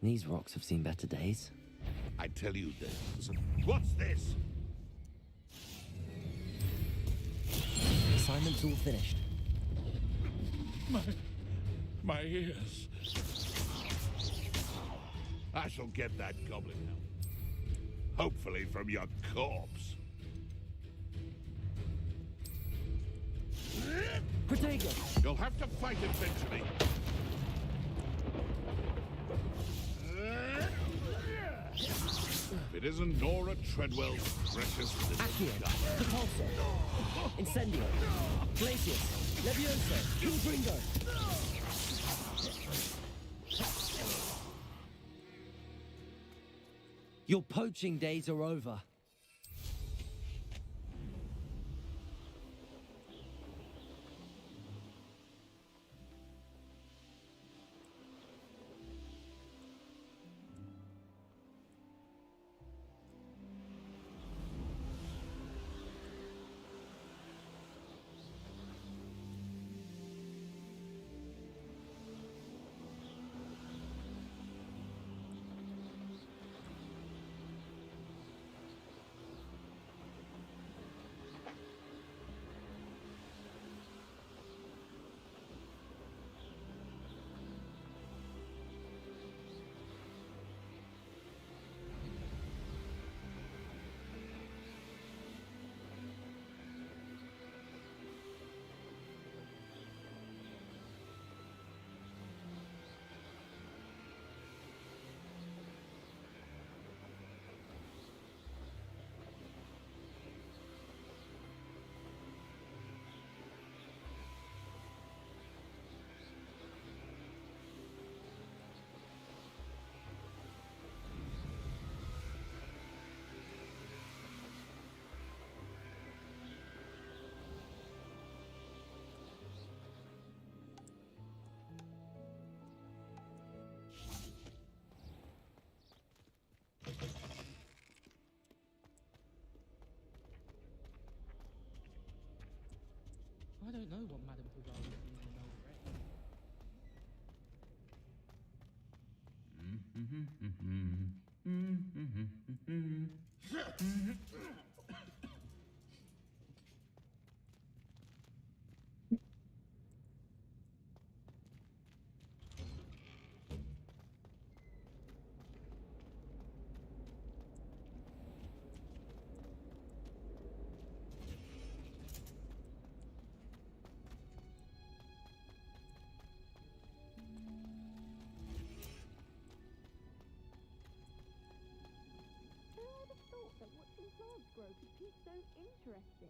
These rocks have seen better days. I tell you this. What's this? Assignment's all finished. My ears. I shall get that goblin now. Hopefully from your corpse. Protego! You'll have to fight eventually. If it isn't Nora Treadwell's precious little Accio! Repulsor! Incendio! Glacius! Levioso! Confringo! Your poaching days are over. don't know what Madame Pugard is doing in Old Ray. That watching plants grow could be so interesting.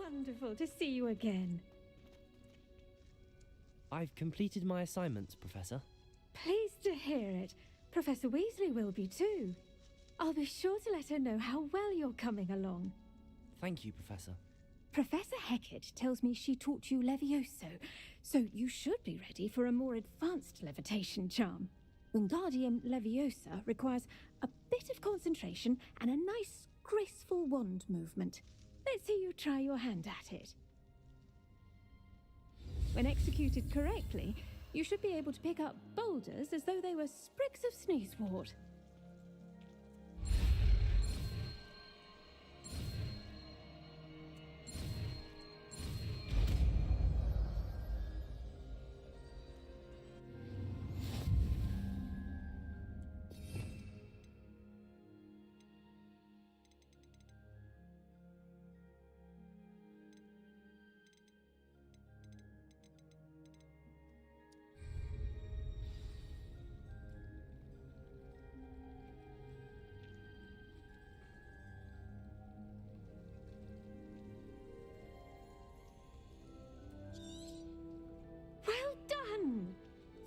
Wonderful to see you again. I've completed my assignments, Professor. Pleased to hear it. Professor Weasley will be too. I'll be sure to let her know how well you're coming along. Thank you, Professor. Professor Hecat tells me she taught you Levioso, so you should be ready for a more advanced levitation charm. Wingardium Leviosa requires a bit of concentration and a nice, graceful wand movement. Let's see you try your hand at it. When executed correctly, you should be able to pick up boulders as though they were sprigs of sneezewort.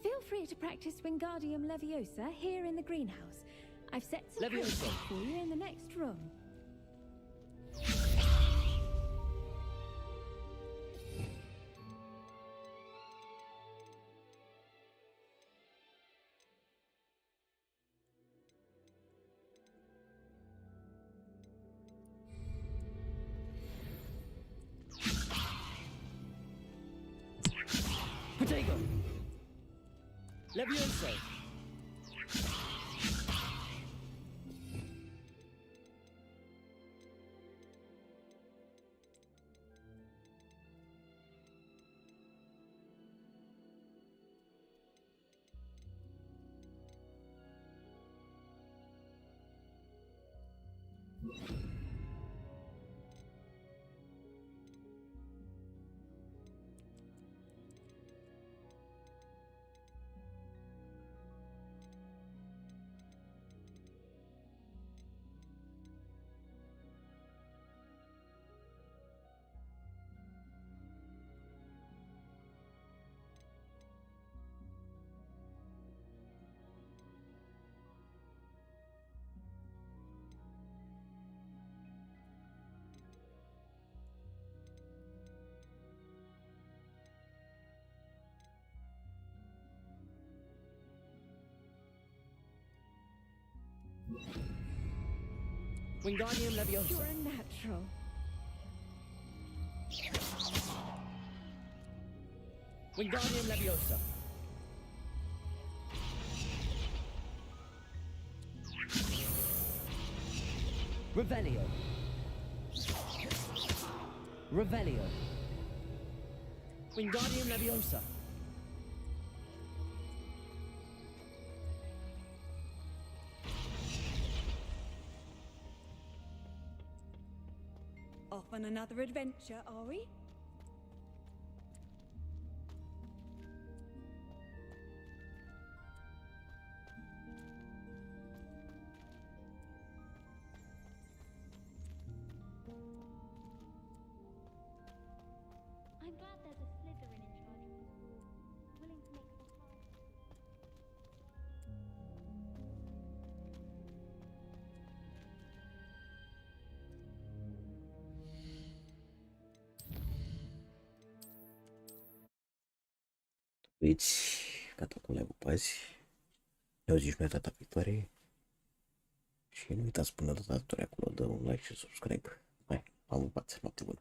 Feel free to practice Wingardium Leviosa here in the greenhouse. I've set some programs for you in the next room. Potato! Levioso! Wingardium Leviosa. You're a natural. Wingardium Leviosa. Revelio. Revelio. Wingardium Leviosa. Off on another adventure, are we? I'm glad there's a Slytherin urmăriți. Gata cu live-ul pe azi. Ne auziți și noi data viitoare. Și nu uitați până data viitoare acolo, dă un like și subscribe. Hai, am upat, noapte bună.